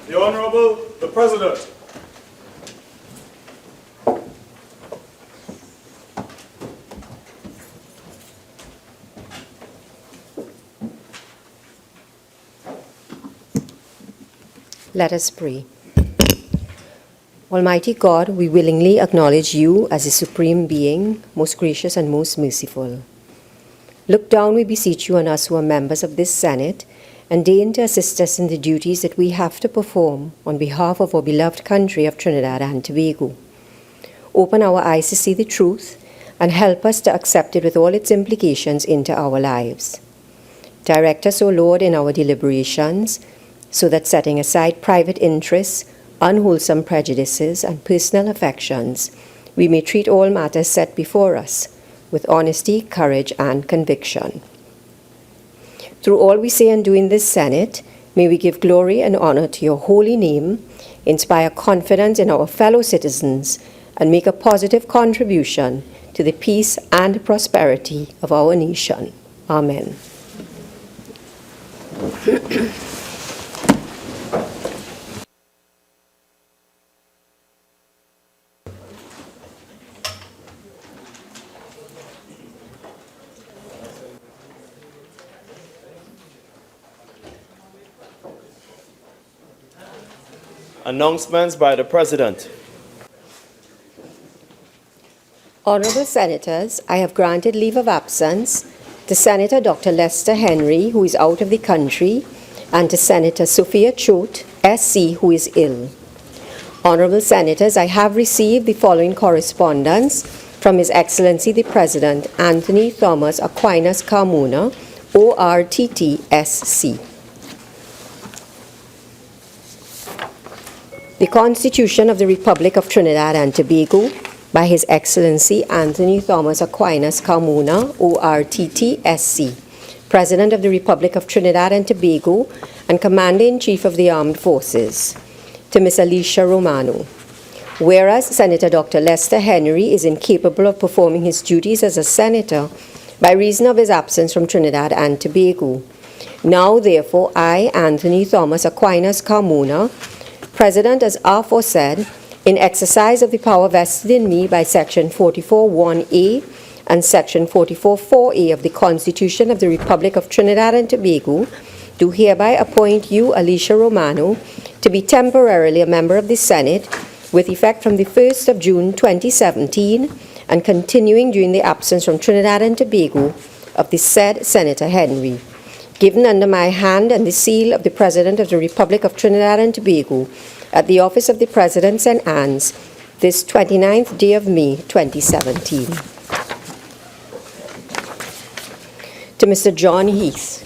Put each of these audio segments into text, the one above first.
The Honorable, the President. Let us pray. Almighty God, we willingly acknowledge you as the supreme being, most gracious and most merciful. Look down, we beseech you, on us who are members of this Senate, and deign to assist us in the duties that we have to perform on behalf of our beloved country of Trinidad and Tobago. Open our eyes to see the truth and help us to accept it with all its implications into our lives. Direct us, O Lord, in our deliberations, so that setting aside private interests, unwholesome prejudices, and personal affections, we may treat all matters set before us with honesty, courage, and conviction. Through all we say and do in this Senate, may we give glory and honor to your holy name, inspire confidence in our fellow citizens, and make a positive contribution to the peace and prosperity of our nation. Amen. Announcements by the President. Honorable Senators, I have granted leave of absence to Senator Dr. Lester Henry, who is out of the country, and to Senator Sophia Choate, SC, who is ill. Honorable Senators, I have received the following correspondence from His Excellency the President Anthony Thomas Aquinas Carmona, ORTT-SC. The Constitution of the Republic of Trinidad and Tobago, by His Excellency Anthony Thomas Aquinas Carmona, ORTT-SC, President of the Republic of Trinidad and Tobago and Commander-in-Chief of the Armed Forces. To Ms. Alicia Romano. Whereas Senator Dr. Lester Henry is incapable of performing his duties as a senator by reason of his absence from Trinidad and Tobago. Now, therefore, I, Anthony Thomas Aquinas Carmona, President as aforesaid, in exercise of the power vested in me by Section 44(1)(a) and Section 44(4)(a) of the Constitution of the Republic of Trinidad and Tobago, do hereby appoint you, Alicia Romano, to be temporarily a member of the Senate with effect from the 1st of June 2017 and continuing during the absence from Trinidad and Tobago of the said Senator Henry. Given under my hand and the seal of the President of the Republic of Trinidad and Tobago at the office of the President St. Anne's this 29th day of May 2017. To Mr. John Heath.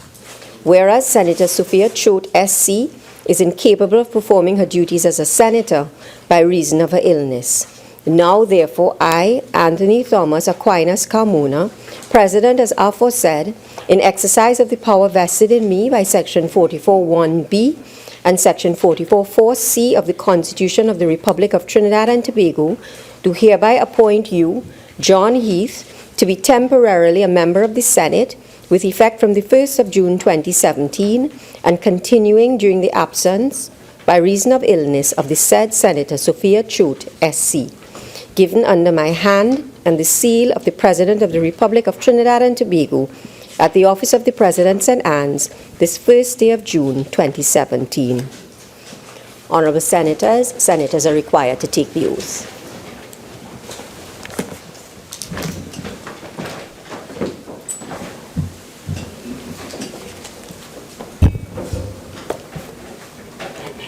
Whereas Senator Sophia Choate, SC, is incapable of performing her duties as a senator by reason of her illness. Now, therefore, I, Anthony Thomas Aquinas Carmona, President as aforesaid, in exercise of the power vested in me by Section 44(1)(b) and Section 44(4)(c) of the Constitution of the Republic of Trinidad and Tobago, do hereby appoint you, John Heath, to be temporarily a member of the Senate with effect from the 1st of June 2017 and continuing during the absence by reason of illness of the said Senator Sophia Choate, SC, given under my hand and the seal of the President of the Republic of Trinidad and Tobago at the office of the President St. Anne's this first day of June 2017. Honorable Senators are required to take the oath.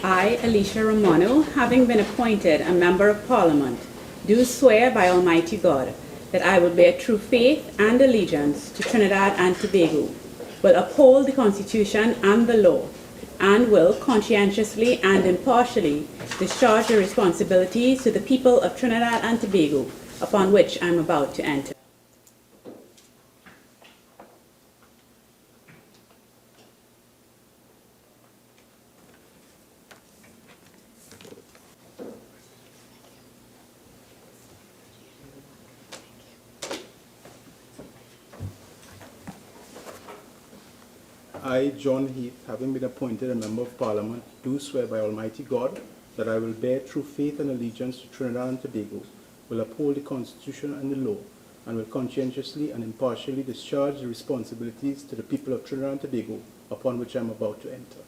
I, Alicia Romano, having been appointed a Member of Parliament, do swear by Almighty God that I will bear true faith and allegiance to Trinidad and Tobago, will uphold the Constitution and the law, and will conscientiously and impartially discharge the responsibilities to the people of Trinidad and Tobago upon which I am about to enter. I, John Heath, having been appointed a Member of Parliament, do swear by Almighty God that I will bear true faith and allegiance to Trinidad and Tobago, will uphold the Constitution and the law, and will conscientiously and impartially discharge the responsibilities to the people of Trinidad and Tobago upon which I am about to enter.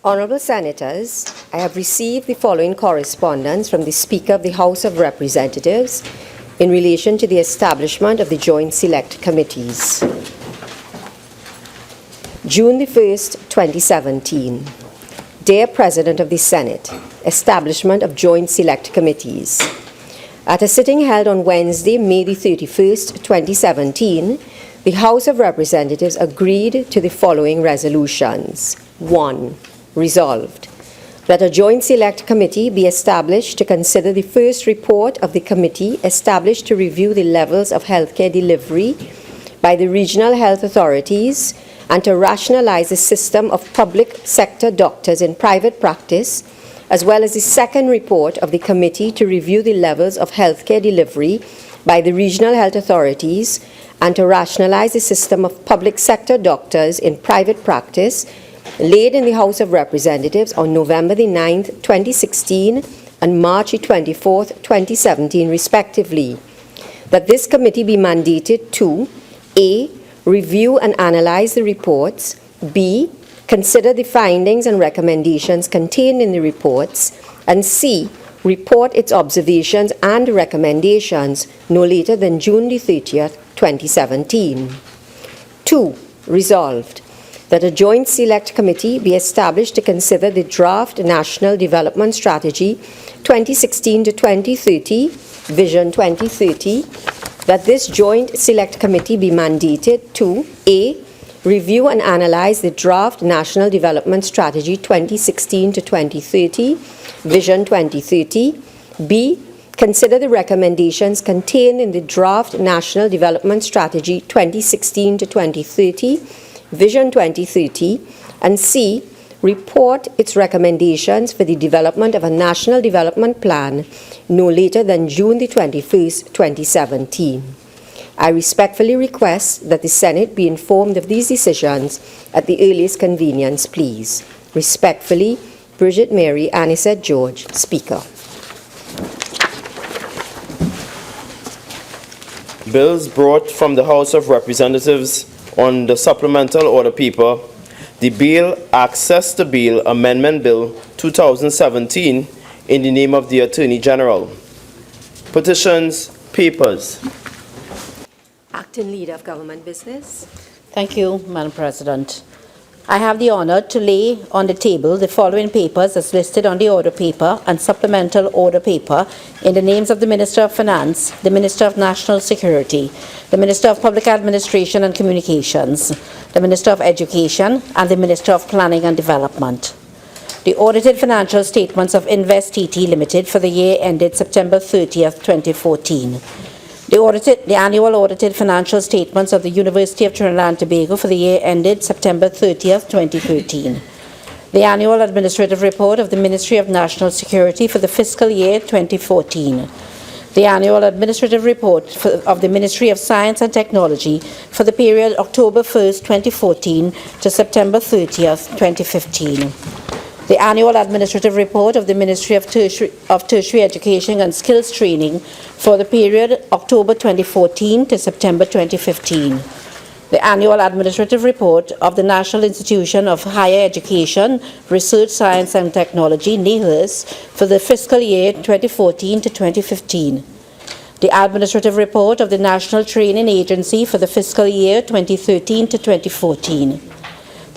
Honorable Senators, I have received the following correspondence from the Speaker of the House of Representatives in relation to the establishment of the Joint Select Committees. June the 1st, 2017. Dear President of the Senate, establishment of Joint Select Committees. At a sitting held on Wednesday, May the 31st, 2017, the House of Representatives agreed to the following resolutions. 1. Resolved, that a Joint Select Committee be established to consider the first report of the committee established to review the levels of healthcare delivery by the regional health authorities and to rationalize the system of public sector doctors in private practice, as well as the second report of the committee to review the levels of healthcare delivery by the regional health authorities and to rationalize the system of public sector doctors in private practice, laid in the House of Representatives on November the 9th, 2016 and March the 24th, 2017, respectively. That this committee be mandated to A. Review and analyze the reports, B. Consider the findings and recommendations contained in the reports, and C. Report its observations and recommendations no later than June the 30th, 2017. 2. Resolved, that a Joint Select Committee be established to consider the draft National Development Strategy 2016 to 2030, Vision 2030, that this Joint Select Committee be mandated to A. Review and analyze the draft National Development Strategy 2016 to 2030, Vision 2030, B. Consider the recommendations contained in the draft National Development Strategy 2016 to 2030, Vision 2030, and C. Report its recommendations for the development of a National Development Plan no later than June the 21st, 2017. I respectfully request that the Senate be informed of these decisions at the earliest convenience, please. Respectfully, Bridget Mary Anisette George, Speaker. Bills brought from the House of Representatives on the supplemental order paper, the Bill Access to Bail Amendment Bill 2017 in the name of the Attorney General. Petitions, papers. Acting Leader of Government Business. Thank you, Madam President. I have the honor to lay on the table the following papers as listed on the order paper and supplemental order paper in the names of the Minister of Finance, the Minister of National Security, the Minister of Public Administration and Communications, the Minister of Education, and the Minister of Planning and Development. The audited financial statements of Invest TT Limited for the year ended September 30th, 2014. The annual audited financial statements of the University of Trinidad and Tobago for the year ended September 30th, 2013. The annual administrative report of the Ministry of National Security for the fiscal year 2014. The annual administrative report of the Ministry of Science and Technology for the period October 1st, 2014 to September 30th, 2015. The annual administrative report of the Ministry of Tertiary Education and Skills Training for the period October 2014 to September 2015. The annual administrative report of the National Institution of Higher Education, Research, Science and Technology, NIHRS, for the fiscal year 2014 to 2015. The administrative report of the National Training Agency for the fiscal year 2013 to 2014.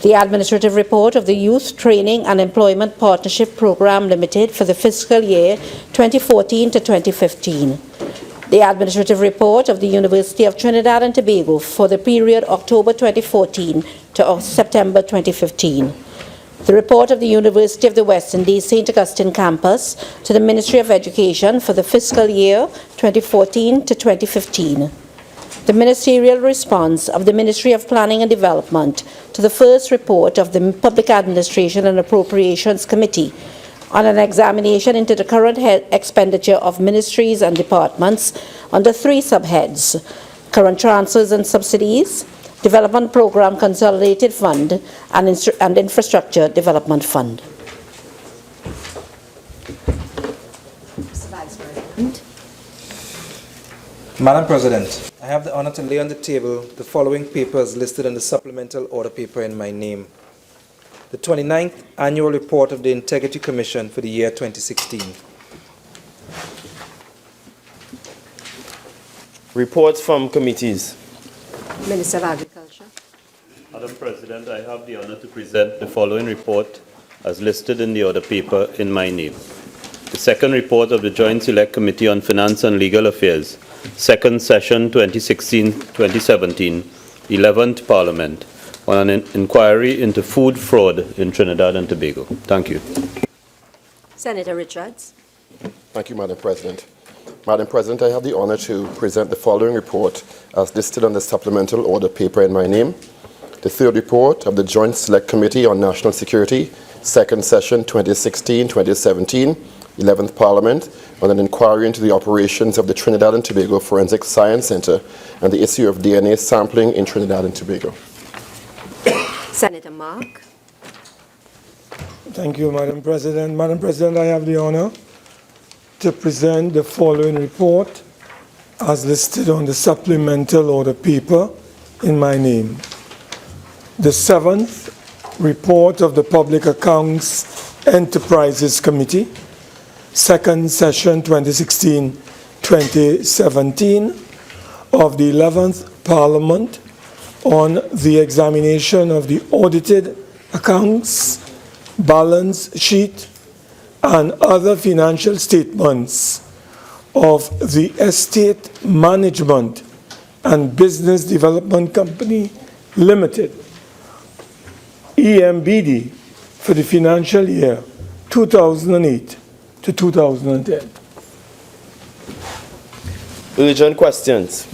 The administrative report of the Youth Training and Employment Partnership Program Limited for the fiscal year 2014 to 2015. The administrative report of the University of Trinidad and Tobago for the period October 2014 to September 2015. The report of the University of the West Indies St. Augustine Campus to the Ministry of Education for the fiscal year 2014 to 2015. The ministerial response of the Ministry of Planning and Development to the first report of the Public Administration and Appropriations Committee on an examination into the current expenditure of ministries and departments under 3 subheads: current transfers and subsidies, Development Program Consolidated Fund, and Infrastructure Development Fund. Mr. Vice President. Madam President, I have the honor to lay on the table the following papers listed in the supplemental order paper in my name. The 29th Annual Report of the Integrity Commission for the year 2016. Reports from committees. Minister of Agriculture. Madam President, I have the honor to present the following report as listed in the order paper in my name. The second report of the Joint Select Committee on Finance and Legal Affairs, second session 2016-2017, 11th Parliament, on an inquiry into food fraud in Trinidad and Tobago. Thank you. Senator Richards. Thank you, Madam President. Madam President, I have the honor to present the following report as listed on the supplemental order paper in my name. The third report of the Joint Select Committee on National Security, second session 2016-2017, 11th Parliament, on an inquiry into the operations of the Trinidad and Tobago Forensic Science Center and the issue of DNA sampling in Trinidad and Tobago. Senator Mark. Thank you, Madam President. Madam President, I have the honor to present the following report as listed on the supplemental order paper in my name. The 7th report of the Public Accounts Enterprises Committee, second session 2016-2017 of the 11th Parliament on the examination of the audited accounts, balance sheet, and other financial statements of the Estate Management and Business Development Company Limited, EMBD, for the financial year 2008 to 2010. Urgent questions.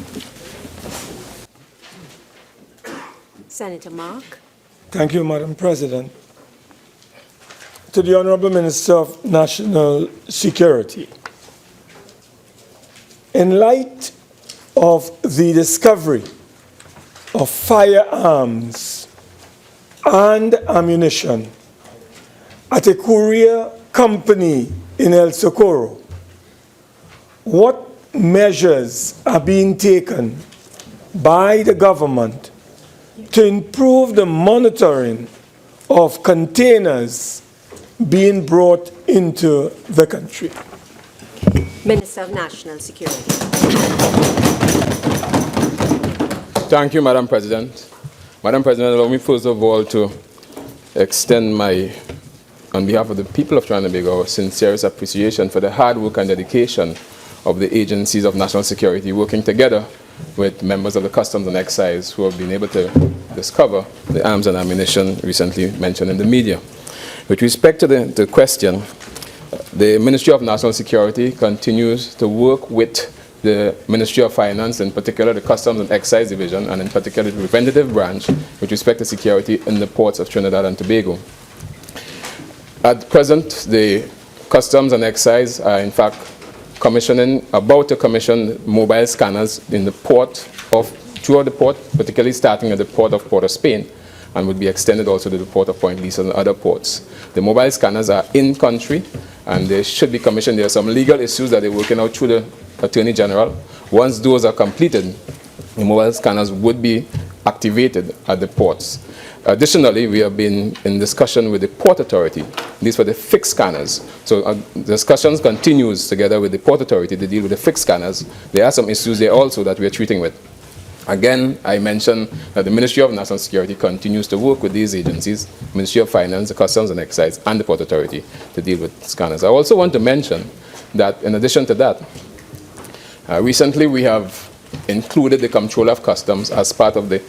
Senator Mark. Thank you, Madam President. To the Honorable Minister of National Security. In light of the discovery of firearms and ammunition at a courier company in El Socorro, what measures are being taken by the government to improve the monitoring of containers being brought into the country? Minister of National Security. Thank you, Madam President. Madam President, allow me first of all to extend my, on behalf of the people of Trinidad and Tobago, our sincerest appreciation for the hard work and dedication of the agencies of national security working together with members of the Customs and Excise who have been able to discover the arms and ammunition recently mentioned in the media. With respect to the question, the Ministry of National Security continues to work with the Ministry of Finance, in particular the Customs and Excise Division, and in particular the Preventative Branch, with respect to security in the ports of Trinidad and Tobago. At present, the Customs and Excise are in fact about to commission mobile scanners in the throughout the port, particularly starting at the port of Port of Spain, and would be extended also to the port of Point Lisa and other ports. The mobile scanners are in country, and they should be commissioned. There are some legal issues that they're working out through the Attorney General. Once those are completed, the mobile scanners would be activated at the ports. Additionally, we have been in discussion with the Port Authority. These were the fixed scanners. So discussions continues together with the Port Authority to deal with the fixed scanners. There are some issues there also that we are treating with. Again, I mentioned that the Ministry of National Security continues to work with these agencies, Ministry of Finance, the Customs and Excise, and the Port Authority to deal with scanners. I also want to mention that in addition to that, recently we have included the Comptroller of Customs as part of the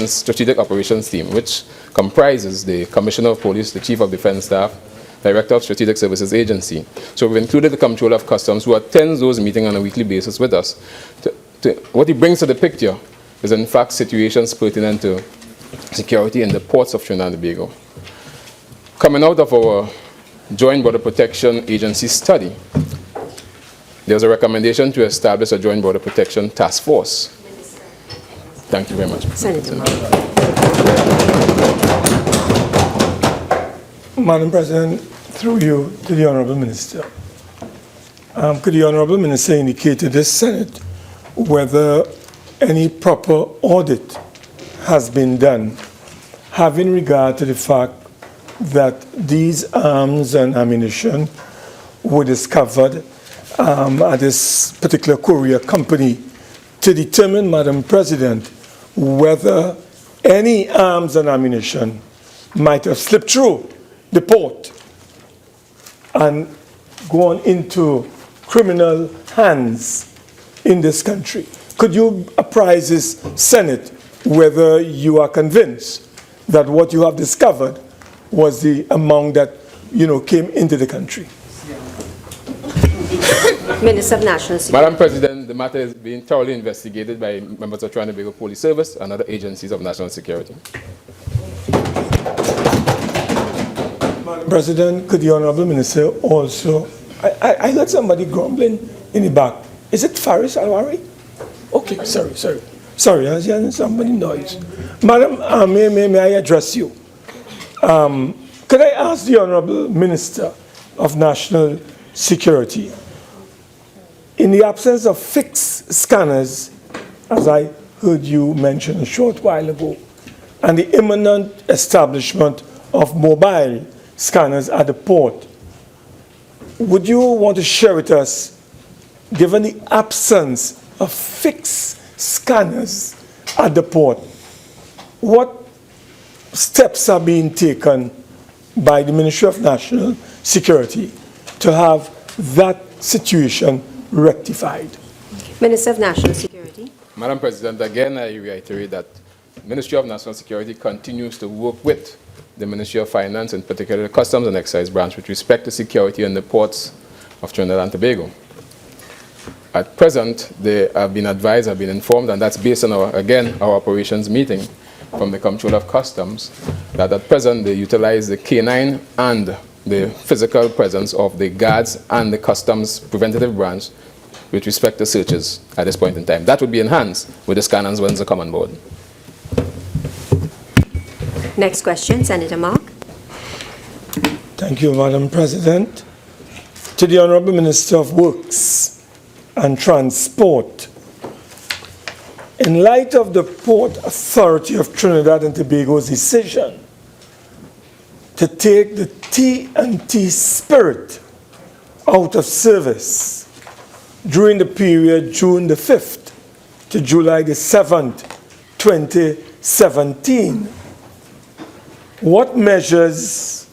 strategic operations team, which comprises the Commissioner of Police, the Chief of Defence Staff, Director of Strategic Services Agency. So we've included the Comptroller of Customs, who attends those meetings on a weekly basis with us. What he brings to the picture is, in fact, situations pertinent to security in the ports of Trinidad and Tobago. Coming out of our Joint Border Protection Agency study, there's a recommendation to establish a Joint Border Protection Task Force. Thank you very much. Senator Mark. Madam President, through you to the Honourable Minister. Could the Honourable Minister indicate to this Senate whether any proper audit has been done having regard to the fact that these arms and ammunition were discovered at this particular courier company, to determine, Madam President, whether any arms and ammunition might have slipped through the port and gone into criminal hands in this country. Could you apprise this Senate whether you are convinced that what you have discovered was the amount that, came into the country? Minister of National Security. Madam President, the matter is being thoroughly investigated by members of Trinidad and Tobago Police Service and other agencies of national security. Madam President, could the Honourable Minister also... I heard somebody grumbling in the back. Is it Faris Alwari? Okay, sorry, I heard somebody noise. Madam, may I address you? Could I ask the Honourable Minister of National Security, in the absence of fixed scanners, as I heard you mention a short while ago, and the imminent establishment of mobile scanners at the port, would you want to share with us, given the absence of fixed scanners at the port, what steps are being taken by the Ministry of National Security to have that situation rectified? Minister of National Security. Madam President, again I reiterate that the Ministry of National Security continues to work with the Ministry of Finance, in particular the Customs and Excise branch, with respect to security in the ports of Trinidad and Tobago. At present, they have been advised, have been informed, and that's based on our operations meeting from the Comptroller of Customs, that at present they utilize the K9 and the physical presence of the guards and the Customs preventative branch with respect to searches at this point in time. That would be enhanced with the scanners once they come on board. Next question, Senator Mark. Thank you, Madam President. To the Honourable Minister of Works and Transport, in light of the Port Authority of Trinidad and Tobago's decision to take the T&T Spirit out of service during the period June the 5th to July the 7th, 2017, what measures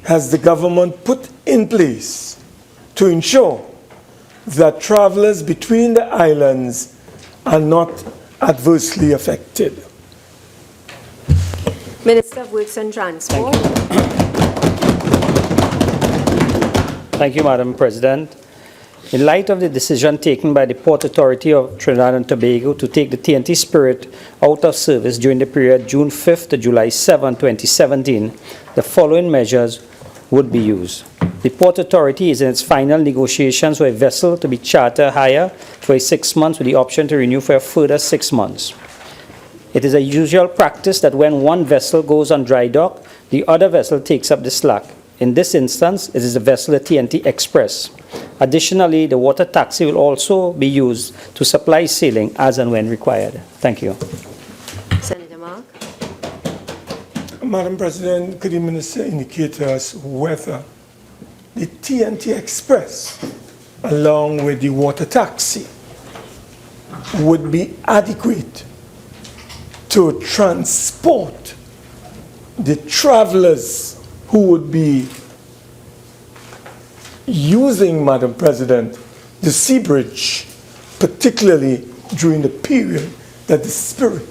has the government put in place to ensure that travelers between the islands are not adversely affected? Minister of Works and Transport. Thank you, Madam President. In light of the decision taken by the Port Authority of Trinidad and Tobago to take the T&T Spirit out of service during the period June 5th to July 7, 2017, the following measures would be used. The Port Authority is in its final negotiations for a vessel to be charter hire for 6 months with the option to renew for a further 6 months. It is a usual practice that when one vessel goes on dry dock, the other vessel takes up the slack. In this instance, it is the vessel the TNT Express. Additionally, the water taxi will also be used to supply sailing as and when required. Thank you. Senator Mark. Madam President, could the Minister indicate to us whether the TNT Express, along with the water taxi, would be adequate to transport the travelers who would be using, Madam President, the sea bridge, particularly during the period that the Spirit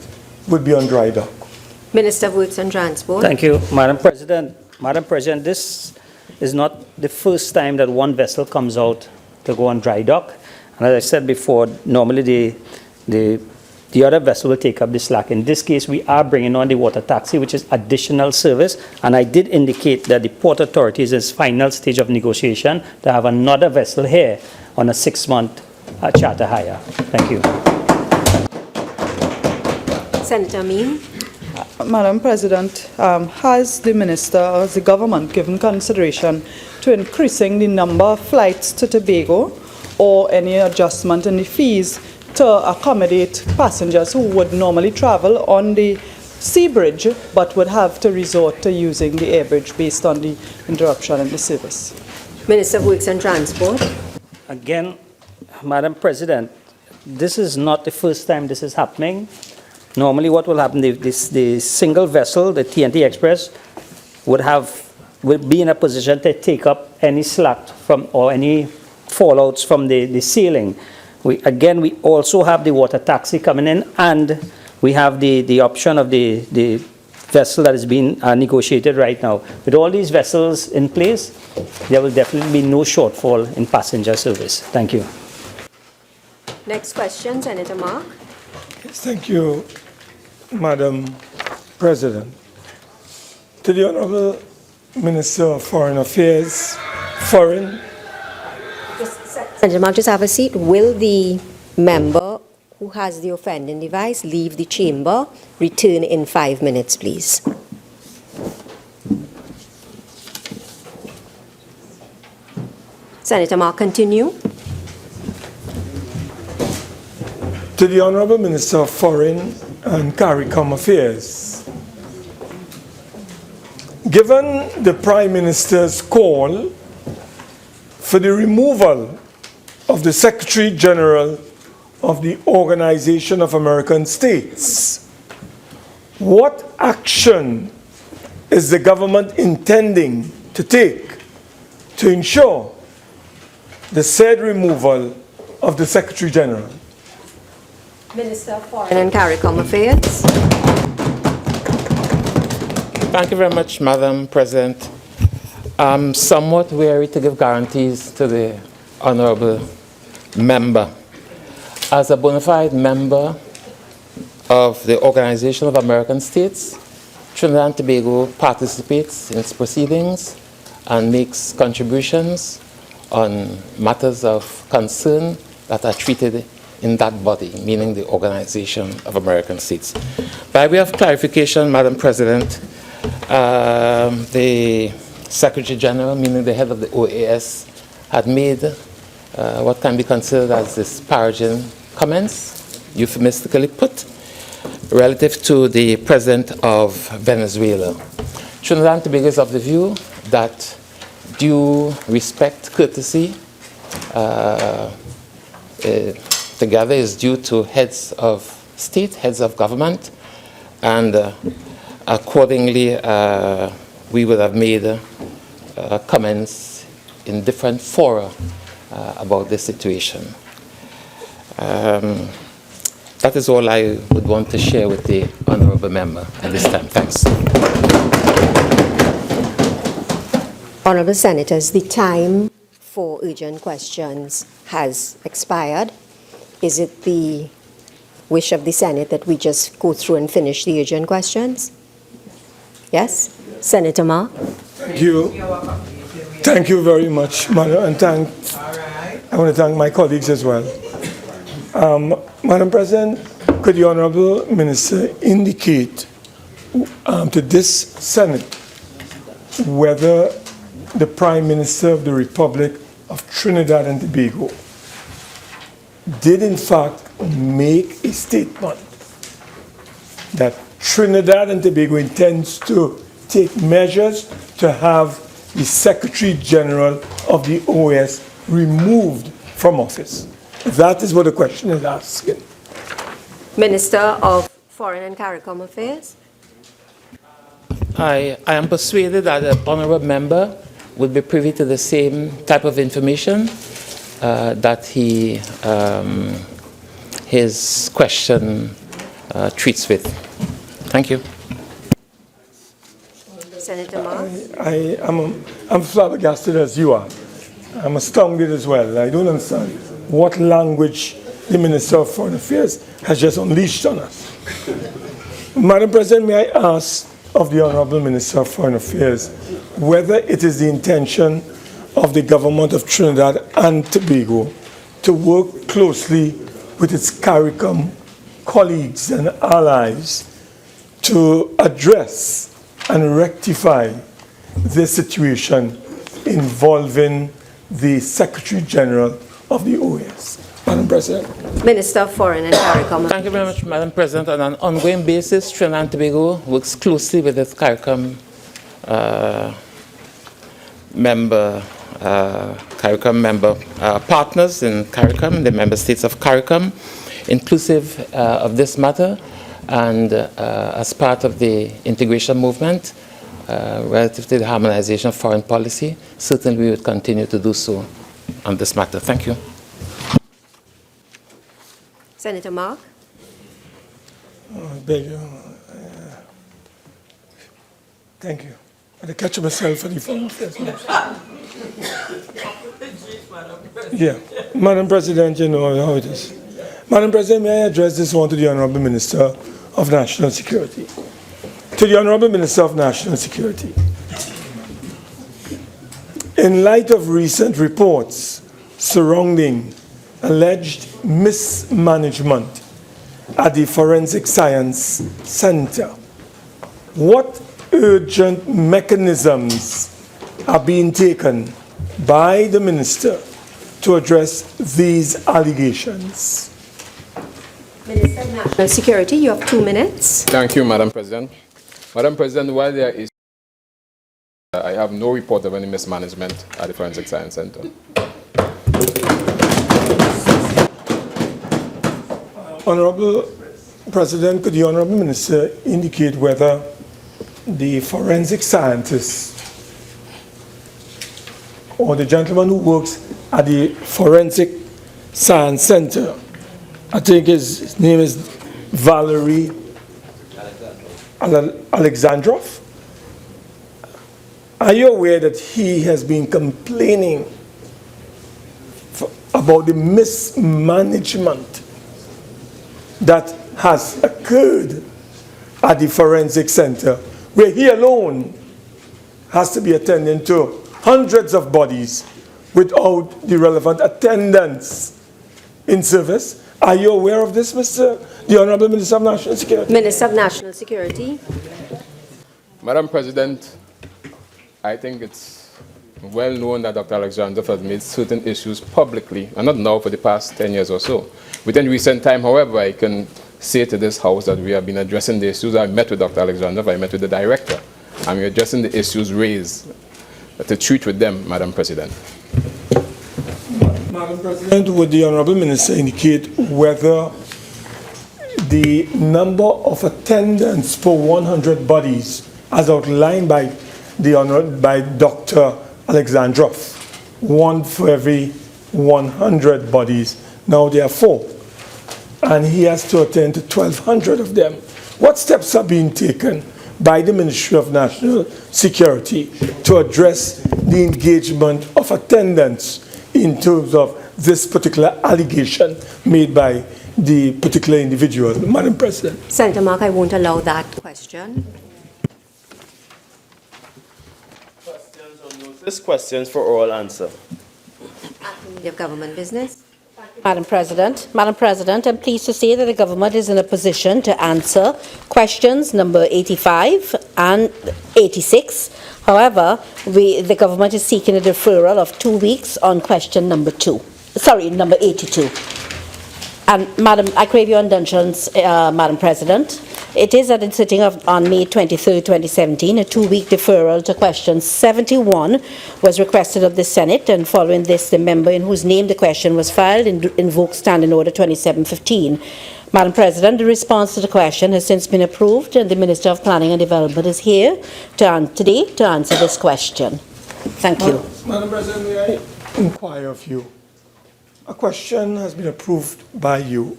would be on dry dock? Minister of Works and Transport. Thank you, Madam President. Madam President, this is not the first time that one vessel comes out to go on dry dock. And as I said before, normally the other vessel will take up the slack. In this case, we are bringing on the water taxi, which is additional service. And I did indicate that the Port Authority is in its final stage of negotiation to have another vessel here on a 6-month charter hire. Thank you. Senator Amin. Madam President, has the Minister or has the government given consideration to increasing the number of flights to Tobago or any adjustment in the fees to accommodate passengers who would normally travel on the sea bridge but would have to resort to using the air bridge based on the interruption in the service? Minister of Works and Transport. Again, Madam President, this is not the first time this is happening. Normally what will happen, the single vessel, the TNT Express, would be in a position to take up any slack from or any fallouts from the sailing. We also have the water taxi coming in, and we have the option of the vessel that is being negotiated right now. With all these vessels in place, there will definitely be no shortfall in passenger service. Thank you. Next question, Senator Mark. Yes, thank you, Madam President. To the Honorable Minister of Foreign Affairs, Senator Mark, just have a seat. Will the member who has the offending device leave the chamber? Return in 5 minutes, please. Senator Mark, continue. To the Honorable Minister of Foreign and CARICOM Affairs, given the Prime Minister's call for the removal of the Secretary General of the Organization of American States, what action is the government intending to take to ensure the said removal of the Secretary General? Minister of Foreign and CARICOM Affairs. Thank you very much, Madam President. I'm somewhat wary to give guarantees to the honorable member. As a bona fide member of the Organization of American States, Trinidad and Tobago participates in its proceedings and makes contributions on matters of concern that are treated in that body, meaning the Organization of American States. By way of clarification, Madam President, the Secretary General, meaning the head of the OAS, had made what can be considered as disparaging comments, euphemistically put, relative to the President of Venezuela. Trinidad and Tobago is of the view that due respect, courtesy, together is due to heads of state, heads of government, and accordingly we would have made comments in different fora about this situation. That is all I would want to share with the honorable member at this time. Thanks. Honorable Senators, the time for urgent questions has expired. Is it the wish of the Senate that we just go through and finish the urgent questions? Yes? Senator Ma? Thank you. Thank you very much, Madam, and I want to thank my colleagues as well. Madam President, could the Honourable Minister indicate to this Senate whether the Prime Minister of the Republic of Trinidad and Tobago did in fact make a statement that Trinidad and Tobago intends to take measures to have the Secretary General of the OAS removed from office? That is what the question is asking. Minister of Foreign and CARICOM Affairs. I am persuaded that the honourable member would be privy to the same type of information that his question treats with. Thank you. Senator Mark. I'm flabbergasted as you are. I'm astounded as well. I don't understand what language the Minister of Foreign Affairs has just unleashed on us. Madam President, may I ask of the Honourable Minister of Foreign Affairs whether it is the intention of the government of Trinidad and Tobago to work closely with its CARICOM colleagues and allies to address and rectify the situation involving the Secretary General of the OAS. Madam President. Minister of Foreign and CARICOM. Thank you very much, Madam President. On an ongoing basis, Trinidad and Tobago works closely with its CARICOM member partners in CARICOM, the member states of CARICOM, inclusive of this matter, and as part of the integration movement relative to the harmonization of foreign policy, certainly we would continue to do so on this matter. Thank you. Senator Mark. I beg you. Thank you. I had to catch myself for the Foreign Affairs Minister. Yeah, Madam President, you know how it is. Madam President, may I address this one to the Honourable Minister of National Security? To the Honourable Minister of National Security. In light of recent reports surrounding alleged mismanagement at the Forensic Science Center, what urgent mechanisms are being taken by the Minister to address these allegations? Minister of National Security, you have 2 minutes. Thank you, Madam President. Madam President, while there is, I have no report of any mismanagement at the Forensic Science Center. Honourable President, could the Honourable Minister indicate whether the forensic scientist or the gentleman who works at the Forensic Science Center, I think his name is Valerie Alexandrov, are you aware that he has been complaining about the mismanagement that has occurred at the Forensic Center, where he alone has to be attending to hundreds of bodies without the relevant attendance in service? Are you aware of this, the Honourable Minister of National Security? Minister of National Security. Madam President, I think it's well known that Dr. Alexandrov has made certain issues publicly, and not now, for the past 10 years or so. Within recent time, however, I can say to this House that we have been addressing the issues. I met with Dr. Alexandrov, I met with the director, and we're addressing the issues raised to treat with them, Madam President. Madam President, would the Honourable Minister indicate whether the number of attendants per 100 bodies, as outlined by Dr. Alexandrov, 1 for every 100 bodies, now there are 4, and he has to attend to 1,200 of them. What steps are being taken by the Ministry of National Security to address the engagement of attendants in terms of this particular allegation made by the particular individual? Madam President. Senator Mark, I won't allow that question. Question This questions for oral answer. Committee of Government Business. Madam President, I'm pleased to say that the government is in a position to answer questions number 85 and 86. However, the government is seeking a deferral of 2 weeks on question number 82. And Madam, I crave your indulgence, Madam President. It is at the sitting on May 23, 2017, a 2-week deferral to question 71 was requested of the Senate, and following this, the member in whose name the question was filed invoked Standing Order 2715. Madam President, the response to the question has since been approved, and the Minister of Planning and Development is here today to answer this question. Thank you. Madam President, may I inquire of you? A question has been approved by you,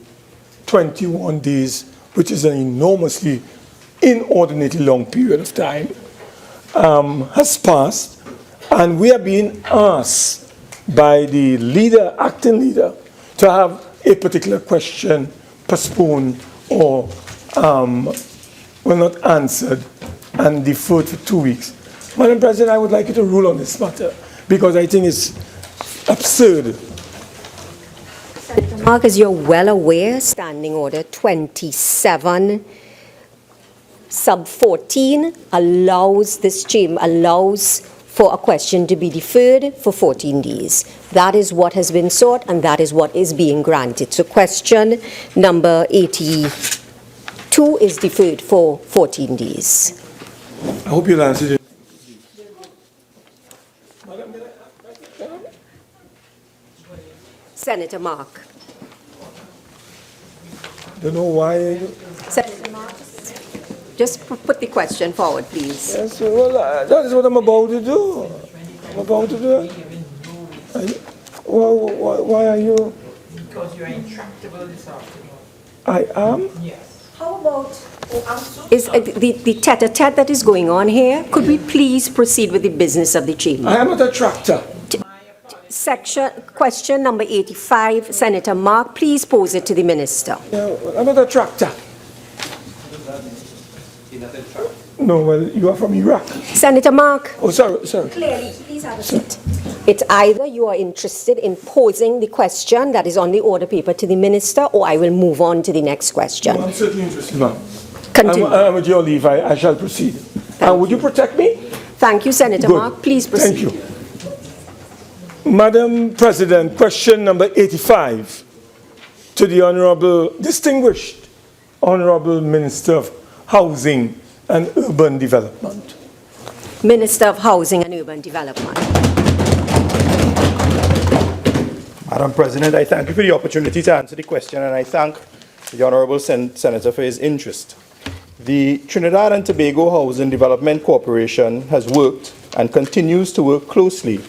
21 days, which is an enormously, inordinately long period of time, has passed, and we are being asked by the leader, acting leader, to have a particular question postponed or not answered and deferred for 2 weeks. Madam President, I would like you to rule on this matter because I think it's absurd. Mark, as you're well aware, Standing Order 27 sub 14 allows for a question to be deferred for 14 days. That is what has been sought, and that is what is being granted. So question number 82 is deferred for 14 days. I hope you'll answer it. Senator Mark. Don't know why. Senator Mark, just put the question forward, please. Yes, well, that is what I'm about to do. I'm about to do it. Why are you? Because you're intractable this afternoon. I am? Yes. How about is the tete-a-tete that is going on here? Could we please proceed with the business of the chamber? I am not a tractor. Question number 85, Senator Mark, please pose it to the minister. Yeah, I'm not a tractor. No, well, you are from Iraq. Senator Mark. Oh, sorry. Clearly, please have a seat. It's either you are interested in posing the question that is on the order paper to the minister, or I will move on to the next question. No, I'm certainly interested, ma'am. Continue. With your leave, I shall proceed. Would you protect me? Thank you, Senator Good. Mark. Please proceed. Thank you. Madam President, question number 85 to the distinguished Honorable Minister of Housing and Urban Development. Minister of Housing and Urban Development. Madam President, I thank you for the opportunity to answer the question, and I thank the Honourable Senator for his interest. The Trinidad and Tobago Housing Development Corporation has worked and continues to work closely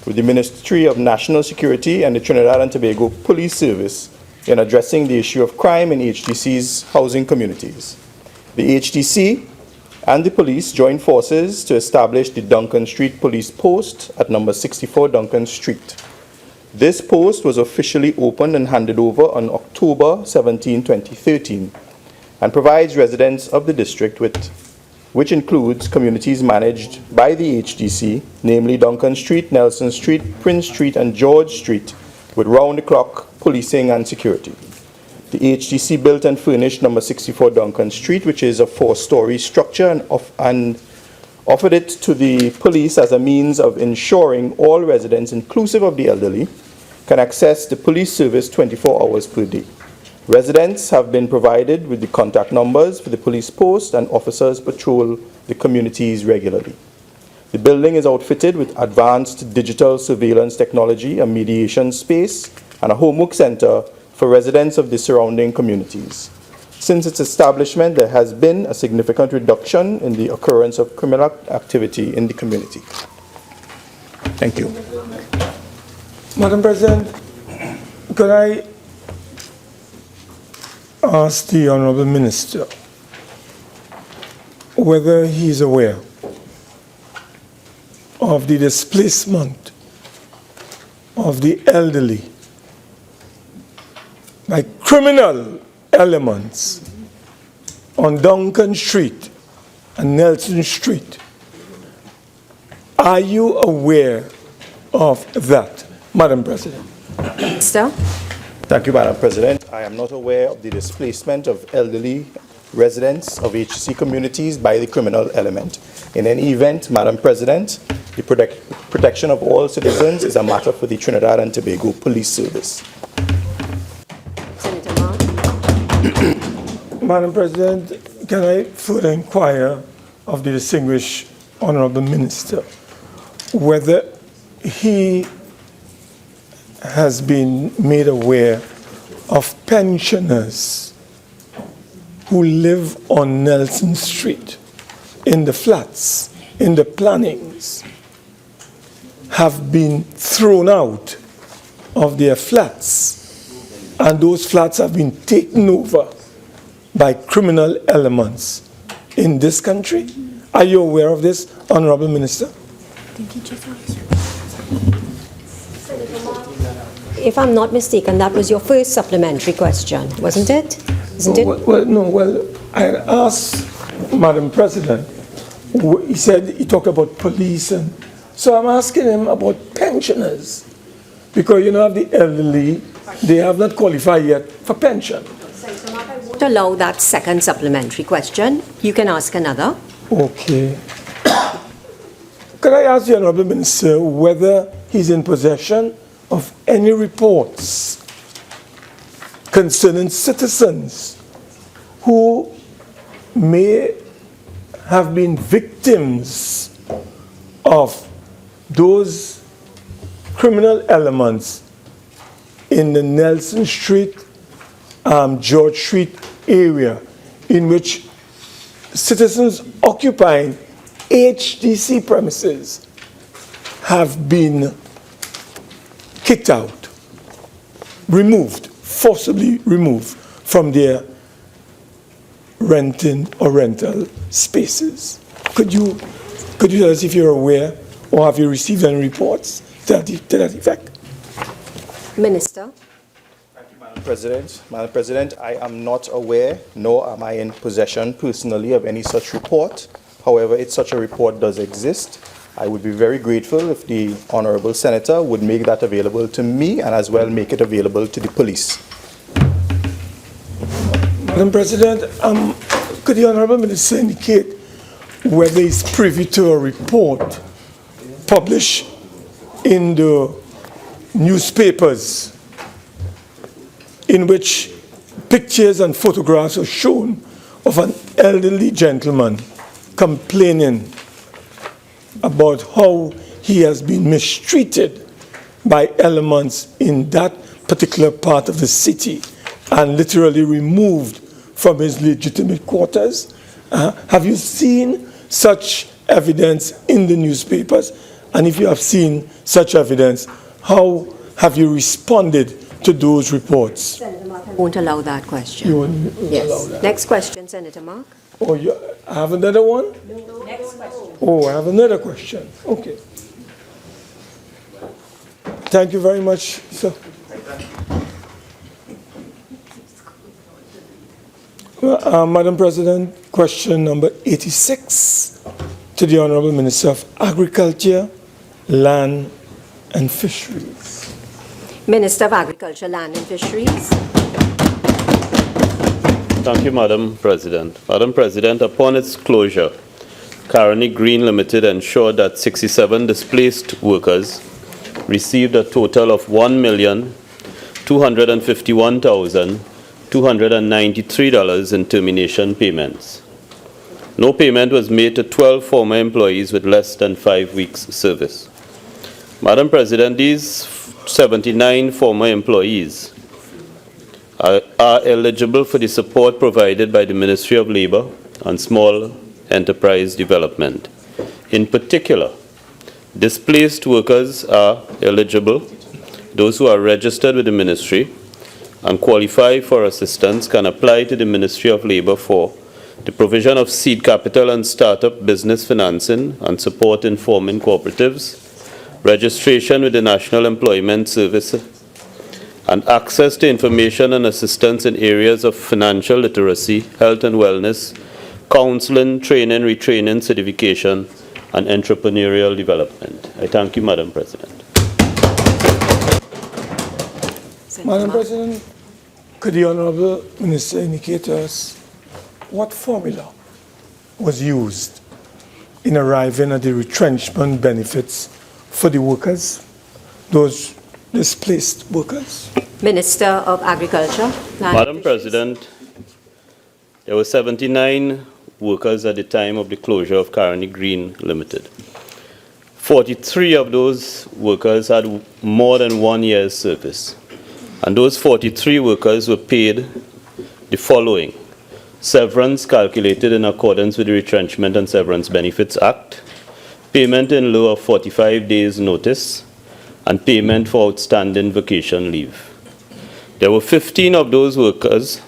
with the Ministry of National Security and the Trinidad and Tobago Police Service in addressing the issue of crime in HDC's housing communities. The HDC and the police joined forces to establish the Duncan Street Police Post at number 64 Duncan Street. This post was officially opened and handed over on October 17, 2013, and provides residents of the district which includes communities managed by the HDC, namely Duncan Street, Nelson Street, Prince Street, and George Street, with round-the-clock policing and security. The HDC built and furnished number 64 Duncan Street, which is a 4-story structure, and offered it to the police as a means of ensuring all residents, inclusive of the elderly, can access the police service 24 hours per day. Residents have been provided with the contact numbers for the police post, and officers patrol the communities regularly. The building is outfitted with advanced digital surveillance technology, a mediation space, and a homework center for residents of the surrounding communities. Since its establishment, there has been a significant reduction in the occurrence of criminal activity in the community. Thank you. Madam President, could I ask the Honourable Minister whether he is aware of the displacement of the elderly by criminal elements on Duncan Street and Nelson Street Are you aware of that, Madam President? Minister. Thank you, Madam President. I am not aware of the displacement of elderly residents of HC communities by the criminal element. In any event, Madam President, the protection of all citizens is a matter for the Trinidad and Tobago Police Service. Senator Mark. Madam President, can I further inquire of the distinguished Honorable Minister whether he has been made aware of pensioners who live on Nelson Street in the flats, in the plannings, have been thrown out of their flats, and those flats have been taken over by criminal elements in this country? Are you aware of this, Honorable Minister? If I'm not mistaken, that was your first supplementary question, wasn't it? Isn't it? Well, I asked Madam President. He said he talked about police, and so I'm asking him about pensioners, because you know the elderly, they have not qualified yet for pension. I won't allow that second supplementary question. You can ask another. Okay. Could I ask the Honorable Minister whether he's in possession of any reports concerning citizens who may have been victims of those criminal elements in the Nelson Street, George Street area, in which citizens occupying HDC premises have been kicked out, removed, forcibly removed from their renting or rental spaces. Could you tell us if you're aware, or have you received any reports to that effect? Minister. Thank you, Madam President. Madam President, I am not aware, nor am I in possession personally of any such report. However, if such a report does exist, I would be very grateful if the Honourable Senator would make that available to me and as well make it available to the police. Madam President, could the Honourable Minister indicate whether he's privy to a report published in the newspapers in which pictures and photographs are shown of an elderly gentleman complaining about how he has been mistreated by elements in that particular part of the city and literally removed from his legitimate quarters? Have you seen such evidence in the newspapers? And if you have seen such evidence, how have you responded to those reports? Senator Mark, I won't allow that question. You won't Yes. allow that? Next question, Senator Mark. Oh, you have another one? No. Next question. Oh, I have another question. Okay. Thank you very much, sir. Madam President, question number 86 to the Honourable Minister of Agriculture, Land and Fisheries. Minister of Agriculture, Land and Fisheries. Thank you, Madam President. Madam President, upon its closure, Caroni Green Limited ensured that 67 displaced workers received a total of $1,251,293 in termination payments. No payment was made to 12 former employees with less than 5 weeks' service. Madam President, these 79 former employees are eligible for the support provided by the Ministry of Labour and Small Enterprise Development. In particular, displaced workers are eligible. Those who are registered with the Ministry and qualify for assistance can apply to the Ministry of Labour for the provision of seed capital and startup business financing and support in forming cooperatives, registration with the National Employment Service, and access to information and assistance in areas of financial literacy, health and wellness, counseling, training, retraining, certification, and entrepreneurial development. I thank you, Madam President. Madam President, could the Honourable Minister indicate to us what formula was used in arriving at the retrenchment benefits for the workers, those displaced workers? Minister of Agriculture. Madam President, there were 79 workers at the time of the closure of Carney Green Limited. 43 of those workers had more than 1 year's service. And those 43 workers were paid the following: severance calculated in accordance with the Retrenchment and Severance Benefits Act, payment in lieu of 45 days notice, and payment for outstanding vacation leave. There were 15 of those workers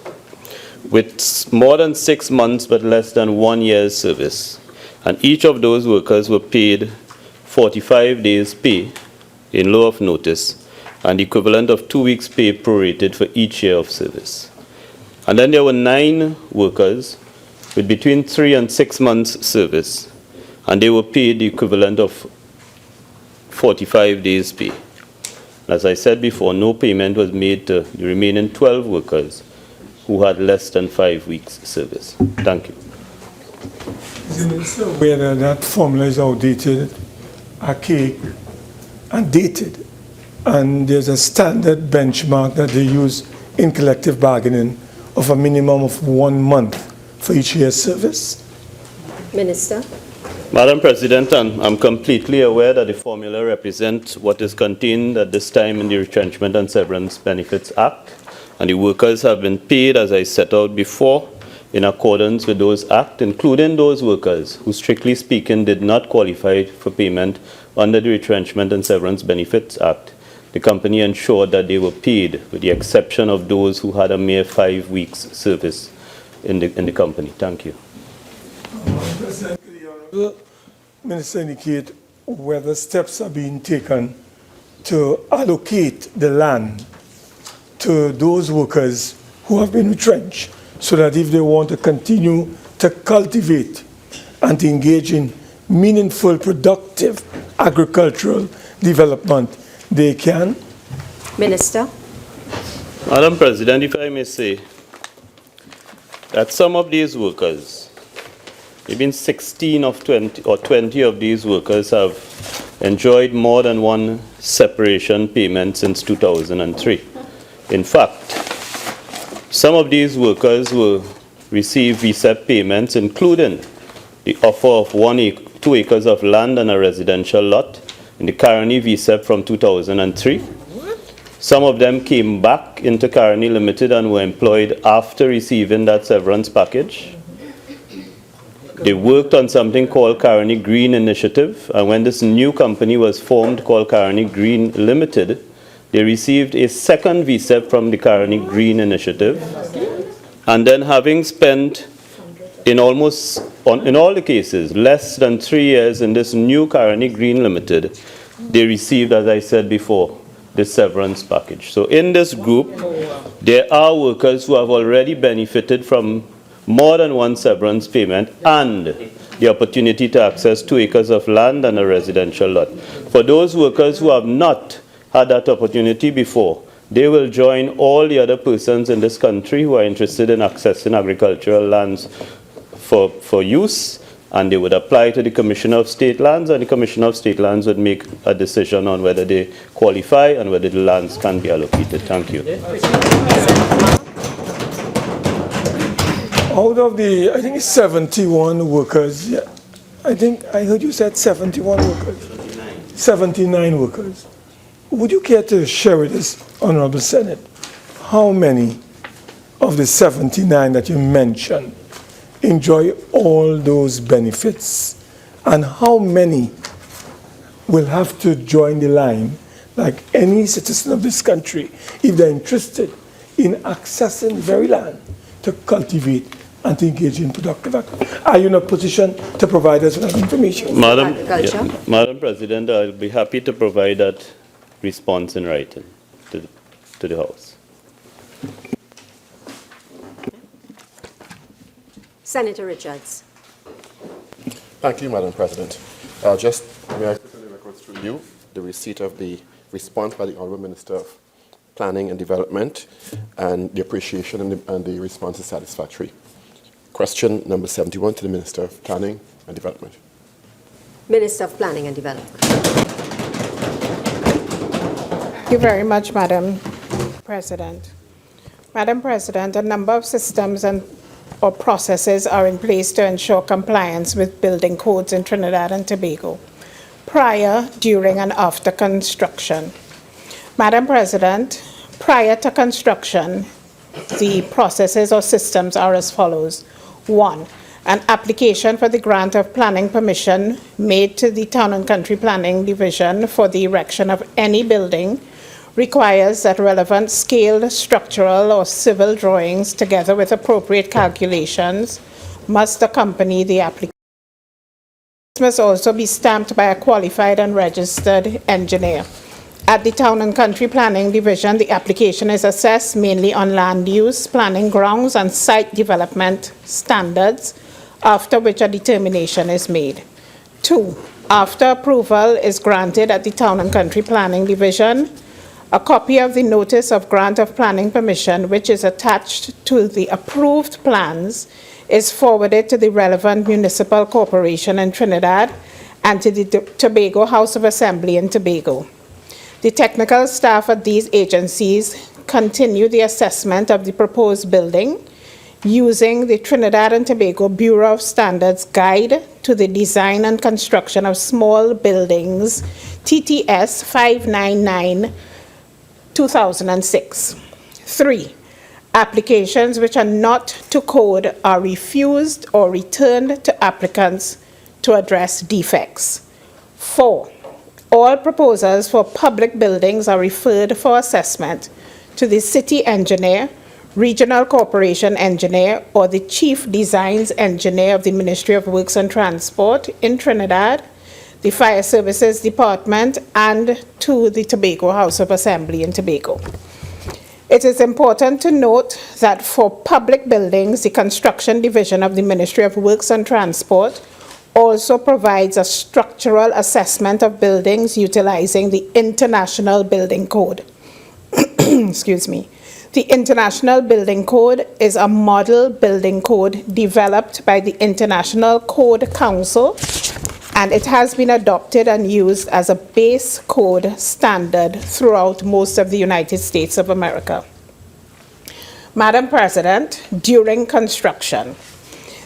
with more than 6 months but less than 1 year's service, and each of those workers were paid 45 days pay in lieu of notice, and the equivalent of 2 weeks' pay prorated for each year of service. And then there were 9 workers with between 3 and 6 months' service, and they were paid the equivalent of 45 days' pay. As I said before, no payment was made to the remaining 12 workers who had less than 5 weeks' service. Thank you. Is the Minister aware that formula is outdated, archaic, and dated? And there's a standard benchmark that they use in collective bargaining of a minimum of 1 month for each year's service? Minister. Madam President, I'm completely aware that the formula represents what is contained at this time in the Retrenchment and Severance Benefits Act, and the workers have been paid, as I set out before, in accordance with those acts, including those workers who, strictly speaking, did not qualify for payment under the Retrenchment and Severance Benefits Act. The company ensured that they were paid, with the exception of those who had a mere 5 weeks service in the company. Thank you. President, could the Honourable Minister indicate whether steps are being taken to allocate the land to those workers who have been retrenched, so that if they want to continue to cultivate and to engage in meaningful, productive agricultural development, they can? Minister. Madam President, if I may say, that some of these workers, even 16 of 20 or 20 of these workers have enjoyed more than one separation payment since 2003. In fact, some of these workers will receive VSEP payments, including the offer of 2 acres of land and a residential lot in the Carney VSEP from 2003. Some of them came back into Carney Limited and were employed after receiving that severance package. They worked on something called Carney Green Initiative, and when this new company was formed called Carney Green Limited, they received a second VSEP from the Carney Green Initiative, and then having spent in all the cases less than 3 years in this new Carney Green Limited, they received, as I said before, the severance package. So in this group, there are workers who have already benefited from more than one severance payment and the opportunity to access 2 acres of land and a residential lot. For those workers who have not had that opportunity before, they will join all the other persons in this country who are interested in accessing agricultural lands for use, and they would apply to the Commissioner of State Lands, and the Commissioner of State Lands would make a decision on whether they qualify and whether the lands can be allocated. Thank you. Out of the, I think it's 71 workers, yeah, I think I heard you said 71 workers. 79 workers. Would you care to share with us, Honourable Senate, how many of the 79 that you mentioned enjoy all those benefits, and how many will have to join the line, like any citizen of this country, if they're interested in accessing the very land to cultivate and to engage in productive activity? Are you in a position to provide us with that information? Madam President, I'll be happy to provide that response in writing to the House. Senator Richards. Thank you, Madam President. Just may I put on the record through you the receipt of the response by the Honourable Minister of Planning and Development, and the appreciation and the response is satisfactory. Question number 71 to the Minister of Planning and Development. Minister of Planning and Development. Thank you very much, Madam President. Madam President, a number of systems or processes are in place to ensure compliance with building codes in Trinidad and Tobago, prior, during, and after construction. Madam President, prior to construction, the processes or systems are as follows. 1. An application for the grant of planning permission made to the Town and Country Planning Division for the erection of any building requires that relevant scaled, structural, or civil drawings, together with appropriate calculations, must accompany the application. This must also be stamped by a qualified and registered engineer. At the Town and Country Planning Division, the application is assessed mainly on land use, planning grounds, and site development standards, after which a determination is made. 2. After approval is granted at the Town and Country Planning Division, a copy of the Notice of Grant of Planning Permission, which is attached to the approved plans, is forwarded to the relevant municipal corporation in Trinidad and to the Tobago House of Assembly in Tobago. The technical staff at these agencies continue the assessment of the proposed building using the Trinidad and Tobago Bureau of Standards Guide to the Design and Construction of Small Buildings, TTS 599, 2006. 3. Applications which are not to code are refused or returned to applicants to address defects. 4. All proposals for public buildings are referred for assessment to the city engineer, regional corporation engineer, or the chief designs engineer of the Ministry of Works and Transport in Trinidad, the Fire Services Department, and to the Tobago House of Assembly in Tobago. It is important to note that for public buildings, the Construction Division of the Ministry of Works and Transport also provides a structural assessment of buildings utilizing the International Building Code. Excuse me. The International Building Code is a model building code developed by the International Code Council, and it has been adopted and used as a base code standard throughout most of the United States of America. Madam President, during construction,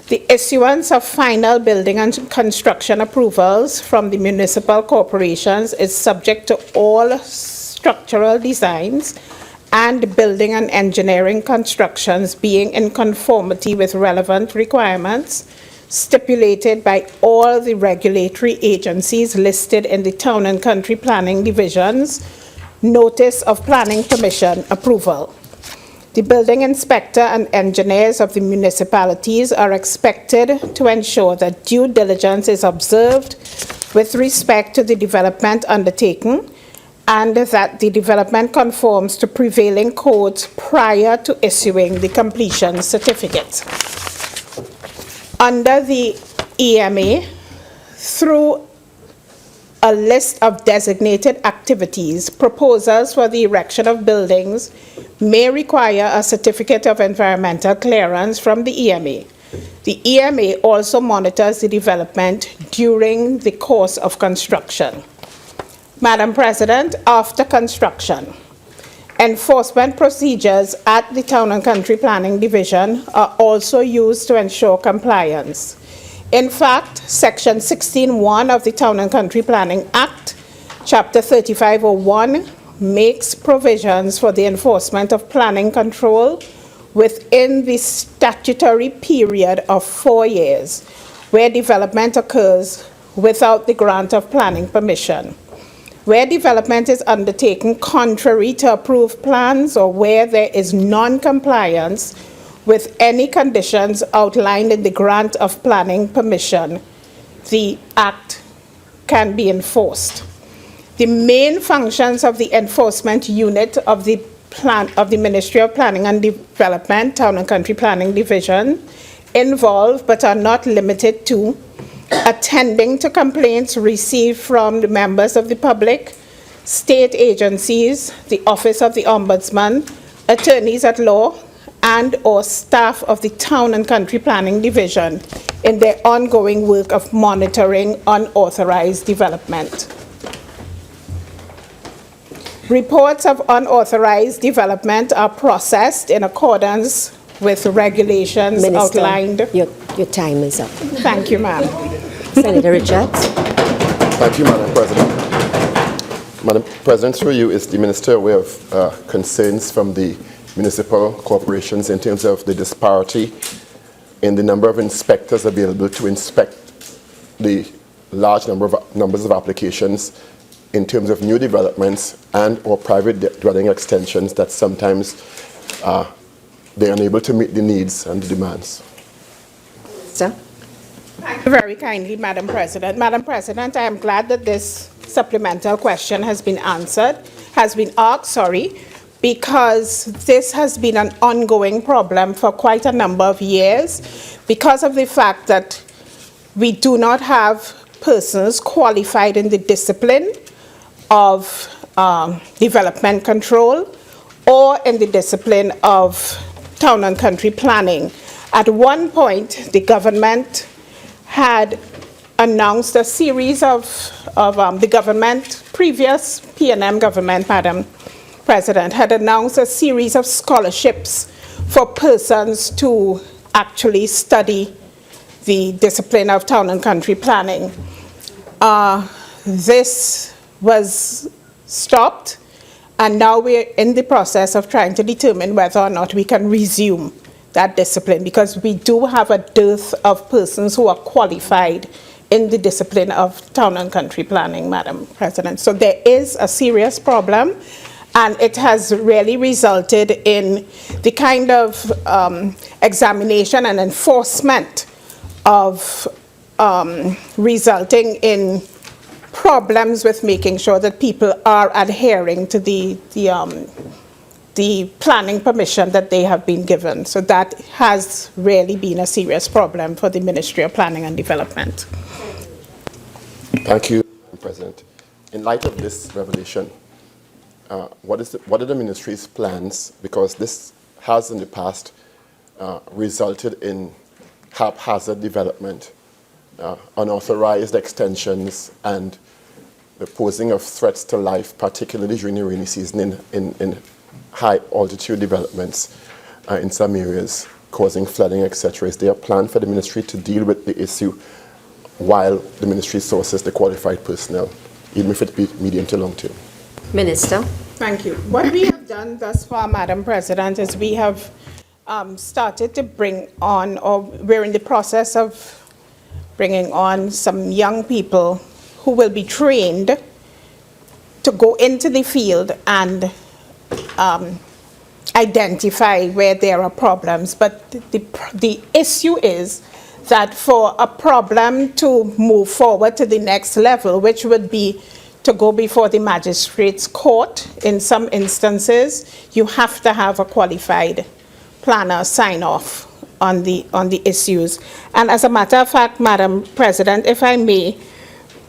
the issuance of final building and construction approvals from the municipal corporations is subject to all structural designs and building and engineering constructions being in conformity with relevant requirements stipulated by all the regulatory agencies listed in the Town and Country Planning Division's Notice of Planning Permission approval. The building inspector and engineers of the municipalities are expected to ensure that due diligence is observed with respect to the development undertaken and that the development conforms to prevailing codes prior to issuing the completion certificate. Under the EMA, through a list of designated activities, proposals for the erection of buildings may require a certificate of environmental clearance from the EMA. The EMA also monitors the development during the course of construction. Madam President, after construction, enforcement procedures at the Town and Country Planning Division are also used to ensure compliance. In fact, Section 16(1) of the Town and Country Planning Act, Chapter 3501, makes provisions for the enforcement of planning control within the statutory period of 4 years, where development occurs without the grant of planning permission. Where development is undertaken contrary to approved plans or where there is non-compliance with any conditions outlined in the grant of planning permission, the Act can be enforced. The main functions of the enforcement unit of the Ministry of Planning and Development, Town and Country Planning Division, involve but are not limited to attending to complaints received from the members of the public, state agencies, the Office of the Ombudsman, attorneys at law, and/or staff of the Town and Country Planning Division in their ongoing work of monitoring unauthorized development. Reports of unauthorized development are processed in accordance with regulations Minister, outlined. Your time is up. Thank you, ma'am. Senator Richards. Thank you, Madam President. Madam President, through you, is the Minister aware of concerns from the municipal corporations in terms of the disparity in the number of inspectors available to inspect the large numbers of applications in terms of new developments and or private dwelling extensions that sometimes they're unable to meet the needs and the demands? Sir? Thank you very kindly, Madam President. Madam President, I am glad that this supplemental question has been asked, because this has been an ongoing problem for quite a number of years because of the fact that we do not have persons qualified in the discipline of development control or in the discipline of town and country planning. At one point, the government had announced a series of the government, previous PNM government, Madam President, had announced a series of scholarships for persons to actually study the discipline of town and country planning. This was stopped, and now we're in the process of trying to determine whether or not we can resume that discipline, because we do have a dearth of persons who are qualified in the discipline of town and country planning, Madam President. So there is a serious problem, and it has really resulted in the kind of examination and enforcement of resulting in problems with making sure that people are adhering to the planning permission that they have been given. So that has really been a serious problem for the Ministry of Planning and Development. Thank you, Madam President. In light of this revelation, what are the ministry's plans? Because this has in the past resulted in haphazard development, unauthorized extensions, and the posing of threats to life, particularly during the rainy season in high altitude developments in some areas, causing flooding, etc. Is there a plan for the ministry to deal with the issue while the ministry sources the qualified personnel, even if it be medium to long term? Minister. Thank you. What we have done thus far, Madam President, is we have started to bring on, or we're in the process of bringing on some young people who will be trained to go into the field and identify where there are problems. But the issue is that for a problem to move forward to the next level, which would be to go before the magistrate's court, in some instances, you have to have a qualified planner sign off on the issues. And as a matter of fact, Madam President, if I may,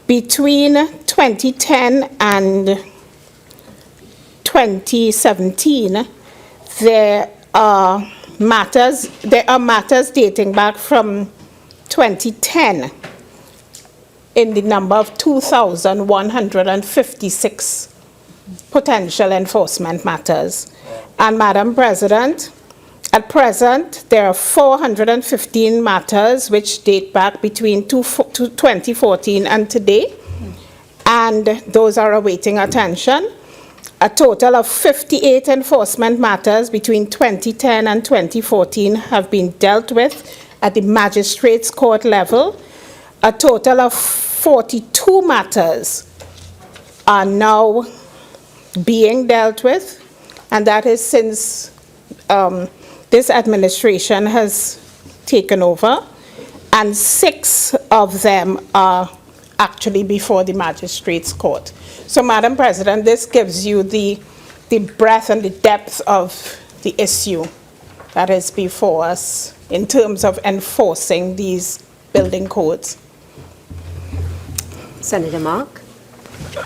between 2010 and 2017, there are matters dating back from 2010 in the number of 2,156 potential enforcement matters. And Madam President, at present, there are 415 matters which date back between 2014 and today, and those are awaiting attention. A total of 58 enforcement matters between 2010 and 2014 have been dealt with at the magistrate's court level. A total of 42 matters are now being dealt with, and that is since this administration has taken over, and 6 of them are actually before the magistrate's court. So, Madam President, this gives you the breadth and the depth of the issue that is before us in terms of enforcing these building codes. Senator Mark.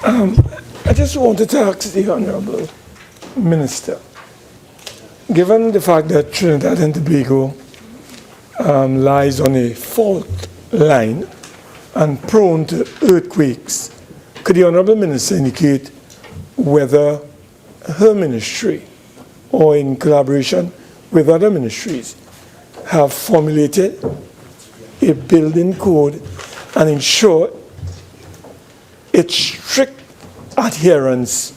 I just wanted to ask the Honorable Minister, given the fact that Trinidad and Tobago lies on a fault line and prone to earthquakes, could the Honorable Minister indicate whether her ministry, or in collaboration with other ministries, have formulated a building code and ensure its strict adherence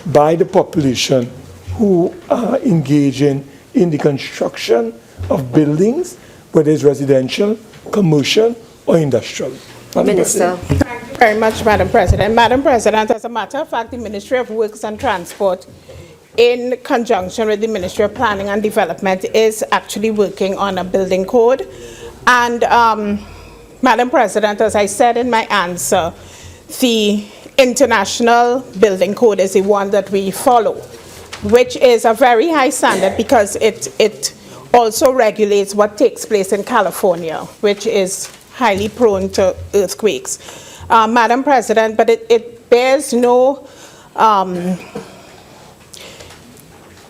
by the population who are engaging in the construction of buildings, whether it's residential, commercial, or industrial? Minister. Thank you very much, Madam President. Madam President, as a matter of fact, the Ministry of Works and Transport, in conjunction with the Ministry of Planning and Development, is actually working on a building code. And, Madam President, as I said in my answer, the international building code is the one that we follow, which is a very high standard because it also regulates what takes place in California, which is highly prone to earthquakes. Madam President, but it bears no,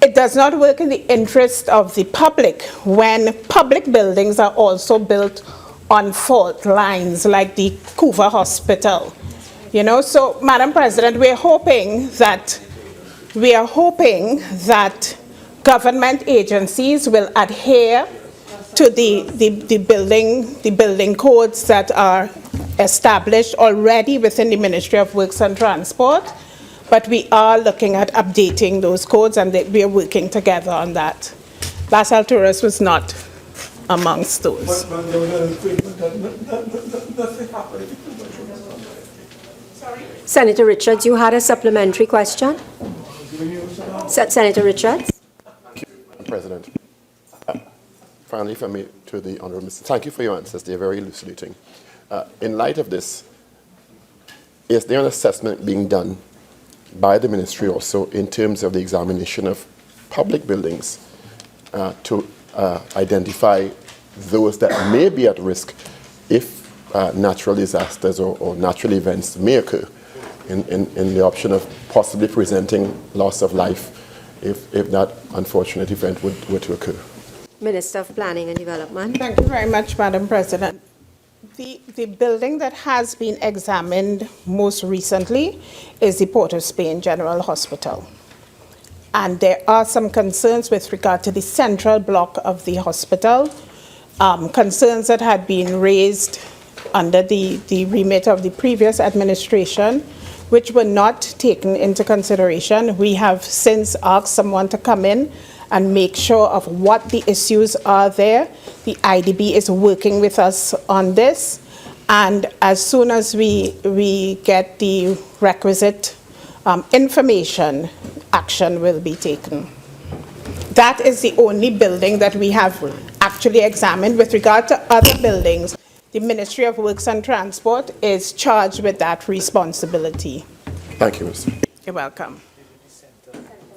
it does not work in the interest of the public when public buildings are also built on fault lines like the Couva Hospital. You know, so Madam President, we are hoping that government agencies will adhere to the building codes that are established already within the Ministry of Works and Transport, but we are looking at updating those codes and we are working together on that. Las Alturas was not amongst those. Senator Richards, you had a supplementary question? Senator Richards? Thank you, President. Finally, for me, to the Honourable Minister, thank you for your answers. They're very elucidating. In light of this, is there an assessment being done by the ministry also in terms of the examination of public buildings to identify those that may be at risk if natural disasters or natural events may occur, in the option of possibly presenting loss of life if that unfortunate event were to occur? Minister of Planning and Development. Thank you very much, Madam President. The building that has been examined most recently is the Port of Spain General Hospital. And there are some concerns with regard to the central block of the hospital, concerns that had been raised under the remit of the previous administration, which were not taken into consideration. We have since asked someone to come in and make sure of what the issues are there. The IDB is working with us on this, and as soon as we get the requisite information, action will be taken. That is the only building that we have actually examined. With regard to other buildings, the Ministry of Works and Transport is charged with that responsibility. Thank you, Minister. You're welcome.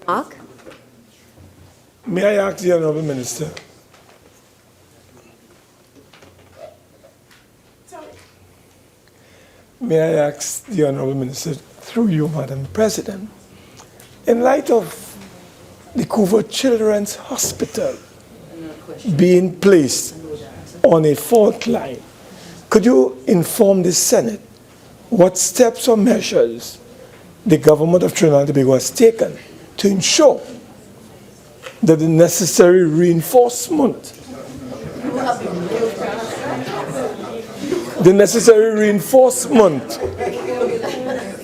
Mark? May I ask the Honourable Minister? May I ask the Honourable Minister, through you, Madam President, in light of the Couva Children's Hospital being placed on a fault line, could you inform the Senate what steps or measures the government of Trinidad and Tobago has taken to ensure that the necessary reinforcement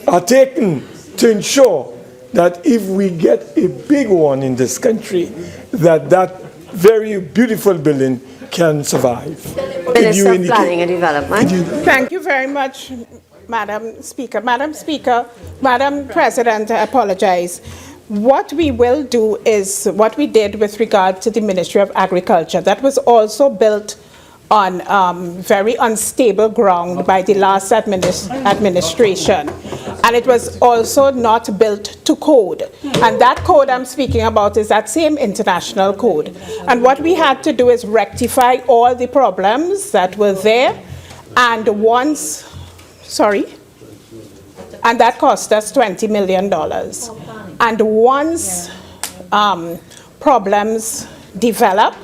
are taken to ensure that if we get a big one in this country, that very beautiful building can survive? Minister of Planning and Development. Thank you very much, Madam Speaker. Madam President, I apologize. What we will do is what we did with regard to the Ministry of Agriculture. That was also built on very unstable ground by the last administration. And it was also not built to code. And that code I'm speaking about is that same international code. And what we had to do is rectify all the problems that were there. And once, sorry? and that cost us $20 million. And once problems develop,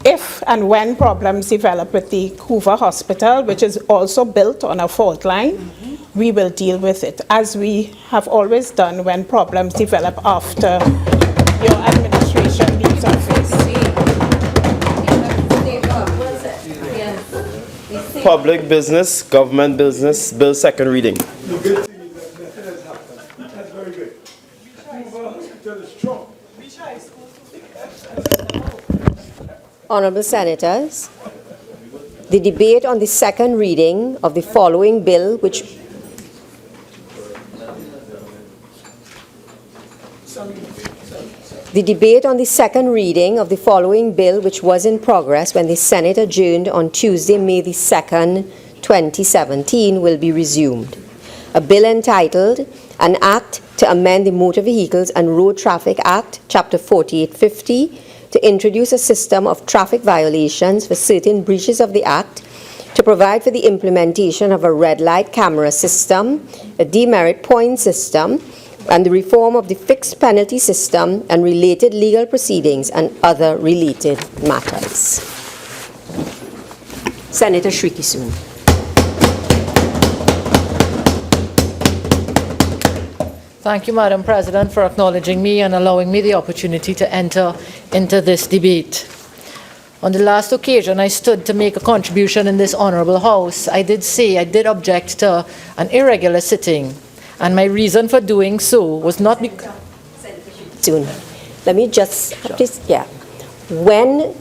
if and when problems develop with the Hoover Hospital, which is also built on a fault line, we will deal with it, as we have always done when problems develop after your administration leaves office. Public business, government business, bill second reading. The good thing is that nothing has happened. That's very good. Hoover Hospital is strong. Honorable Senators, the debate on the second reading of the following bill, which was in progress when the Senate adjourned on Tuesday, May the 2nd, 2017, will be resumed. A bill entitled, An Act to Amend the Motor Vehicles and Road Traffic Act, Chapter 4850, to introduce a system of traffic violations for certain breaches of the Act, to provide for the implementation of a red light camera system, a demerit point system, and the reform of the fixed penalty system and related legal proceedings and other related matters. Senator Shrikissoon. Thank you, Madam President, for acknowledging me and allowing me the opportunity to enter into this debate. On the last occasion I stood to make a contribution in this honorable House, I did object to an irregular sitting, and my reason for doing so was not because... Let me just, when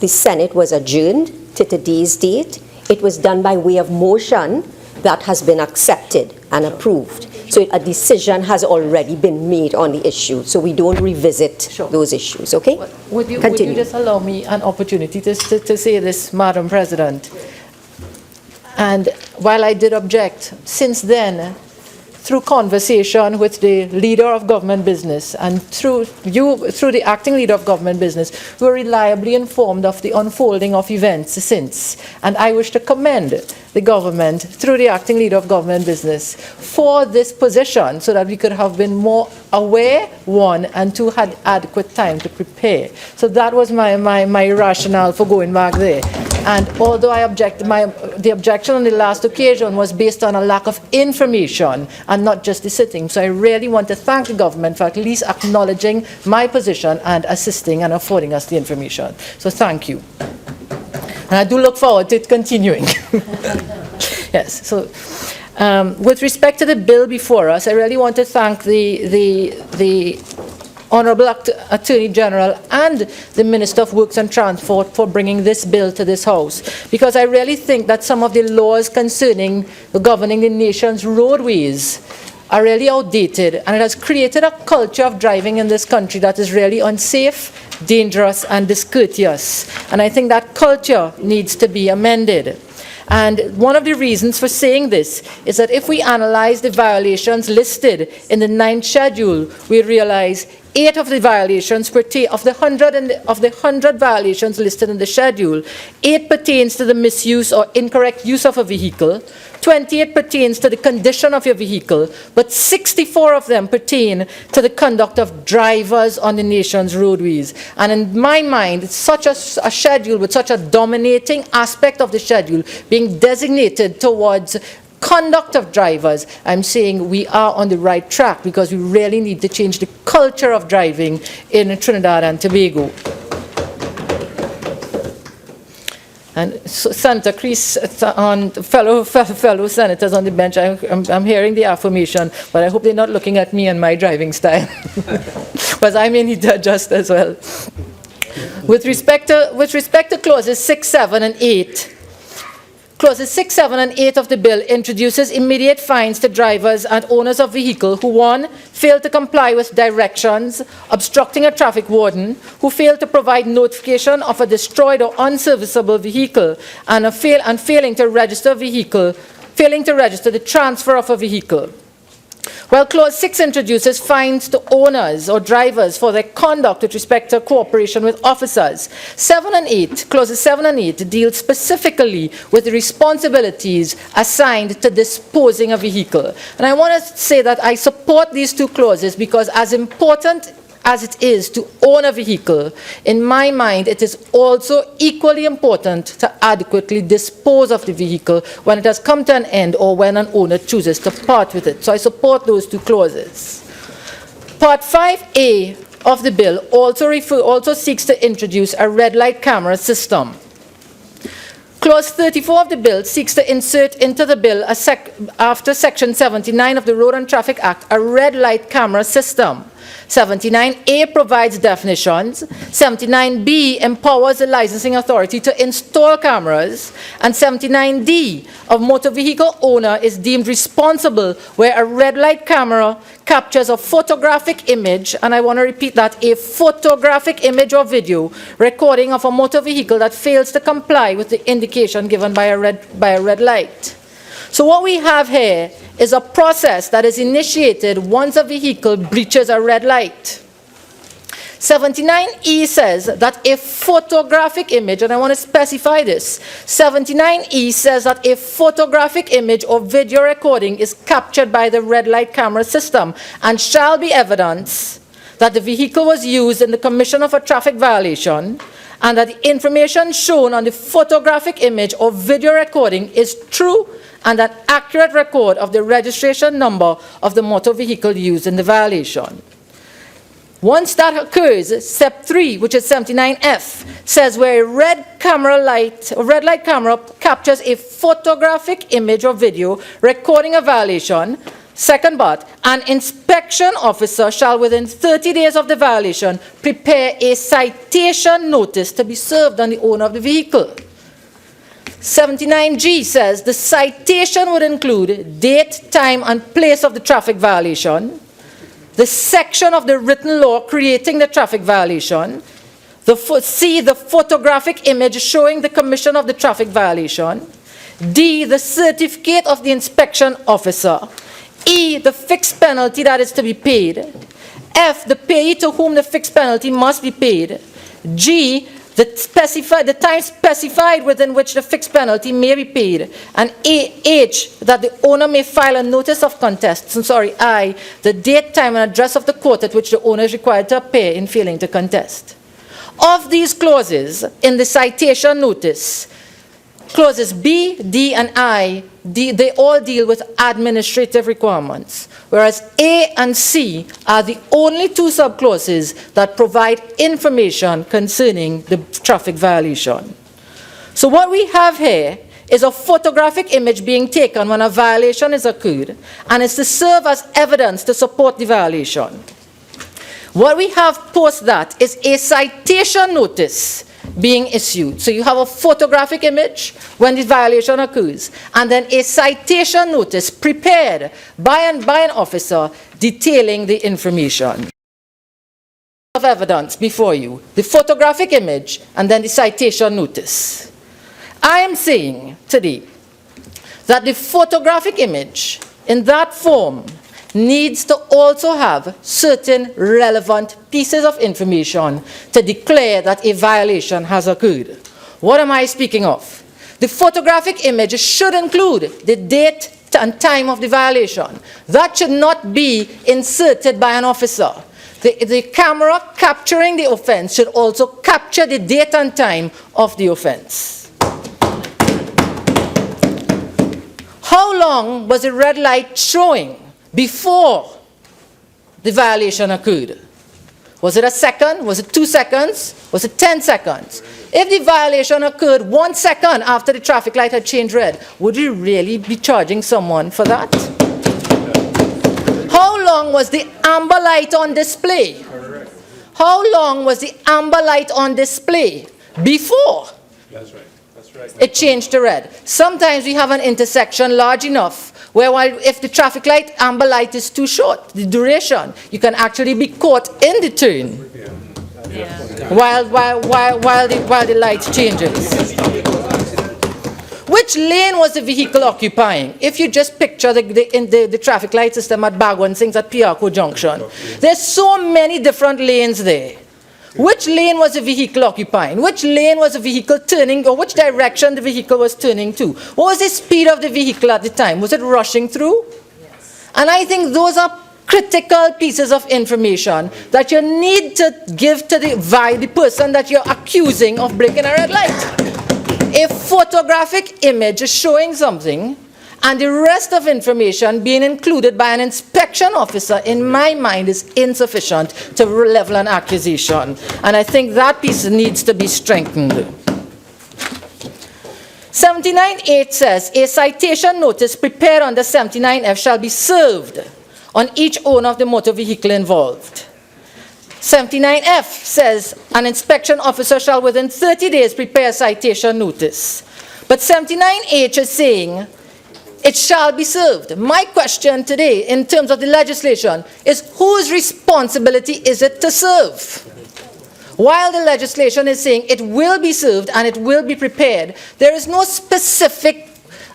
the Senate was adjourned to today's date, it was done by way of motion that has been accepted and approved. So a decision has already been made on the issue, so we don't revisit those issues, okay? Would you just allow me an opportunity to say this, Madam President? And while I did object, since then, through conversation with the leader of government business and through the acting leader of government business, we were reliably informed of the unfolding of events since. And I wish to commend the government, through the acting leader of government business, for this position so that we could have been more aware, one, and two, had adequate time to prepare. So that was my rationale for going back there. And although I object, the objection on the last occasion was based on a lack of information and not just the sitting. So I really want to thank the government for at least acknowledging my position and assisting and affording us the information. So thank you. And I do look forward to it continuing. Yes, so with respect to the bill before us, I really want to thank the Honorable Attorney General and the Minister of Works and Transport for bringing this bill to this House, because I really think that some of the laws concerning governing the nation's roadways are really outdated, and it has created a culture of driving in this country that is really unsafe, dangerous, and discourteous. And I think that culture needs to be amended. And one of the reasons for saying this is that if we analyze the violations listed in the 9th schedule, we realize 8 of the violations pertain, of the 100 violations listed in the schedule, 8 pertains to the misuse or incorrect use of a vehicle, 28 pertains to the condition of your vehicle, but 64 of them pertain to the conduct of drivers on the nation's roadways. And in my mind, such a schedule with such a dominating aspect of the schedule being designated towards conduct of drivers, I'm saying we are on the right track, because we really need to change the culture of driving in Trinidad and Tobago. And so, Senator Chris, on fellow senators on the bench, I'm hearing the affirmation, but I hope they're not looking at me and my driving style, because I may need to adjust as well. With respect to clauses 6, 7, and 8, Clauses 6, 7, and 8 of the bill introduces immediate fines to drivers and owners of vehicle who, 1, fail to comply with directions, obstructing a traffic warden, who fail to provide notification of a destroyed or unserviceable vehicle, and failing to register the transfer of a vehicle. While Clause 6 introduces fines to owners or drivers for their conduct with respect to cooperation with officers, Clauses 7 and 8 deal specifically with the responsibilities assigned to disposing a vehicle. And I want to say that I support these two clauses because as important as it is to own a vehicle, in my mind, it is also equally important to adequately dispose of the vehicle when it has come to an end or when an owner chooses to part with it. So I support those two clauses. Part 5A of the bill also seeks to introduce a red light camera system. Clause 34 of the bill seeks to insert into the bill, after Section 79 of the Road and Traffic Act, a red light camera system. 79A provides definitions, 79B empowers the licensing authority to install cameras, and 79D of motor vehicle owner is deemed responsible where a red light camera captures a photographic image, and I want to repeat that, a photographic image or video recording of a motor vehicle that fails to comply with the indication given by a red light. So what we have here is a process that is initiated once a vehicle breaches a red light. 79E says that a photographic image, and I want to specify this, 79E says that a photographic image or video recording is captured by the red light camera system and shall be evidence that the vehicle was used in the commission of a traffic violation and that the information shown on the photographic image or video recording is true and an accurate record of the registration number of the motor vehicle used in the violation. Once that occurs, Step 3, which is 79F, says where a red light camera captures a photographic image or video recording a violation, second part, an inspection officer shall within 30 days of the violation prepare a citation notice to be served on the owner of the vehicle. 79G says the citation would include date, time, and place of the traffic violation, the section of the written law creating the traffic violation, C, the photographic image showing the commission of the traffic violation, D, the certificate of the inspection officer, E, the fixed penalty that is to be paid, F, the payee to whom the fixed penalty must be paid, G, the time specified within which the fixed penalty may be paid, and H, that the owner may file a notice of contest. I, the date, time, and address of the court at which the owner is required to appear in failing to contest. Of these clauses in the citation notice, clauses B, D, and I, they all deal with administrative requirements, whereas A and C are the only two subclauses that provide information concerning the traffic violation. So what we have here is a photographic image being taken when a violation is occurred, and is to serve as evidence to support the violation. What we have post that is a citation notice being issued. So you have a photographic image when the violation occurs, and then a citation notice prepared by an officer detailing the information of evidence before you, the photographic image, and then the citation notice. I am saying today that the photographic image in that form needs to also have certain relevant pieces of information to declare that a violation has occurred. What am I speaking of? The photographic image should include the date and time of the violation. That should not be inserted by an officer. The camera capturing the offense should also capture the date and time of the offense. How long was the red light showing before the violation occurred? Was it a second? Was it 2 seconds? Was it 10 seconds? If the violation occurred 1 second after the traffic light had changed red, would you really be charging someone for that? How long was the amber light on display? How long was the amber light on display before it changed to red? Sometimes we have an intersection large enough where if the traffic light, amber light is too short, the duration, you can actually be caught in the turn while the light changes. Which lane was the vehicle occupying? If you just picture the traffic light system at Bagwan Sings at Piarco Junction, there's so many different lanes there. Which lane was the vehicle occupying? Which lane was the vehicle turning, or which direction the vehicle was turning to? What was the speed of the vehicle at the time? Was it rushing through? Yes. And I think those are critical pieces of information that you need to give to the person that you're accusing of breaking a red light. A photographic image is showing something, and the rest of information being included by an inspection officer, in my mind, is insufficient to level an accusation. And I think that piece needs to be strengthened. 79.8 says, a citation notice prepared under 79F shall be served on each owner of the motor vehicle involved. 79F says, an inspection officer shall within 30 days prepare a citation notice. But 79H is saying, it shall be served. My question today, in terms of the legislation, is whose responsibility is it to serve? While the legislation is saying it will be served and it will be prepared, there is no specific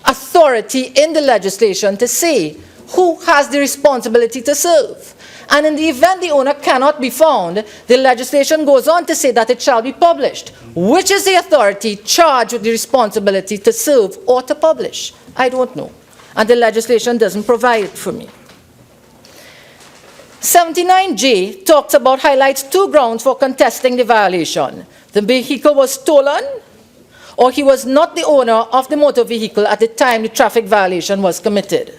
authority in the legislation to say who has the responsibility to serve. And in the event the owner cannot be found, the legislation goes on to say that it shall be published. Which is the authority charged with the responsibility to serve or to publish? I don't know. And the legislation doesn't provide it for me. 79J talks about, highlights two grounds for contesting the violation. The vehicle was stolen, or he was not the owner of the motor vehicle at the time the traffic violation was committed.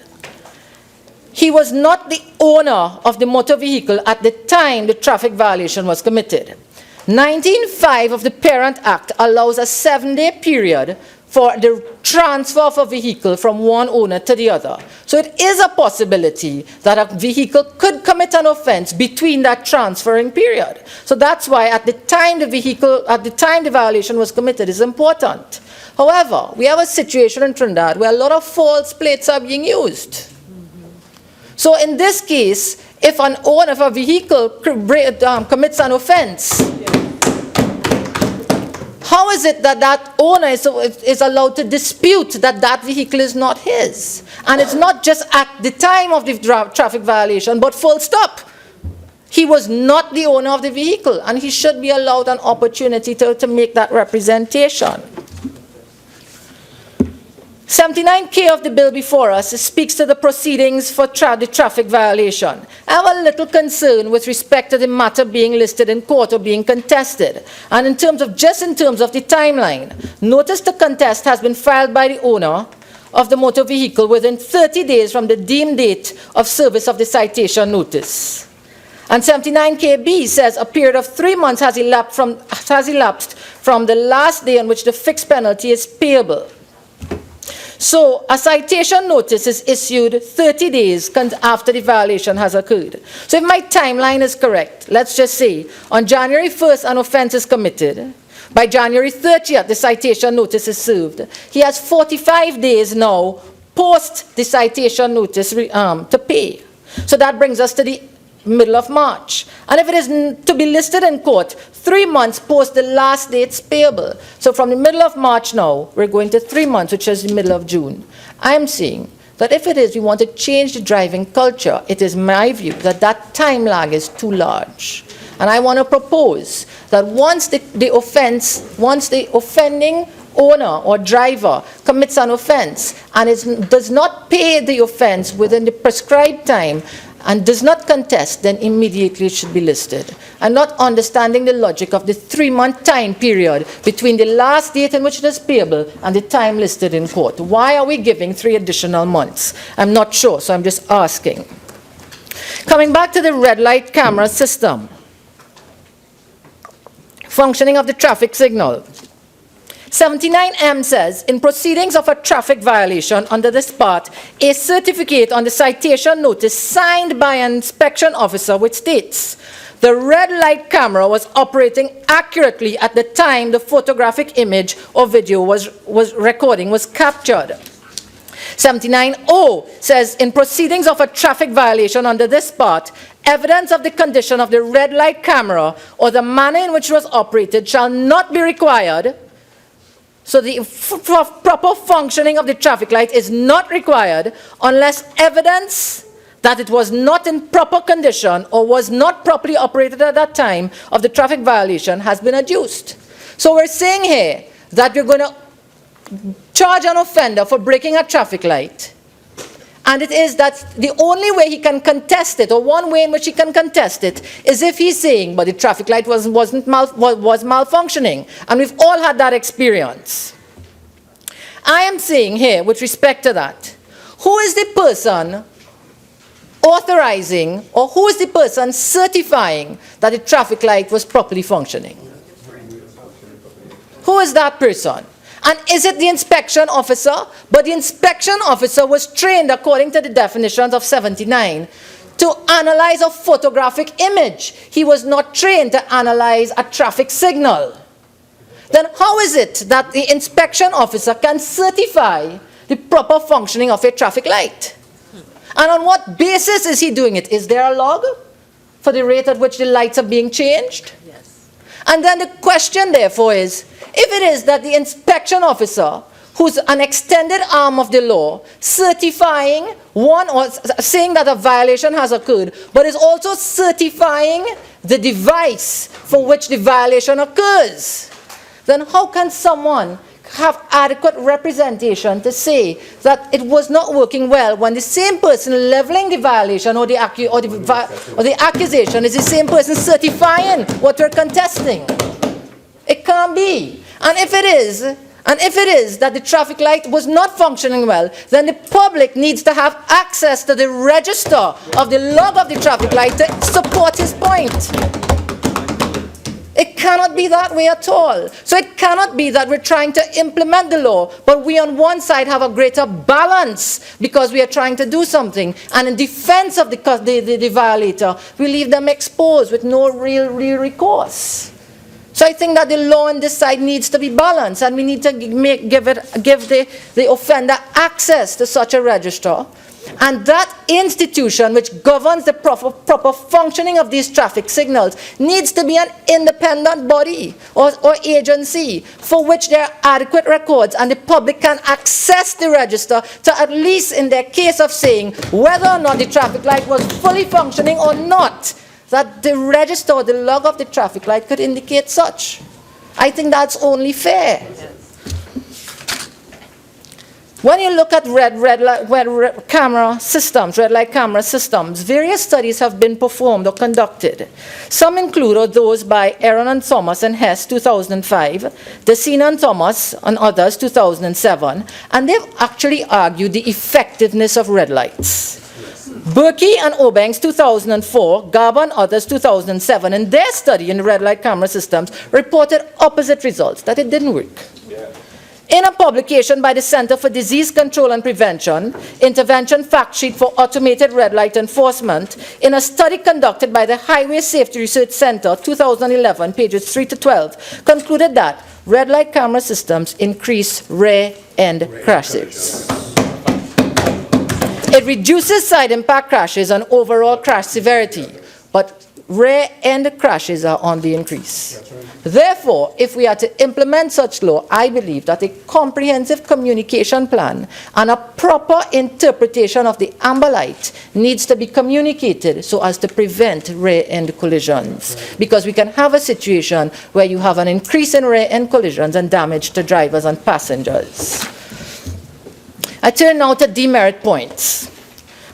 He was not the owner of the motor vehicle at the time the traffic violation was committed. 19.5 of the Parent Act allows a 7-day period for the transfer of a vehicle from one owner to the other. So it is a possibility that a vehicle could commit an offense between that transferring period. So that's why at the time the violation was committed is important. However, we have a situation in Trinidad where a lot of false plates are being used. So in this case, if an owner of a vehicle commits an offense, how is it that that owner is allowed to dispute that that vehicle is not his? And it's not just at the time of the traffic violation, but full stop. He was not the owner of the vehicle, and he should be allowed an opportunity to make that representation. 79K of the bill before us speaks to the proceedings for the traffic violation. I have a little concern with respect to the matter being listed in court or being contested. And in terms of the timeline, notice to contest has been filed by the owner of the motor vehicle within 30 days from the deemed date of service of the citation notice. And 79KB says a period of 3 months has elapsed from the last day on which the fixed penalty is payable. So a citation notice is issued 30 days after the violation has occurred. So if my timeline is correct, let's just say on January 1st an offense is committed. By January 30th the citation notice is served. He has 45 days now post the citation notice to pay. So that brings us to the middle of March. And if it is to be listed in court, 3 months post the last date's payable. So from the middle of March now, we're going to 3 months, which is the middle of June. I'm saying that if it is we want to change the driving culture, it is my view that that time lag is too large. And I want to propose that once the offending owner or driver commits an offense and does not pay the offense within the prescribed time, and does not contest, then immediately it should be listed. And not understanding the logic of the 3-month time period between the last date in which it is payable and the time listed in court. Why are we giving 3 additional months? I'm not sure, so I'm just asking. Coming back to the red light camera system. Functioning of the traffic signal. 79M says, in proceedings of a traffic violation under this part, a certificate on the citation notice signed by an inspection officer which states, the red light camera was operating accurately at the time the photographic image or video recording was captured. 79O says, in proceedings of a traffic violation under this part, evidence of the condition of the red light camera or the manner in which it was operated shall not be required So the proper functioning of the traffic light is not required unless evidence that it was not in proper condition or was not properly operated at that time of the traffic violation has been adduced. So we're saying here that we're going to charge an offender for breaking a traffic light, and it is that the only way he can contest it, or one way in which he can contest it, is if he's saying, but the traffic light was malfunctioning, and we've all had that experience. I am saying here, with respect to that, who is the person authorizing, or who is the person certifying that the traffic light was properly functioning? Who is that person? And is it the inspection officer? But the inspection officer was trained, according to the definitions of 79, to analyze a photographic image. He was not trained to analyze a traffic signal. Then how is it that the inspection officer can certify the proper functioning of a traffic light? And on what basis is he doing it? Is there a log for the rate at which the lights are being changed? Yes. And then the question, therefore, is, if it is that the inspection officer, who's an extended arm of the law, certifying one or saying that a violation has occurred, but is also certifying the device for which the violation occurs, then how can someone have adequate representation to say that it was not working well when the same person leveling the violation or the accusation is the same person certifying what we're contesting? It can't be. And if it is that the traffic light was not functioning well, then the public needs to have access to the register of the log of the traffic light to support his point. It cannot be that way at all. So it cannot be that we're trying to implement the law, but we on one side have a greater balance because we are trying to do something, and in defense of the violator, we leave them exposed with no real recourse. So I think that the law on this side needs to be balanced, and we need to give the offender access to such a register. And that institution which governs the proper functioning of these traffic signals needs to be an independent body or agency for which there are adequate records, and the public can access the register to, at least in their case of saying whether or not the traffic light was fully functioning or not, that the register or the log of the traffic light could indicate such. I think that's only fair. When you look at red light camera systems, various studies have been performed or conducted. Some include those by Aaron and Thomas and Hess, 2005, Decina and Thomas and others, 2007, and they've actually argued the effectiveness of red lights. Berkey and Obanks, 2004, Garba and others, 2007, in their study in red light camera systems, reported opposite results, that it didn't work. Yeah. In a publication by the Center for Disease Control and Prevention, Intervention Fact Sheet for Automated Red Light Enforcement, in a study conducted by the Highway Safety Research Center, 2011, pages 3 to 12, concluded that red light camera systems increase rear-end crashes. It reduces side impact crashes and overall crash severity, but rear-end crashes are on the increase. Therefore, if we are to implement such law, I believe that a comprehensive communication plan and a proper interpretation of the amber light needs to be communicated so as to prevent rear-end collisions. Because we can have a situation where you have an increase in rear-end collisions and damage to drivers and passengers. I turn now to demerit points.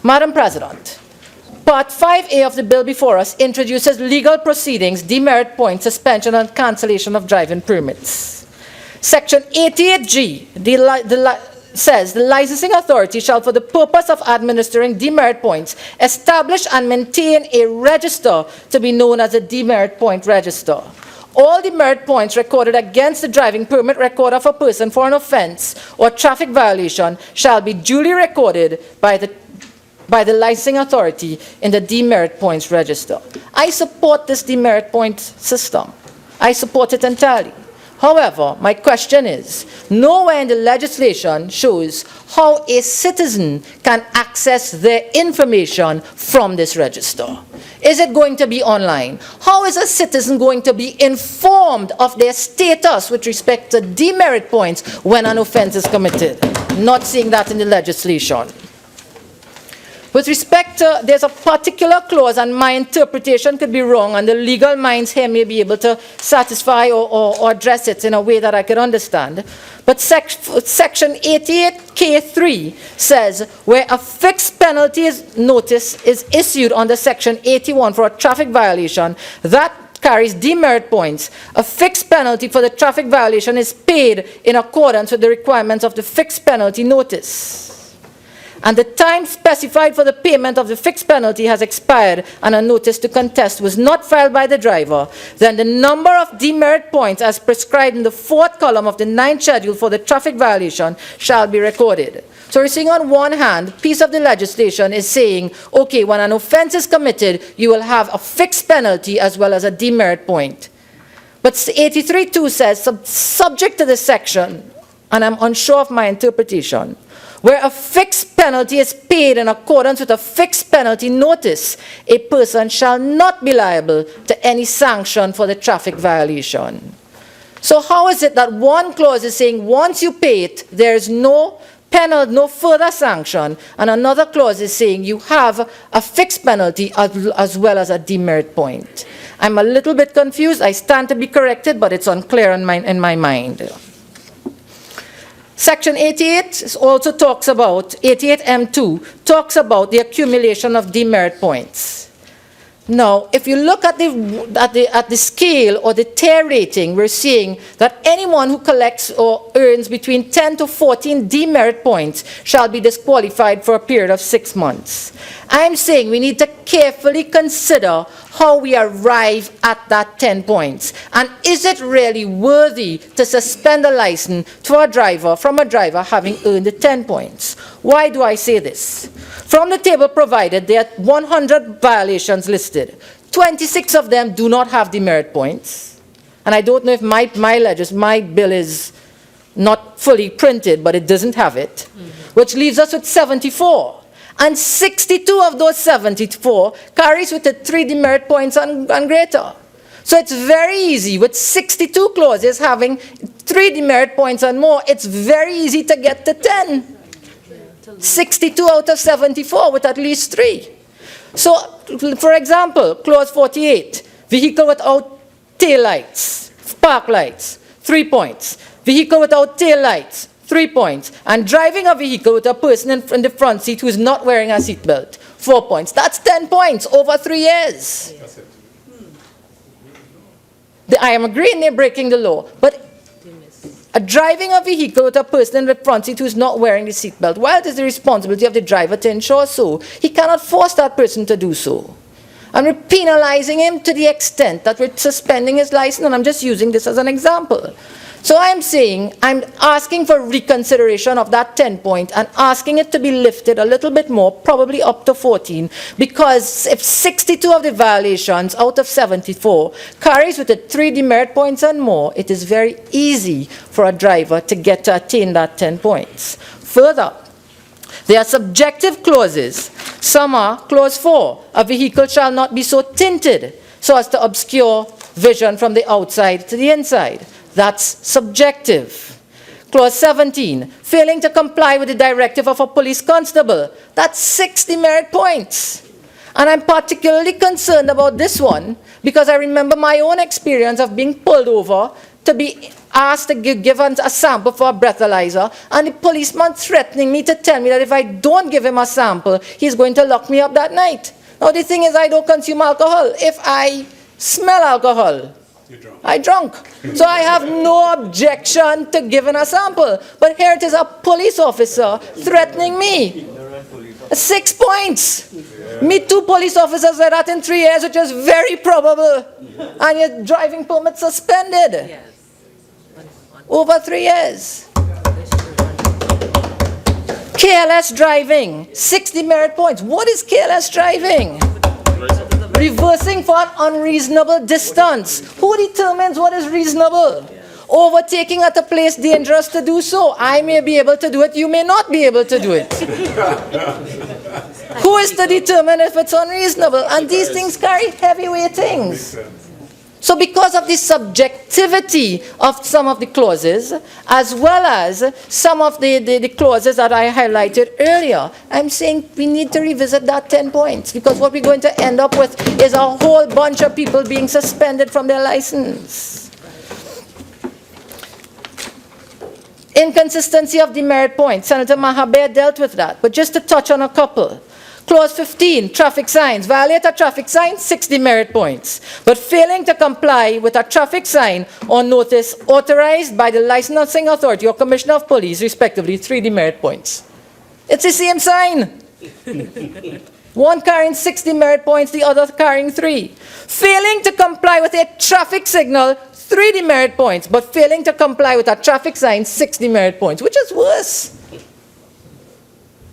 Madam President, Part 5A of the bill before us introduces legal proceedings, demerit points, suspension and cancellation of driving permits. Section 88G says the licensing authority shall, for the purpose of administering demerit points, establish and maintain a register to be known as a demerit point register. All demerit points recorded against the driving permit record of a person for an offense or traffic violation shall be duly recorded by the licensing authority in the demerit points register. I support this demerit point system. I support it entirely. However, my question is, nowhere in the legislation shows how a citizen can access their information from this register. Is it going to be online? How is a citizen going to be informed of their status with respect to demerit points when an offense is committed? Not seeing that in the legislation. With respect to, there's a particular clause, and my interpretation could be wrong, and the legal minds here may be able to satisfy or address it in a way that I can understand. But section 88K3 says, where a fixed penalty notice is issued under section 81 for a traffic violation, that carries demerit points. A fixed penalty for the traffic violation is paid in accordance with the requirements of the fixed penalty notice. And the time specified for the payment of the fixed penalty has expired and a notice to contest was not filed by the driver, then the number of demerit points as prescribed in the 4th column of the 9th schedule for the traffic violation shall be recorded. So we're seeing on one hand, piece of the legislation is saying, okay, when an offense is committed, you will have a fixed penalty as well as a demerit point. But 83.2 says, subject to this section, and I'm unsure of my interpretation, where a fixed penalty is paid in accordance with a fixed penalty notice, a person shall not be liable to any sanction for the traffic violation. So how is it that one clause is saying once you pay it, there is no penalty, no further sanction, and another clause is saying you have a fixed penalty as well as a demerit point? I'm a little bit confused. I stand to be corrected, but it's unclear in my mind. Section 88 also talks about, 88M2, talks about the accumulation of demerit points. Now, if you look at the scale or the tier rating, we're seeing that anyone who collects or earns between 10 to 14 demerit points shall be disqualified for a period of 6 months. I'm saying we need to carefully consider how we arrive at that 10 points. And is it really worthy to suspend a license to a driver from a driver having earned the 10 points? Why do I say this? From the table provided, there are 100 violations listed. 26 of them do not have demerit points. And I don't know if my bill is not fully printed, but it doesn't have it, which leaves us with 74. And 62 of those 74 carries with it 3 demerit points and greater. So it's very easy, with 62 clauses having 3 demerit points and more, it's very easy to get to 10. 62 out of 74 with at least 3. So, for example, clause 48, vehicle without tail lights, park lights, 3 points. Vehicle without tail lights, 3 points. And driving a vehicle with a person in the front seat who is not wearing a seatbelt, 4 points. That's 10 points over 3 years. That's it. I am agreeing they're breaking the law, but driving a vehicle with a person in the front seat who is not wearing the seatbelt, while it is the responsibility of the driver to ensure so, he cannot force that person to do so. And we're penalizing him to the extent that we're suspending his license, and I'm just using this as an example. So I'm saying, I'm asking for reconsideration of that 10 point and asking it to be lifted a little bit more, probably up to 14, because if 62 of the violations out of 74 carries with it 3 demerit points and more, it is very easy for a driver to attain that 10 points. Further, there are subjective clauses. Some are clause 4, a vehicle shall not be so tinted so as to obscure vision from the outside to the inside. That's subjective. Clause 17, failing to comply with the directive of a police constable. That's 6 demerit points. And I'm particularly concerned about this one because I remember my own experience of being pulled over to be asked to give a sample for a breathalyzer, and the policeman threatening me to tell me that if I don't give him a sample, he's going to lock me up that night. Now the thing is, I don't consume alcohol. If I smell alcohol, I drunk. So I have no objection to giving a sample. But here it is a police officer threatening me. 6 points. Me 2 police officers like that in 3 years, which is very probable. And your driving permit suspended. Over 3 years. Careless driving. 6 demerit points. What is careless driving? Reversing for an unreasonable distance. Who determines what is reasonable? Overtaking at a place dangerous to do so. I may be able to do it, you may not be able to do it. Who is to determine if it's unreasonable? And these things carry heavy weightings. So because of the subjectivity of some of the clauses, as well as some of the clauses that I highlighted earlier, I'm saying we need to revisit that 10 points, because what we're going to end up with is a whole bunch of people being suspended from their license. Inconsistency of demerit points. Senator Mahabir dealt with that, but just to touch on a couple. Clause 15, traffic signs. Violate a traffic sign, 6 demerit points. But failing to comply with a traffic sign or notice authorized by the licensing authority or commissioner of police, respectively, 3 demerit points. It's the same sign. One carrying 6 demerit points, the other carrying 3. Failing to comply with a traffic signal, 3 demerit points. But failing to comply with a traffic sign, 6 demerit points. Which is worse?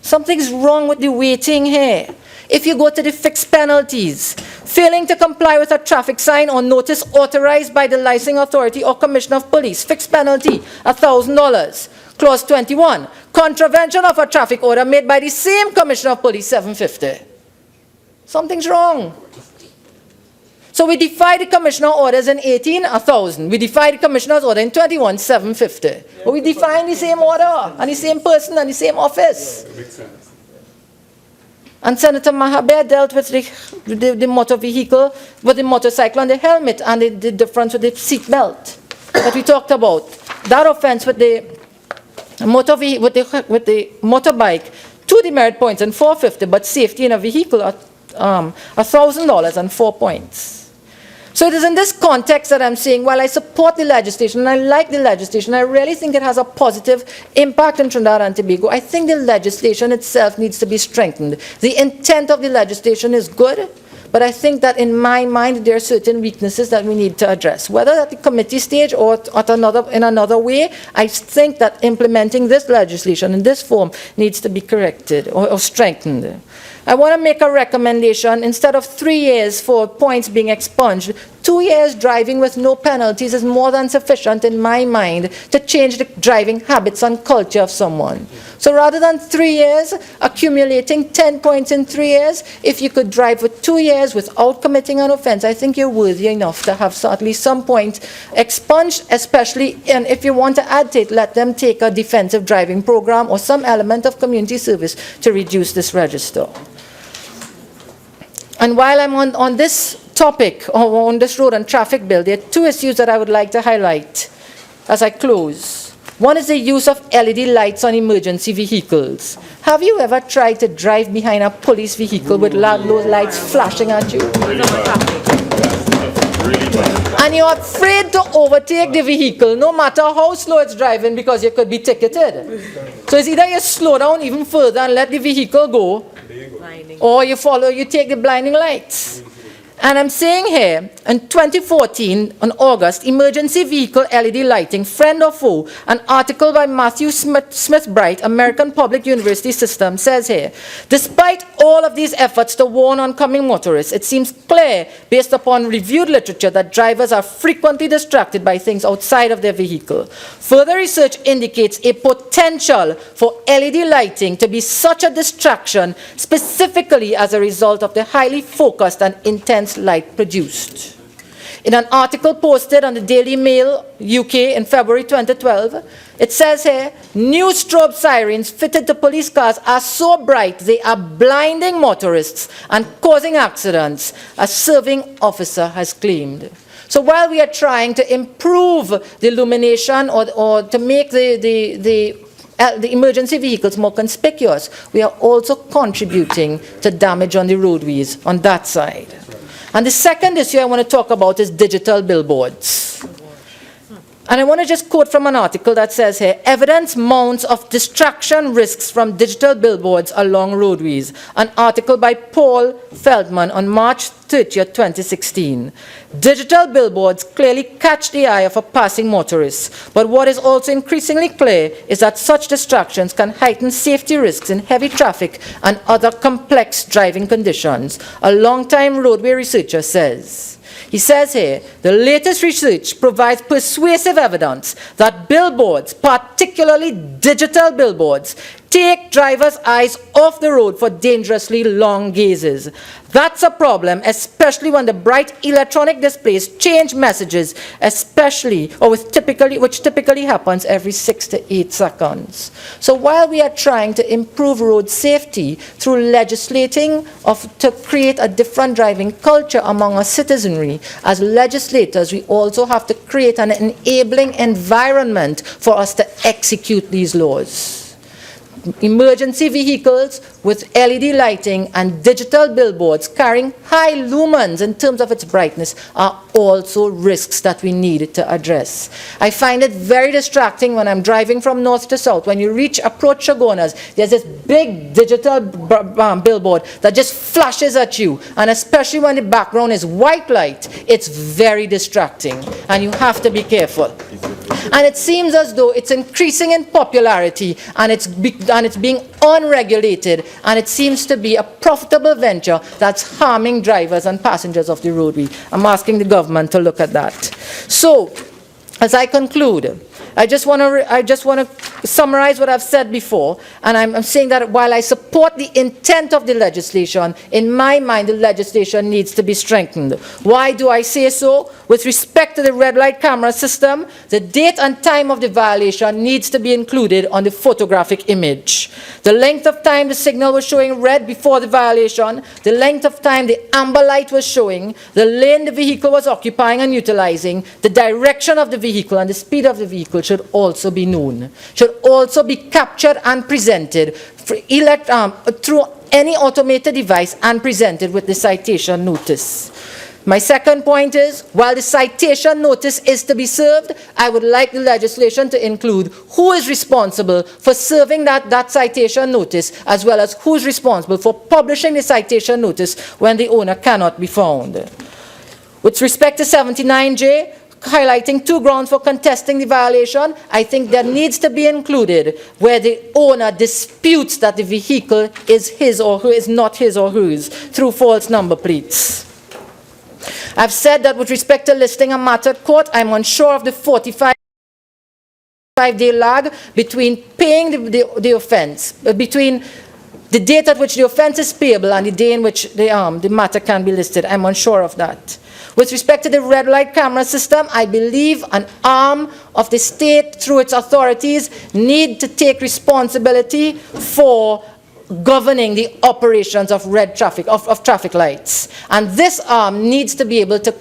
Something's wrong with the weighting here. If you go to the fixed penalties, failing to comply with a traffic sign or notice authorized by the licensing authority or commissioner of police, fixed penalty, $1,000. Clause 21, contravention of a traffic order made by the same commissioner of police, $750. Something's wrong. So we defy the commissioner orders in 18, 1,000. We defy the commissioner's order in 21, 750. But we defy the same order, and the same person, and the same office. And Senator Mahabir dealt with the motor vehicle, with the motorcycle and the helmet, and the difference with the seat belt that we talked about. That offense with the motorbike, 2 demerit points and $450, but safety in a vehicle at $1,000 and 4 points. So it is in this context that I'm saying, while I support the legislation, and I like the legislation, I really think it has a positive impact in Trinidad and Tobago, I think the legislation itself needs to be strengthened. The intent of the legislation is good, but I think that in my mind there are certain weaknesses that we need to address. Whether at the committee stage or in another way, I think that implementing this legislation in this form needs to be corrected or strengthened. I want to make a recommendation. Instead of 3 years for points being expunged, 2 years driving with no penalties is more than sufficient in my mind to change the driving habits and culture of someone. So rather than 3 years, accumulating 10 points in 3 years, if you could drive for 2 years without committing an offense, I think you're worthy enough to have at least some points expunged, especially, and if you want to add to it, let them take a defensive driving program or some element of community service to reduce this register. And while I'm on this topic, or on this road and traffic bill, there are 2 issues that I would like to highlight as I close. One is the use of LED lights on emergency vehicles. Have you ever tried to drive behind a police vehicle with those lights flashing at you? And you're afraid to overtake the vehicle, no matter how slow it's driving, because you could be ticketed. So it's either you slow down even further and let the vehicle go, or you take the blinding lights. And I'm saying here, in 2014, in August, emergency vehicle LED lighting, friend or foe, an article by Matthew Smith-Bright, American Public University System, says here, despite all of these efforts to warn oncoming motorists, it seems clear, based upon reviewed literature, that drivers are frequently distracted by things outside of their vehicle. Further research indicates a potential for LED lighting to be such a distraction, specifically as a result of the highly focused and intense light produced. In an article posted on the Daily Mail UK in February 2012, it says here, new strobe sirens fitted to police cars are so bright they are blinding motorists and causing accidents, a serving officer has claimed. So while we are trying to improve the illumination or to make the emergency vehicles more conspicuous, we are also contributing to damage on the roadways on that side. And the second issue I want to talk about is digital billboards. And I want to just quote from an article that says here, evidence mounts of distraction risks from digital billboards along roadways. An article by Paul Feldman on March 30th, 2016. Digital billboards clearly catch the eye of a passing motorist, but what is also increasingly clear is that such distractions can heighten safety risks in heavy traffic and other complex driving conditions, a long-time roadway researcher says. He says here, the latest research provides persuasive evidence that billboards, particularly digital billboards, take drivers' eyes off the road for dangerously long gazes. That's a problem, especially when the bright electronic displays change messages, which typically happens every 6 to 8 seconds. So while we are trying to improve road safety through legislating to create a different driving culture among our citizenry, as legislators, we also have to create an enabling environment for us to execute these laws. Emergency vehicles with LED lighting and digital billboards carrying high lumens in terms of its brightness are also risks that we need to address. I find it very distracting when I'm driving from north to south. When you approach Chagonas, there's this big digital billboard that just flashes at you, and especially when the background is white light, it's very distracting, and you have to be careful. And it seems as though it's increasing in popularity, and it's being unregulated, and it seems to be a profitable venture that's harming drivers and passengers of the roadway. I'm asking the government to look at that. So, as I conclude, I just want to summarize what I've said before, and I'm saying that while I support the intent of the legislation, in my mind the legislation needs to be strengthened. Why do I say so? With respect to the red light camera system, the date and time of the violation needs to be included on the photographic image. The length of time the signal was showing red before the violation, the length of time the amber light was showing, the lane the vehicle was occupying and utilizing, the direction of the vehicle and the speed of the vehicle should also be known, should also be captured and presented through any automated device and presented with the citation notice. My second point is, while the citation notice is to be served, I would like the legislation to include who is responsible for serving that citation notice, as well as who is responsible for publishing the citation notice when the owner cannot be found. With respect to 79J, highlighting 2 grounds for contesting the violation, I think there needs to be included where the owner disputes that the vehicle is his or her, is not his or hers, through false number plates. I've said that with respect to listing a matter at court, I'm unsure of the 45-day lag between paying the offense, between the date at which the offense is payable and the day in which the matter can be listed. I'm unsure of that. With respect to the red light camera system, I believe an arm of the state through its authorities need to take responsibility for governing the operations of traffic lights. And this arm needs to be able to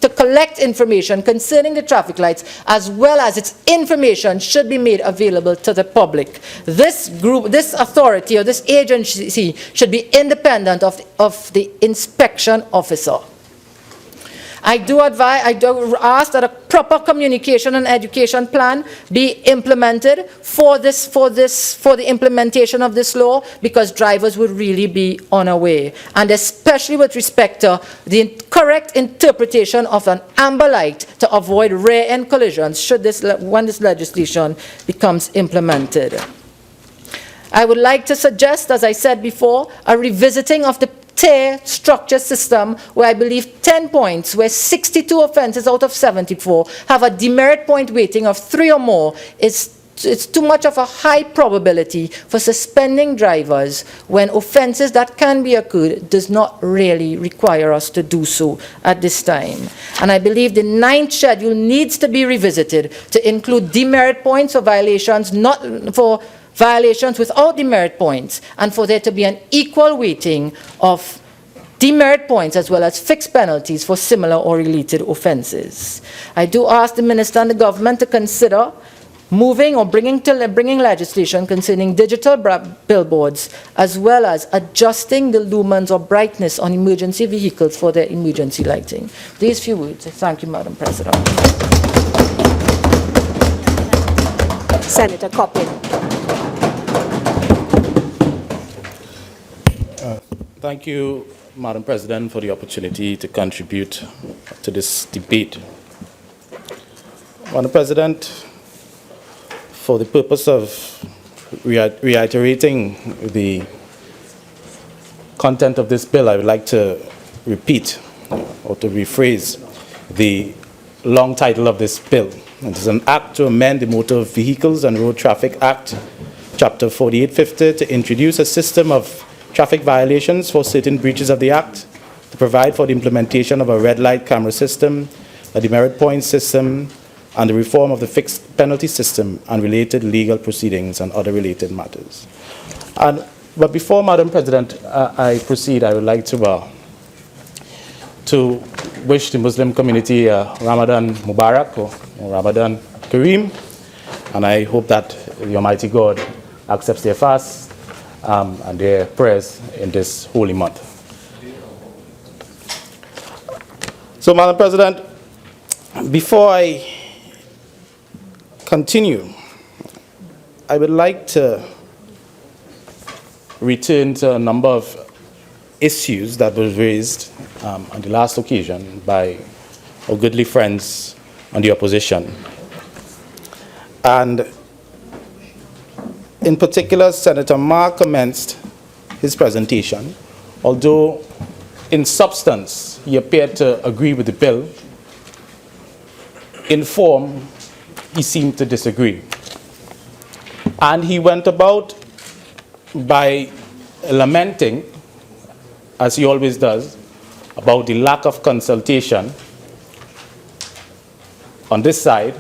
collect information concerning the traffic lights, as well as its information should be made available to the public. This group, this authority or this agency should be independent of the inspection officer. I do ask that a proper communication and education plan be implemented for the implementation of this law, because drivers would really be unaware, and especially with respect to the correct interpretation of an amber light to avoid rear-end collisions when this legislation becomes implemented. I would like to suggest, as I said before, a revisiting of the tier structure system, where I believe 10 points, where 62 offenses out of 74 have a demerit point weighting of 3 or more, it's too much of a high probability for suspending drivers when offenses that can be occurred does not really require us to do so at this time. And I believe the 9th schedule needs to be revisited to include demerit points for violations, not for violations without demerit points, and for there to be an equal weighting of demerit points as well as fixed penalties for similar or related offenses. I do ask the Minister and the government to consider moving or bringing legislation concerning digital billboards, as well as adjusting the lumens or brightness on emergency vehicles for their emergency lighting. These few words. Thank you, Madam President. Senator Coppin. Thank you, Madam President, for the opportunity to contribute to this debate. Madam President, for the purpose of reiterating the content of this bill, I would like to repeat or to rephrase the long title of this bill. It is an act to amend the Motor Vehicles and Road Traffic Act Chapter 4850, to introduce a system of traffic violations for certain breaches of the Act, to provide for the implementation of a red light camera system, a demerit point system, and the reform of the fixed penalty system and related legal proceedings and other related matters. But before, Madam President, I proceed, I would like to wish the Muslim community Ramadan Mubarak or Ramadan Kareem, and I hope that the Almighty God accepts their fast and their prayers in this holy month. So, Madam President, before I continue, I would like to return to a number of issues that were raised on the last occasion by our goodly friends on the opposition. And in particular, Senator Ma commenced his presentation, although in substance he appeared to agree with the bill. In form, he seemed to disagree. And he went about by lamenting, as he always does, about the lack of consultation on this side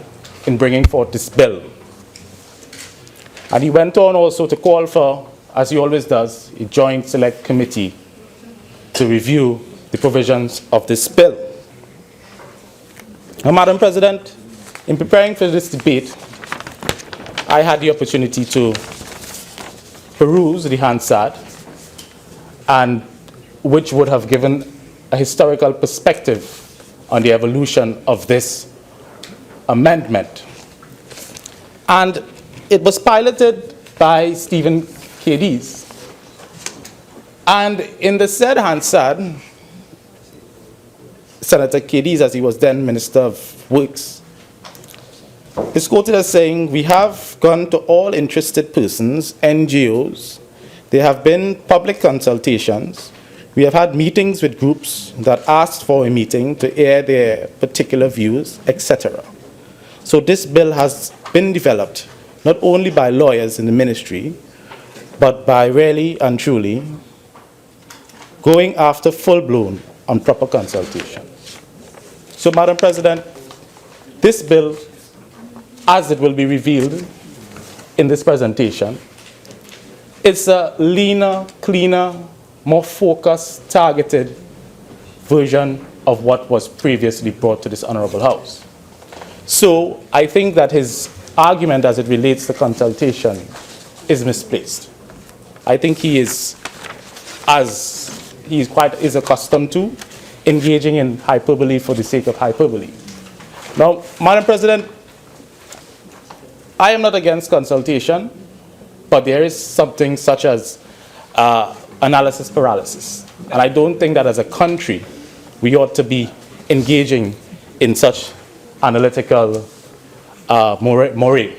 in bringing forth this bill. And he went on also to call for, as he always does, a joint select committee to review the provisions of this bill. Now, Madam President, in preparing for this debate, I had the opportunity to peruse the Hansard, and which would have given a historical perspective on the evolution of this amendment. And it was piloted by Stephen Cadiz. And in the said Hansard, Senator Cadiz, as he was then Minister of Works, is quoted as saying, "We have gone to all interested persons, NGOs, there have been public consultations, we have had meetings with groups that asked for a meeting to air their particular views, etc. So this bill has been developed not only by lawyers in the ministry, but by really and truly going after full-blown and proper consultation." So, Madam President, this bill, as it will be revealed in this presentation, it's a leaner, cleaner, more focused, targeted version of what was previously brought to this Honorable House. So I think that his argument as it relates to consultation is misplaced. I think he is, as he is accustomed to, engaging in hyperbole for the sake of hyperbole. Now, Madam President, I am not against consultation, but there is something such as analysis paralysis. And I don't think that as a country, we ought to be engaging in such analytical moray.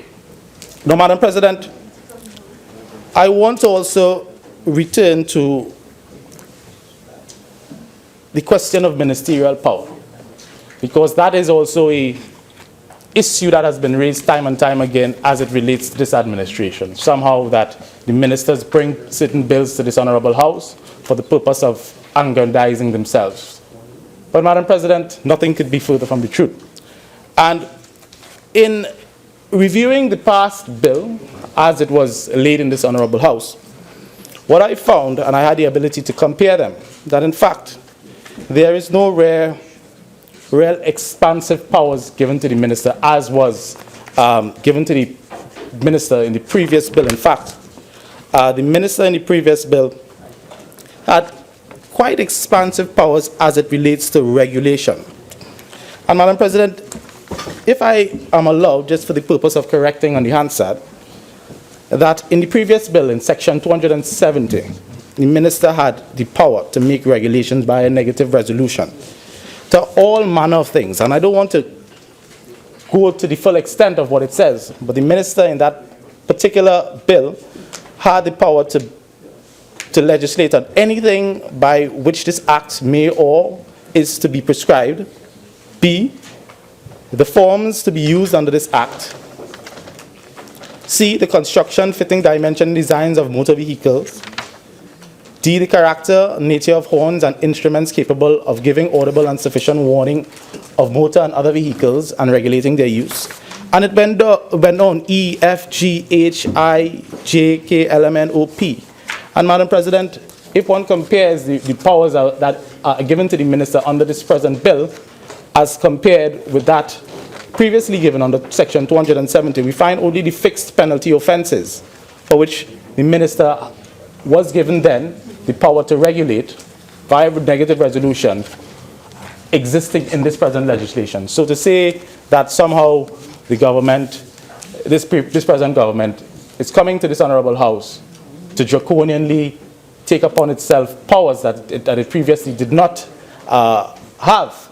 Now, Madam President, I want to also return to the question of ministerial power, because that is also an issue that has been raised time and time again as it relates to this administration. Somehow that the ministers bring certain bills to this Honorable House for the purpose of aggrandizing themselves. But, Madam President, nothing could be further from the truth. And in reviewing the past bill as it was laid in this Honorable House, what I found, and I had the ability to compare them, that in fact, there is no real expansive powers given to the minister as was given to the minister in the previous bill. In fact, the minister in the previous bill had quite expansive powers as it relates to regulation. And, Madam President, if I am allowed, just for the purpose of correcting on the Hansard, that in the previous bill, in section 270, the minister had the power to make regulations by a negative resolution to all manner of things. And I don't want to go to the full extent of what it says, but the minister in that particular bill had the power to legislate on anything by which this act may or is to be prescribed, B, the forms to be used under this act, C, the construction, fitting, dimension, designs of motor vehicles. D, the character, nature of horns and instruments capable of giving audible and sufficient warning of motor and other vehicles and regulating their use. And it went on E, F, G, H, I, J, K, L, M, N, O, P. And Madam President, if one compares the powers that are given to the minister under this present bill as compared with that previously given under Section 270, we find only the fixed penalty offences for which the minister was given then the power to regulate via negative resolution existing in this present legislation. So to say that somehow the government, this present government, is coming to this honourable House to draconianly take upon itself powers that it previously did not have,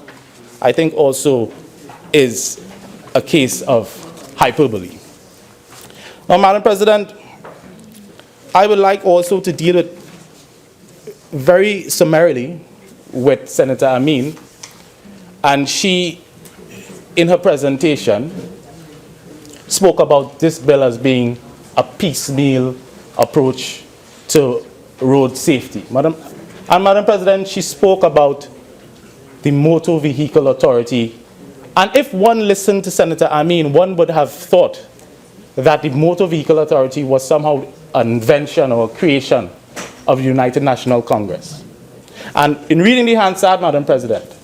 I think also is a case of hyperbole. Now, Madam President, I would like also to deal with very summarily with Senator Amin, and she, in her presentation, spoke about this bill as being a piecemeal approach to road safety. Madam President, she spoke about the Motor Vehicle Authority, and if one listened to Senator Amin, one would have thought that the Motor Vehicle Authority was somehow an invention or a creation of the United National Congress. And in reading the Hansard, Madam President,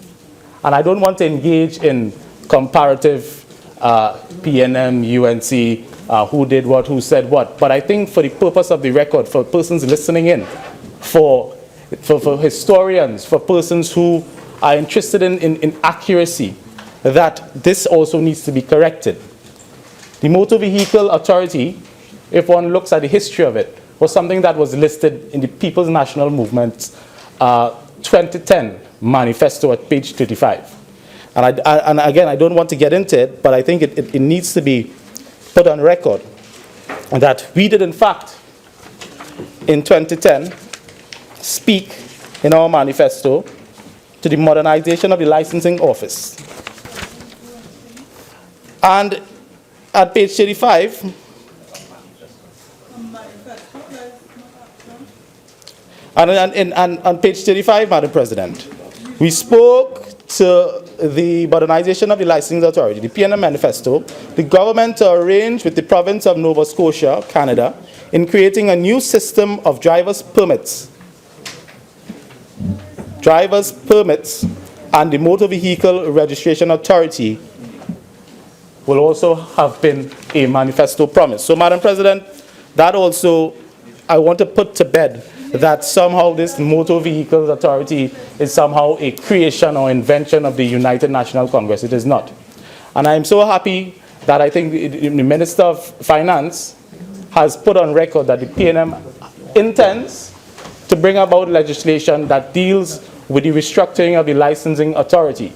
and I don't want to engage in comparative PNM, UNC, who did what, who said what, but I think for the purpose of the record, for persons listening in, for historians, for persons who are interested in accuracy, that this also needs to be corrected. The Motor Vehicle Authority, if one looks at the history of it, was something that was listed in the People's National Movement's 2010 manifesto at page 35. And again, I don't want to get into it, but I think it needs to be put on record that we did, in fact, in 2010, speak in our manifesto to the modernization of the licensing office. And at page 35, and on page 35, Madam President, we spoke to the modernization of the licensing authority, the PNM manifesto, the government to arrange with the province of Nova Scotia, Canada, in creating a new system of driver's permits. Driver's permits and the Motor Vehicle Registration Authority will also have been a manifesto promise. So, Madam President, that also I want to put to bed that somehow this Motor Vehicles Authority is somehow a creation or invention of the United National Congress. It is not. And I am so happy that I think the Minister of Finance has put on record that the PNM intends to bring about legislation that deals with the restructuring of the licensing authority.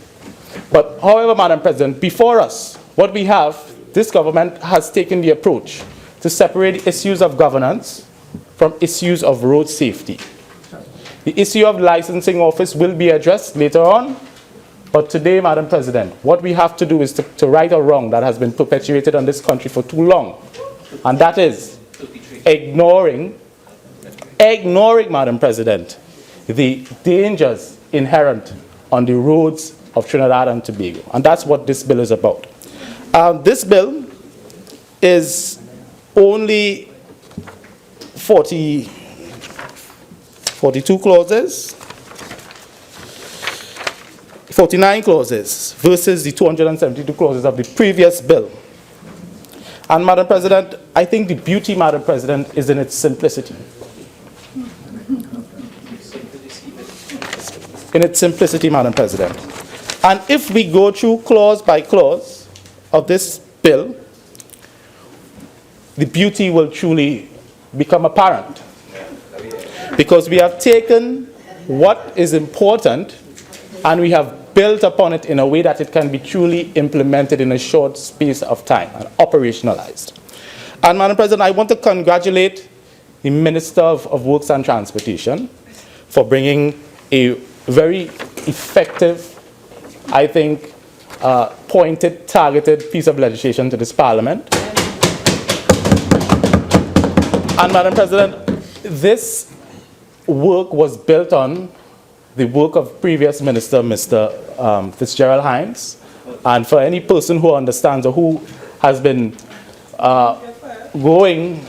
But however, Madam President, before us, what we have, this government has taken the approach to separate issues of governance from issues of road safety. The issue of licensing office will be addressed later on, but today, Madam President, what we have to do is to right a wrong that has been perpetuated on this country for too long, and that is ignoring, Madam President, the dangers inherent on the roads of Trinidad and Tobago, and that's what this bill is about. This bill is only 42 clauses, 49 clauses versus the 272 clauses of the previous bill. And Madam President, I think the beauty, Madam President, is in its simplicity. In its simplicity, Madam President. And if we go through clause by clause of this bill, the beauty will truly become apparent. Because we have taken what is important and we have built upon it in a way that it can be truly implemented in a short space of time and operationalized. And Madam President, I want to congratulate the Minister of Works and Transportation for bringing a very effective, I think, pointed, targeted piece of legislation to this Parliament. And Madam President, this work was built on the work of previous Minister, Mr. Fitzgerald Hines. And for any person who understands or who has been going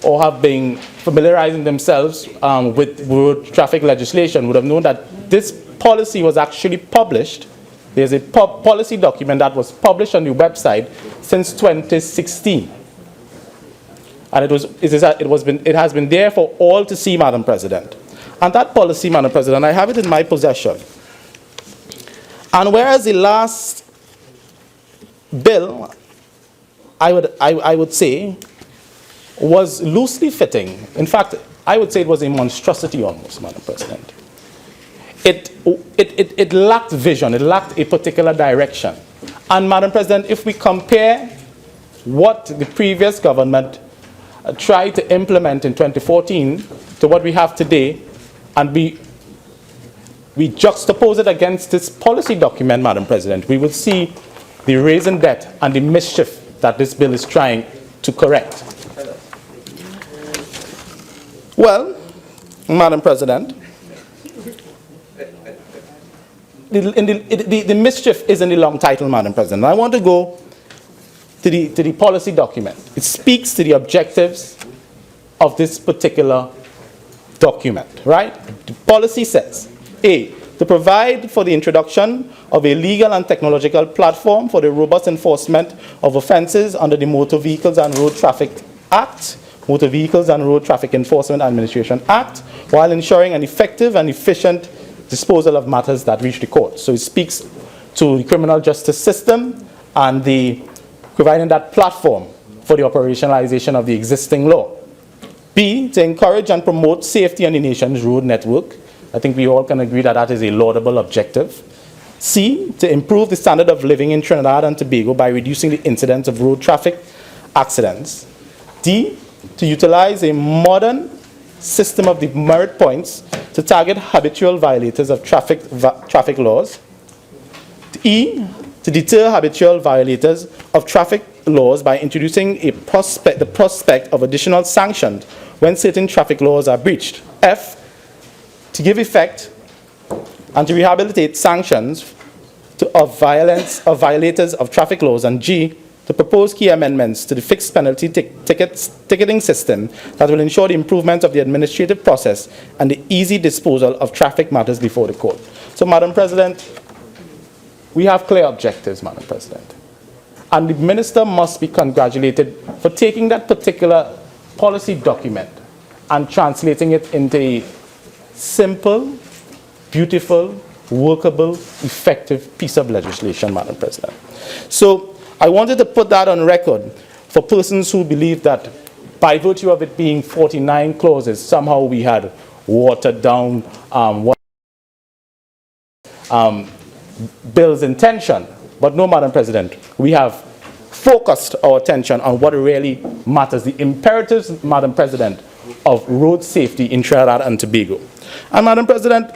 or have been familiarizing themselves with road traffic legislation would have known that this policy was actually published. There's a policy document that was published on the website since 2016. And it has been there for all to see, Madam President. And that policy, Madam President, I have it in my possession. And whereas the last bill, I would say, was loosely fitting. In fact, I would say it was a monstrosity almost, Madam President. It lacked vision, it lacked a particular direction. And Madam President, if we compare what the previous government tried to implement in 2014 to what we have today, and we juxtapose it against this policy document, Madam President, we will see the raising debt and the mischief that this bill is trying to correct. Well, Madam President, the mischief is in the long title, Madam President. I want to go to the policy document. It speaks to the objectives of this particular document, right? The policy says, A, to provide for the introduction of a legal and technological platform for the robust enforcement of offences under the Motor Vehicles and Road Traffic Act, Motor Vehicles and Road Traffic Enforcement Administration Act, while ensuring an effective and efficient disposal of matters that reach the court. So it speaks to the criminal justice system and providing that platform for the operationalization of the existing law. B, to encourage and promote safety on the nation's road network. I think we all can agree that that is a laudable objective. C, to improve the standard of living in Trinidad and Tobago by reducing the incidence of road traffic accidents. D, to utilize a modern system of demerit points to target habitual violators of traffic laws. E, to deter habitual violators of traffic laws by introducing the prospect of additional sanctions when certain traffic laws are breached. F, to give effect and to rehabilitate sanctions of violators of traffic laws. And G, to propose key amendments to the fixed penalty ticketing system that will ensure the improvement of the administrative process and the easy disposal of traffic matters before the court. So, Madam President, we have clear objectives, Madam President. And the Minister must be congratulated for taking that particular policy document and translating it into a simple, beautiful, workable, effective piece of legislation, Madam President. So I wanted to put that on record for persons who believe that by virtue of it being 49 clauses, somehow we had watered down bill's intention. But no, Madam President, we have focused our attention on what really matters, the imperatives, Madam President, of road safety in Trinidad and Tobago. And Madam President,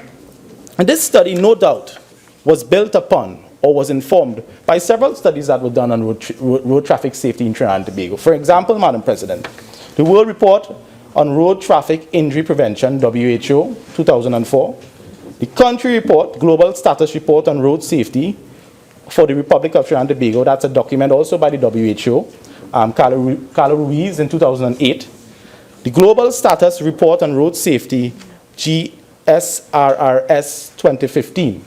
this study, no doubt, was built upon or was informed by several studies that were done on road traffic safety in Trinidad and Tobago. For example, Madam President, the World Report on Road Traffic Injury Prevention, WHO, 2004, the Country Report, Global Status Report on Road Safety for the Republic of Trinidad and Tobago, that's a document also by the WHO, Carla Ruiz in 2008, the Global Status Report on Road Safety, GSRRS 2015.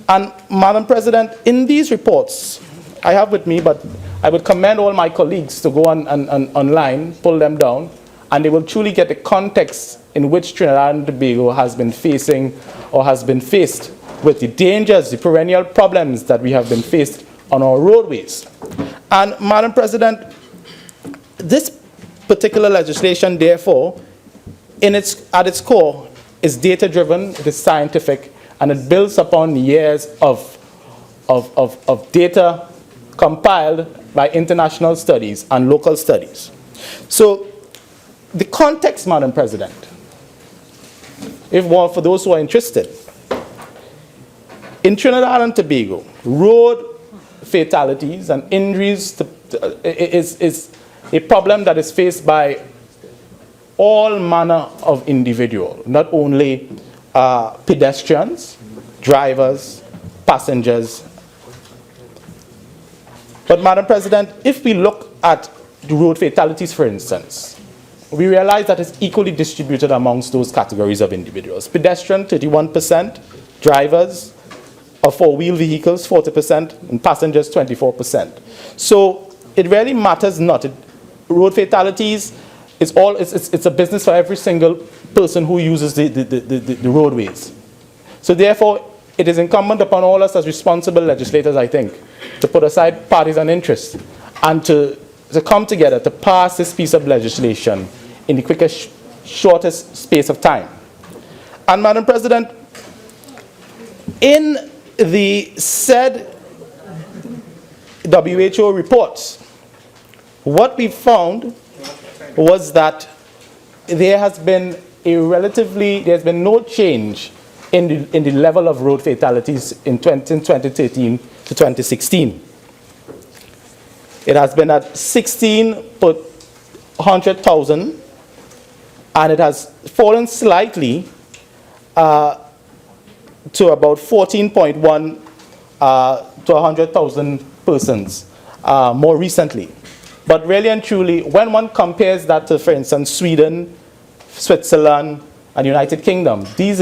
And Madam President, in these reports, I have with me, but I would commend all my colleagues to go online, pull them down, and they will truly get the context in which Trinidad and Tobago has been facing or has been faced with the dangers, the perennial problems that we have been faced on our roadways. And Madam President, this particular legislation, therefore, at its core, is data-driven, it is scientific, and it builds upon years of data compiled by international studies and local studies. So, the context, Madam President, for those who are interested, in Trinidad and Tobago, road fatalities and injuries is a problem that is faced by all manner of individual, not only pedestrians, drivers, passengers. But, Madam President, if we look at the road fatalities, for instance, we realize that it's equally distributed amongst those categories of individuals. Pedestrian, 31%, drivers of four-wheel vehicles, 40%, and passengers, 24%. So it really matters not. Road fatalities, it's a business for every single person who uses the roadways. So therefore, it is incumbent upon all us as responsible legislators, I think, to put aside parties and interests and to come together to pass this piece of legislation in the quickest, shortest space of time. And, Madam President, in the said WHO reports, what we found was that there's been no change in the level of road fatalities in 2013 to 2016. It has been at 16 per 100,000, and it has fallen slightly to about 14.1 to 100,000 persons more recently. But really and truly, when one compares that to, for instance, Sweden, Switzerland, and United Kingdom, these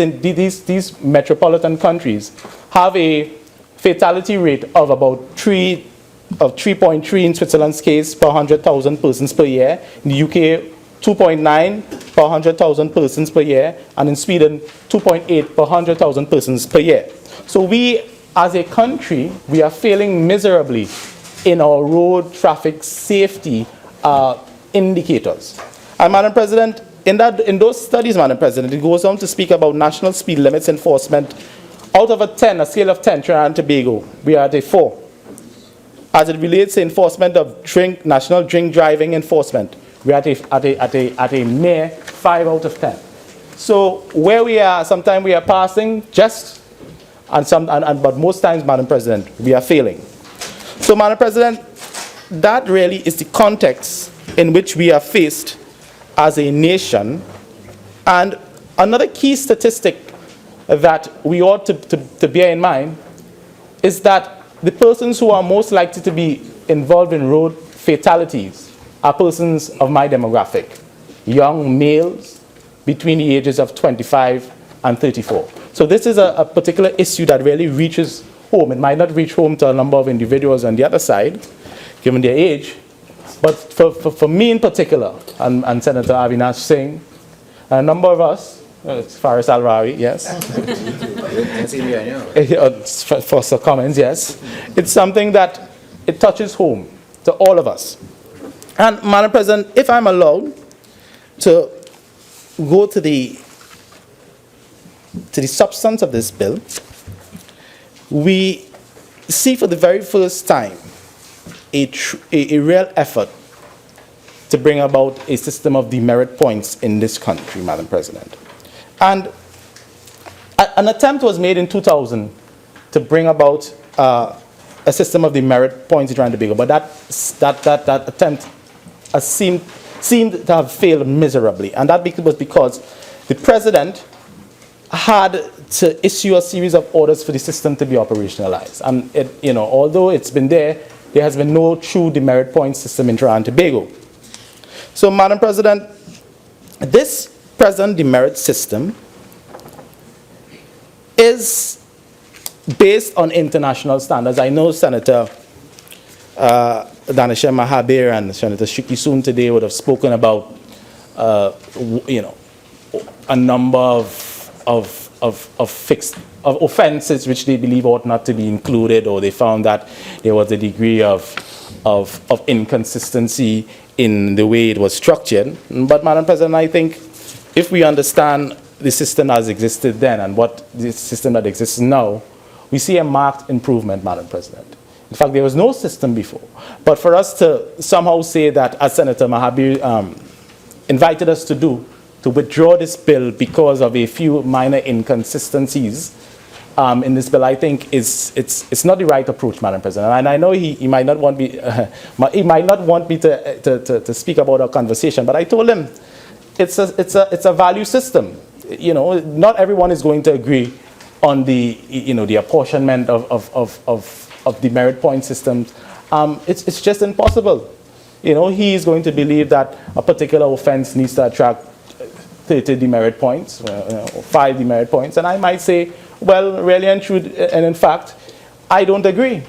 metropolitan countries have a fatality rate of about 3.3 in Switzerland's case per 100,000 persons per year. In the UK, 2.9 per 100,000 persons per year, and in Sweden, 2.8 per 100,000 persons per year. So we, as a country, we are failing miserably in our road traffic safety indicators. And, Madam President, in those studies, Madam President, it goes on to speak about national speed limits enforcement. Out of a scale of 10, Trinidad and Tobago, we are at a 4. As it relates to enforcement of national drink driving enforcement, we are at a mere 5 out of 10. So where we are, sometimes we are passing just, but most times, Madam President, we are failing. So, Madam President, that really is the context in which we are faced as a nation. And another key statistic that we ought to bear in mind is that the persons who are most likely to be involved in road fatalities are persons of my demographic, young males between the ages of 25 and 34. So this is a particular issue that really reaches home. It might not reach home to a number of individuals on the other side, given their age, but for me in particular, and Senator Avinash Singh, a number of us, Faris Alrari, yes. For some comments, yes. It's something that it touches home to all of us. And, Madam President, if I'm allowed to go to the substance of this bill, we see for the very first time a real effort to bring about a system of demerit points in this country, Madam President. And an attempt was made in 2000 to bring about a system of demerit points in Trinidad and Tobago, but that attempt seemed to have failed miserably, and that was because the President had to issue a series of orders for the system to be operationalized. And although it's been there has been no true demerit point system in Trinidad and Tobago. So, Madam President, this present demerit system is based on international standards. I know Senator Danisha Mahabir and Senator Shrikissoon today would have spoken about, a number of offenses which they believe ought not to be included, or they found that there was a degree of inconsistency in the way it was structured. But, Madam President, I think if we understand the system as existed then and what the system that exists now, we see a marked improvement, Madam President. In fact, there was no system before. But for us to somehow say that, as Senator Mahabir invited us to do, to withdraw this bill because of a few minor inconsistencies in this bill, I think it's not the right approach, Madam President. And I know he might not want me to speak about our conversation, but I told him it's a value system. You know, not everyone is going to agree on the, you know, the apportionment of the merit point systems. It's just impossible. You know, he is going to believe that a particular offense needs to attract 30 demerit points, or 5 demerit points, and I might say, well, really and truly, and in fact, I don't agree.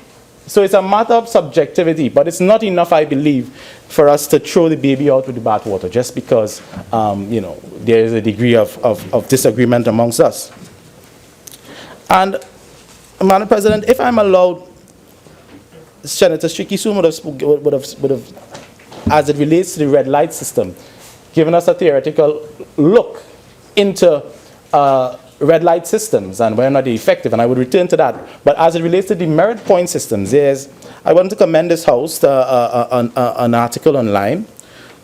So it's a matter of subjectivity, but it's not enough, I believe, for us to throw the baby out with the bathwater just because, you know, there is a degree of disagreement amongst us. And, Madam President, if I'm allowed, Senator Shrikissoon would have, as it relates to the red light system, given us a theoretical look into red light systems and whether or not they're effective, and I would return to that. But as it relates to the merit point systems, I want to commend this House to an article online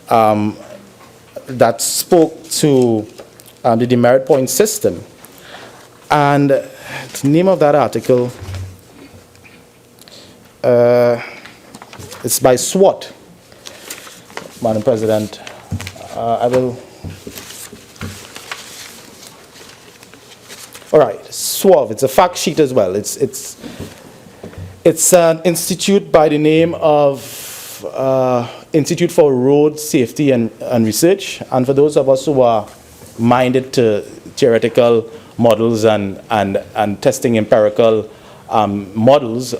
that spoke to the demerit point system. And the name of that article it's by SWOT, Madam President. I will. All right, SWOV. It's a fact sheet as well. It's an institute by the name of Institute for Road Safety and Research. And for those of us who are minded to theoretical models and testing empirical models,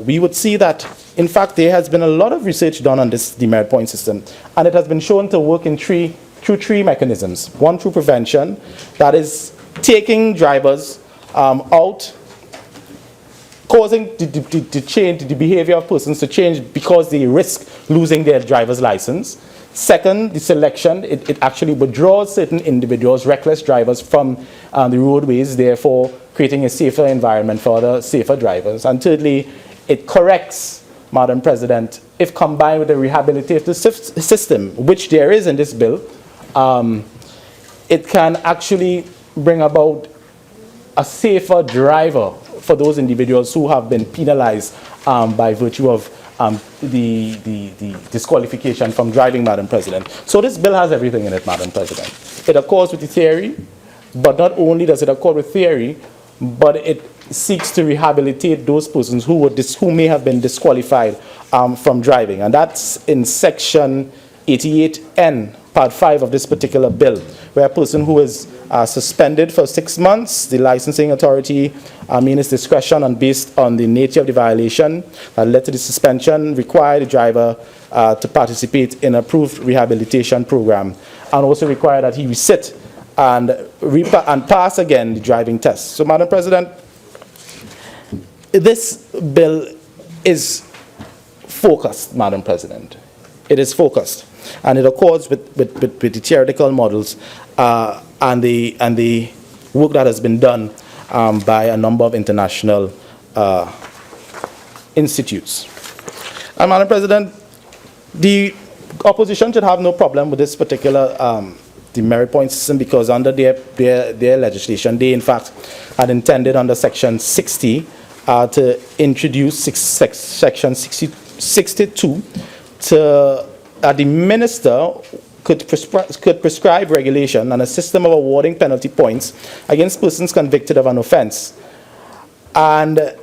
we would see that, in fact, there has been a lot of research done on this demerit point system, and it has been shown to work in through three mechanisms. One, through prevention, that is taking drivers out, causing the change, the behavior of persons to change because they risk losing their driver's license. Second, the selection, it actually withdraws certain individuals, reckless drivers, from the roadways, therefore creating a safer environment for the safer drivers. And thirdly, it corrects, Madam President, if combined with a rehabilitative system, which there is in this bill, it can actually bring about a safer driver for those individuals who have been penalized by virtue of the disqualification from driving, Madam President. So this bill has everything in it, Madam President. It accords with the theory, but not only does it accord with theory, but it seeks to rehabilitate those persons who may have been disqualified from driving. And that's in Section 88N, Part 5 of this particular bill, where a person who is suspended for 6 months, the licensing authority, in its discretion and based on the nature of the violation that led to the suspension, require the driver to participate in an approved rehabilitation program, and also require that he resit and pass again the driving test. So, Madam President, this bill is focused, Madam President. It is focused, and it accords with the theoretical models and the work that has been done by a number of international institutes. And, Madam President, the opposition should have no problem with this particular the merit point system, because under their legislation, they in fact had intended under Section 60 to introduce Section 62 to the minister could prescribe regulation and a system of awarding penalty points against persons convicted of an offense. And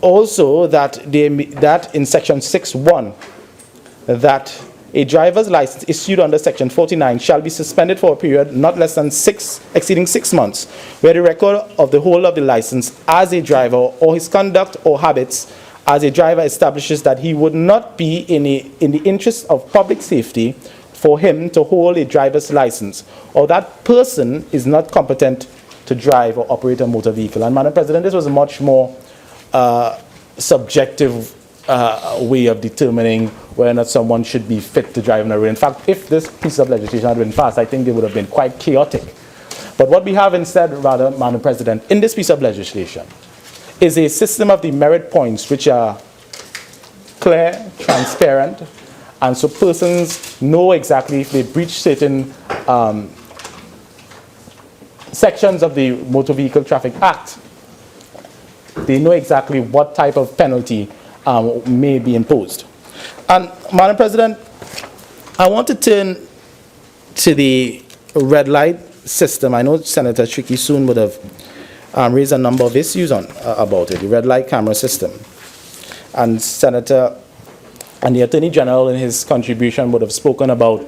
also that in Section 6.1, that a driver's license issued under Section 49 shall be suspended for a period not less than exceeding 6 months, where the record of the holder of the license as a driver or his conduct or habits as a driver establishes that he would not be in the interest of public safety for him to hold a driver's license, or that person is not competent to drive or operate a motor vehicle. And, Madam President, this was a much more subjective way of determining whether or not someone should be fit to drive on a road. In fact, if this piece of legislation had been passed, I think they would have been quite chaotic. But what we have instead, rather, Madam President, in this piece of legislation is a system of the merit points which are clear, transparent, and so persons know exactly if they breach certain sections of the Motor Vehicle Traffic Act, they know exactly what type of penalty may be imposed. And, Madam President, I want to turn to the red light system, I know Senator Shrikissoon would have raised a number of issues about it, the red light camera system. And the Attorney General in his contribution would have spoken about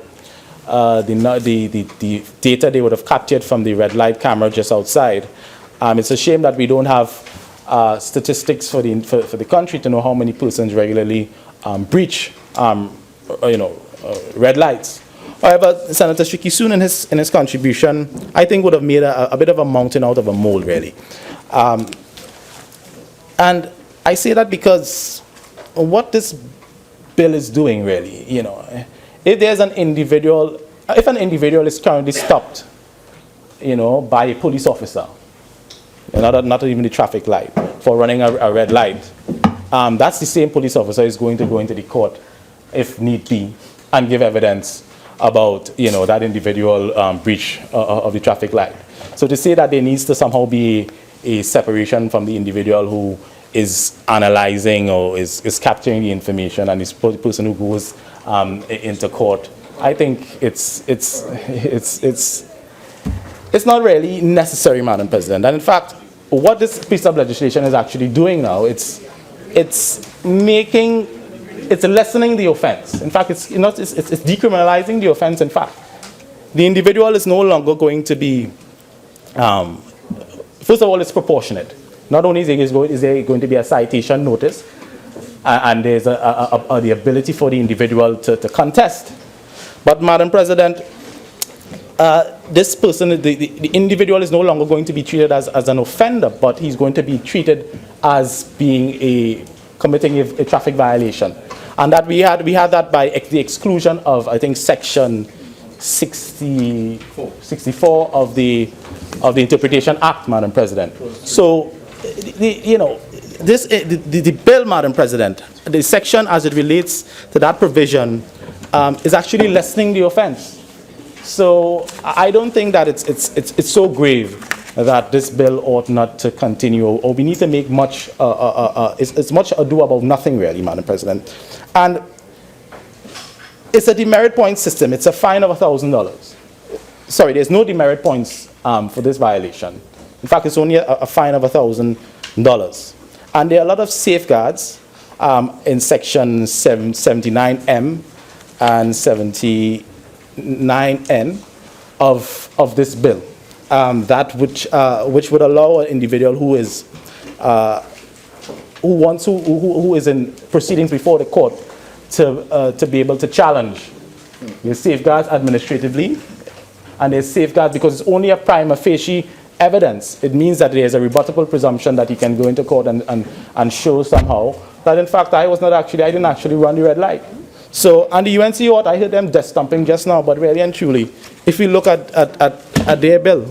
the data they would have captured from the red light camera just outside. It's a shame that we don't have statistics for the country to know how many persons regularly breach red lights. However, Senator Shrikissoon in his contribution, I think, would have made a bit of a mountain out of a mole, really. And I say that because what this bill is doing, really, if there's an individual, if an individual is currently stopped, by a police officer, not even the traffic light, for running a red light, that's the same police officer is going to go into the court, if need be, and give evidence about, that individual breach of the traffic light. So to say that there needs to somehow be a separation from the individual who is analyzing or is capturing the information and is the person who goes into court, I think it's not really necessary, Madam President. And in fact, what this piece of legislation is actually doing now, it's lessening the offense. In fact, it's decriminalizing the offense. In fact, the individual is no longer going to be, first of all, it's proportionate. Not only is there going to be a citation notice, and there's the ability for the individual to contest. But, Madam President, this person, the individual is no longer going to be treated as an offender, but he's going to be treated as being committing a traffic violation. And that we had that by the exclusion of, I think, Section 64 of the Interpretation Act, Madam President. So, the bill, Madam President, the section as it relates to that provision is actually lessening the offense. So I don't think that it's so grave that this bill ought not to continue, or we need to make much it's much ado about nothing, really, Madam President. And it's a demerit point system. It's a fine of $1,000. Sorry, there's no demerit points for this violation. In fact, it's only a fine of $1,000. And there are a lot of safeguards in Section 79M and 79N of this bill, which would allow an individual who is in proceedings before the court to be able to challenge. There's safeguards administratively, and there's safeguards because it's only a prima facie evidence. It means that there's a rebuttable presumption that he can go into court and show somehow that, in fact, I didn't actually run the red light. So, and the UNC Court, I heard them desk stumping just now, but really and truly, if we look at their bill,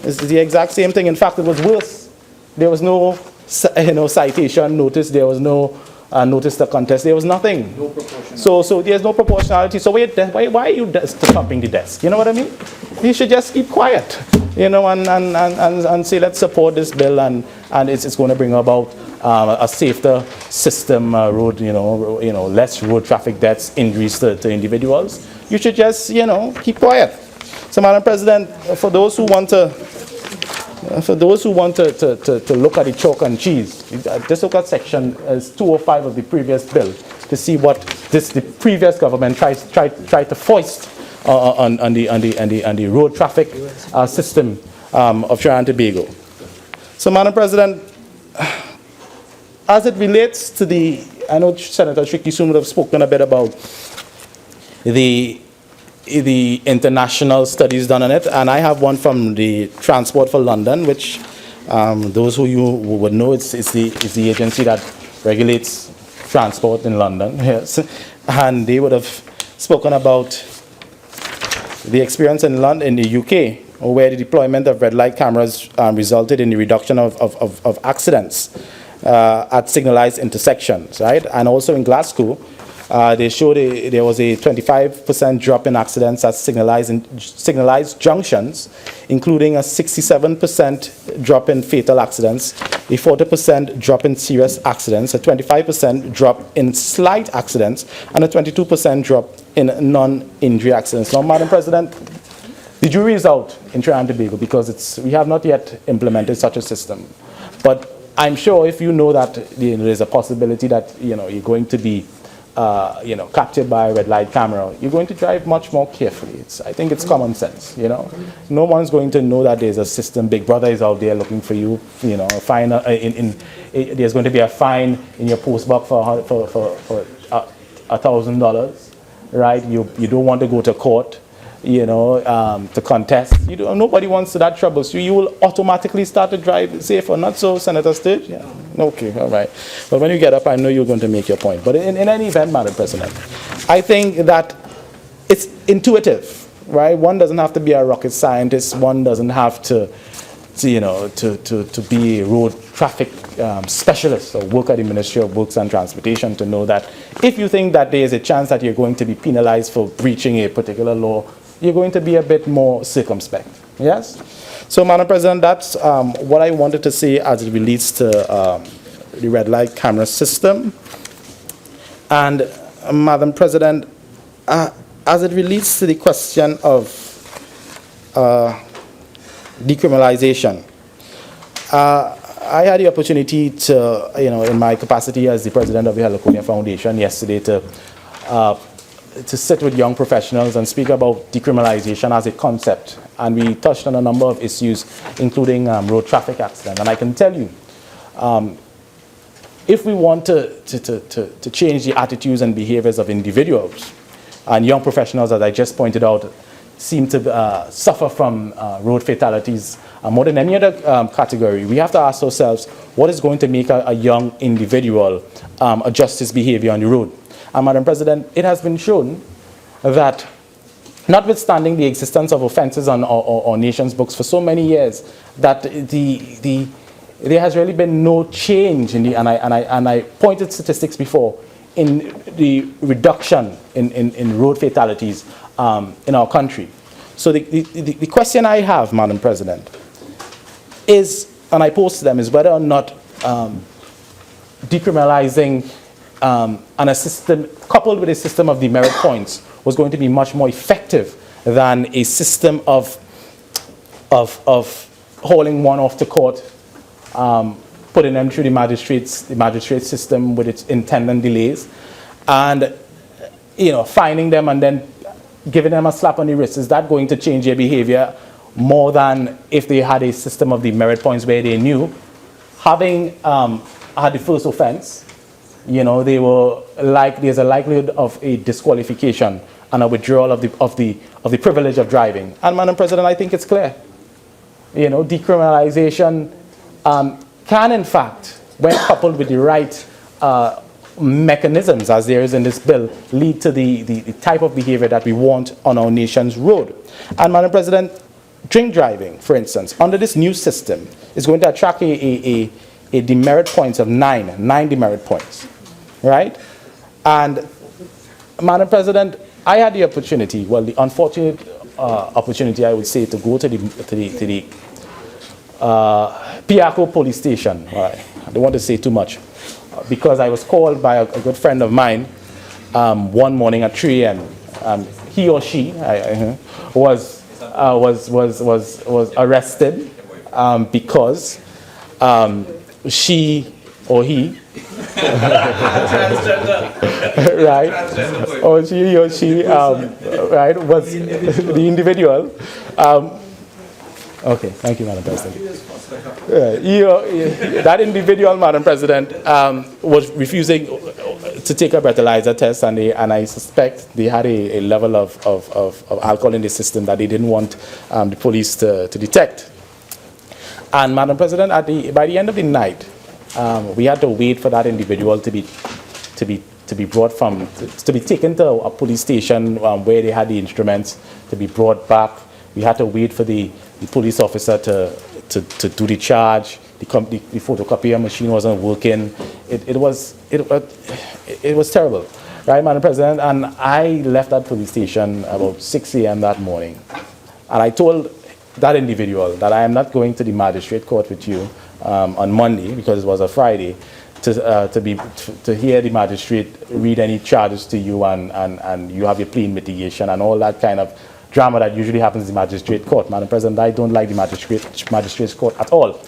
it's the exact same thing. In fact, it was worse. There was no citation notice. There was no notice to contest. There was nothing. No proportionality. So there's no proportionality. So why are you stumping the desk? You know what I mean? You should just keep quiet, and say, let's support this bill, and it's going to bring about a safer system, less road traffic deaths, injuries to individuals. You should just, keep quiet. So, Madam President, for those who want to look at the chalk and cheese, just look at Section 205 of the previous bill to see what the previous government tried to foist on the road traffic system of Trinidad and Tobago. So, Madam President, as it relates to I know Senator Shrikissoon would have spoken a bit about the international studies done on it, and I have one from the Transport for London, which those who would know, it's the agency that regulates transport in London. Yes, and they would have spoken about the experience in London, in the UK, where the deployment of red light cameras resulted in the reduction of accidents at signalized intersections, right? And also in Glasgow, they showed there was a 25% drop in accidents at signalized junctions, including a 67% drop in fatal accidents, a 40% drop in serious accidents, a 25% drop in slight accidents, and a 22% drop in non-injury accidents. Now, Madam President, the jury is out in Trinidad and Tobago because we have not yet implemented such a system. But I'm sure if you know that there's a possibility that you're going to be captured by a red light camera, you're going to drive much more carefully. I think it's common sense. No one's going to know that there's a system. Big Brother is out there looking for you. A fine. There's going to be a fine in your post box for $1,000, right? You don't want to go to court, to contest. Nobody wants that trouble. So you will automatically start to drive safer. Not so, Senator Sturge? Yeah. Okay, all right. But when you get up, I know you're going to make your point. But in any event, Madam President, I think that it's intuitive, right? One doesn't have to be a rocket scientist. One doesn't have to be a road traffic specialist or work at the Ministry of Works and Transportation to know that if you think that there is a chance that you're going to be penalized for breaching a particular law, you're going to be a bit more circumspect. Yes? So, Madam President, that's what I wanted to say as it relates to the red light camera system. And, Madam President, as it relates to the question of decriminalization, I had the opportunity to, in my capacity as the president of the Heliconia Foundation yesterday to sit with young professionals and speak about decriminalization as a concept. And we touched on a number of issues, including road traffic accidents. And I can tell you, if we want to change the attitudes and behaviors of individuals, and young professionals, as I just pointed out, seem to suffer from road fatalities more than any other category, we have to ask ourselves, what is going to make a young individual adjust his behavior on the road? And Madam President, it has been shown that notwithstanding the existence of offenses on our nation's books for so many years, that there has really been no change in and I pointed statistics before in the reduction in road fatalities in our country. So the question I have, Madam President, is, and I posed to them, is whether or not decriminalizing and a system coupled with a system of demerit points was going to be much more effective than a system of hauling one off to court, putting them through the magistrate system with its attendant delays, and fining them and then giving them a slap on the wrist. Is that going to change their behavior more than if they had a system of demerit points where they knew, having had the first offense, there's a likelihood of a disqualification and a withdrawal of the privilege of driving. And Madam President, I think it's clear. Decriminalization can, in fact, when coupled with the right mechanisms, as there is in this bill, lead to the type of behavior that we want on our nation's road. And Madam President, drink driving, for instance, under this new system, is going to attract a demerit points of nine demerit points, right? And Madam President, I had the opportunity, the unfortunate opportunity, I would say, to go to the Piaco police station. I don't want to say too much, because I was called by a good friend of mine one morning at 3 a.m. He or she was arrested because she or he right, or she or she right, was the individual. Okay, thank you, Madam President. That individual, Madam President, was refusing to take a breathalyzer test, and I suspect they had a level of alcohol in the system that they didn't want the police to detect. And Madam President, by the end of the night, we had to wait for that individual to be brought to be taken to a police station where they had the instruments to be brought back. We had to wait for the police officer to do the charge. The photocopier machine wasn't working. It was terrible, right, Madam President? And I left that police station about 6 a.m. that morning, and I told that individual that I am not going to the magistrate court with you on Monday, because it was a Friday, to hear the magistrate read any charges to you and you have your plea in mitigation and all that kind of drama that usually happens in the magistrate court. Madam President, I don't like the magistrate's court at all.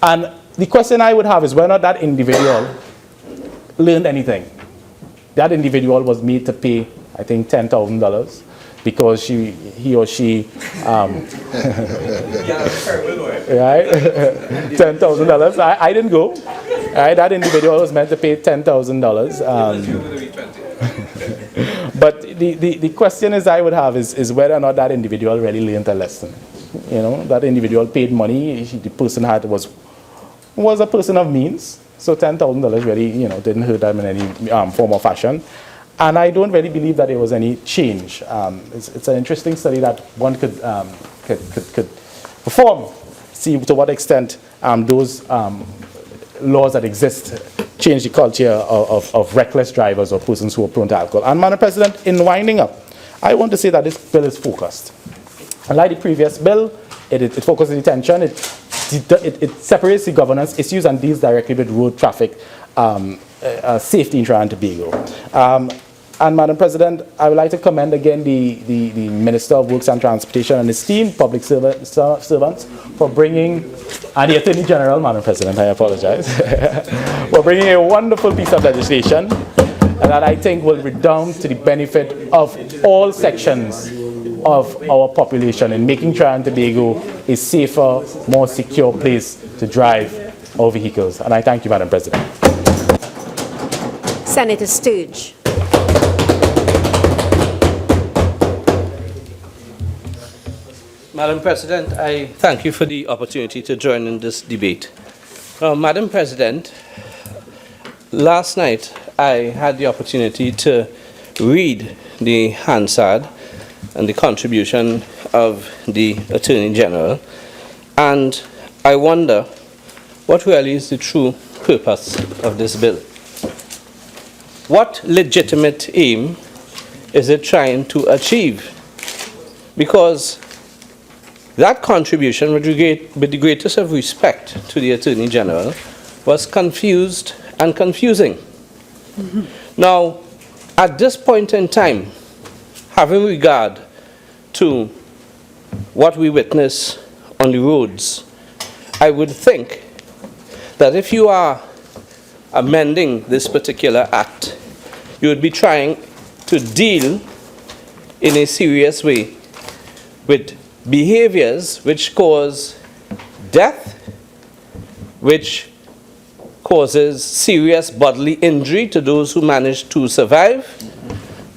And the question I would have is whether or not that individual learned anything. That individual was made to pay, I think, $10,000 because he or she, right? $10,000. I didn't go. Right? That individual was meant to pay $10,000. But the question is I would have is whether or not that individual really learned a lesson. You know, that individual paid money. The person was a person of means. So $10,000 really, didn't hurt them in any form or fashion. And I don't really believe that there was any change. It's an interesting study that one could perform, see to what extent those laws that exist change the culture of reckless drivers or persons who are prone to alcohol. And Madam President, in winding up, I want to say that this bill is focused. Unlike the previous bill, it focuses attention, it separates the governance issues and deals directly with road traffic safety in Trinidad and Tobago. And Madam President, I would like to commend again the Minister of Works and Transportation and his team, public servants, for bringing, and the Attorney General, Madam President, I apologize, for bringing a wonderful piece of legislation that I think will redound to the benefit of all sections of our population in making Trinidad and Tobago a safer, more secure place to drive our vehicles. And I thank you, Madam President. Senator Sturge. Madam President, I thank you for the opportunity to join in this debate. Madam President, last night I had the opportunity to read the Hansard and the contribution of the Attorney General, and I wonder what really is the true purpose of this bill. What legitimate aim is it trying to achieve? Because that contribution, with the greatest of respect to the Attorney General, was confused and confusing. Now, at this point in time, having regard to what we witness on the roads, I would think that if you are amending this particular act, you would be trying to deal in a serious way with behaviors which cause death, which causes serious bodily injury to those who manage to survive,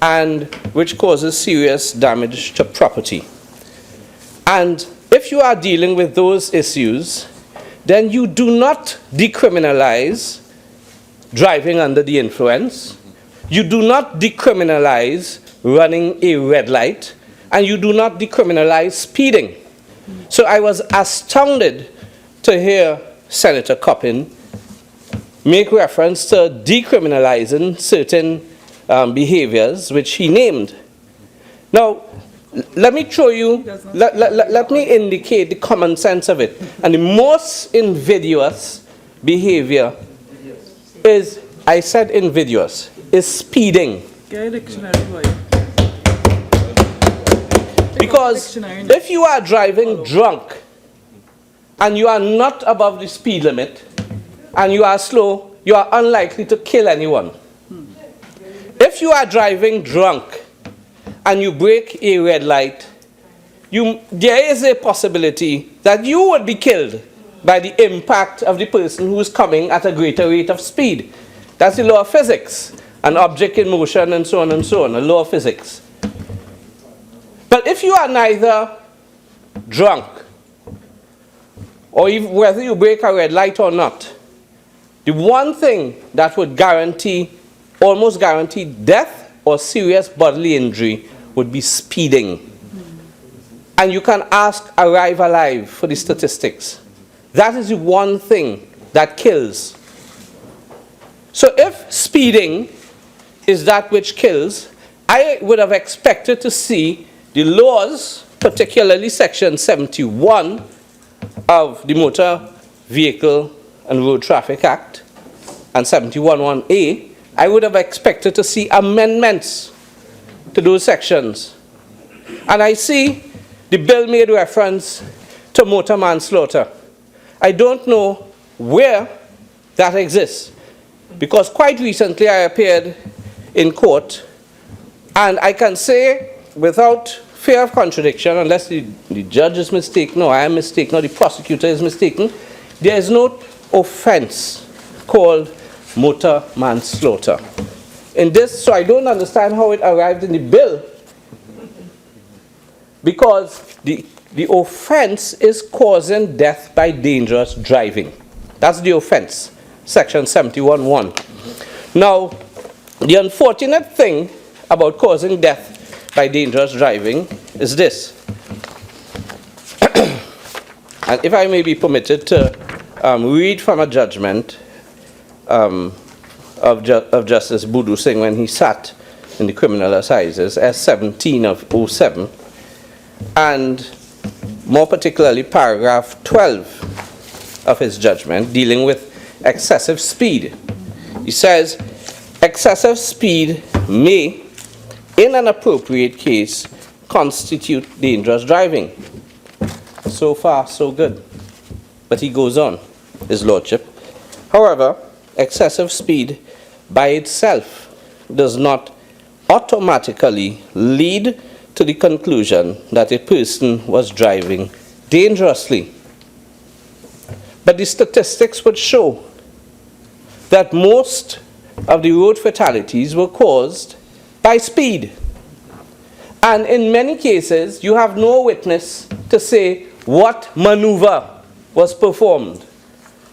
and which causes serious damage to property. And if you are dealing with those issues, then you do not decriminalize driving under the influence, you do not decriminalize running a red light, and you do not decriminalize speeding. So I was astounded to hear Senator Coppin make reference to decriminalizing certain behaviors which he named. Now, let me show you, let me indicate the common sense of it. And the most invidious behavior is, I said invidious, is speeding. Get a dictionary, boy. Because if you are driving drunk and you are not above the speed limit and you are slow, you are unlikely to kill anyone. If you are driving drunk and you break a red light, there is a possibility that you would be killed by the impact of the person who is coming at a greater rate of speed. That's the law of physics, an object in motion and so on, a law of physics. But if you are neither drunk, or even whether you break a red light or not, the one thing that would almost guarantee death or serious bodily injury would be speeding. And you can ask Arrive Alive for the statistics. That is the one thing that kills. So if speeding is that which kills, I would have expected to see the laws, particularly Section 71 of the Motor Vehicle and Road Traffic Act, and 71(1)(a), I would have expected to see amendments to those sections. And I see the bill made reference to motor manslaughter. I don't know where that exists, because quite recently I appeared in court, and I can say without fear of contradiction, unless the judge is mistaken, or I am mistaken, or the prosecutor is mistaken, there is no offense called motor manslaughter. In this, so I don't understand how it arrived in the bill, because the offense is causing death by dangerous driving. That's the offense, section 71(1). Now, the unfortunate thing about causing death by dangerous driving is this. And if I may be permitted to read from a judgment of Justice Budu Singh when he sat in the criminal assizes, S17 of 07, and more particularly paragraph 12 of his judgment dealing with excessive speed. He says, excessive speed may, in an appropriate case, constitute dangerous driving. So far, so good. But he goes on, His Lordship. However, excessive speed by itself does not automatically lead to the conclusion that a person was driving dangerously. But the statistics would show that most of the road fatalities were caused by speed. And in many cases, you have no witness to say what maneuver was performed.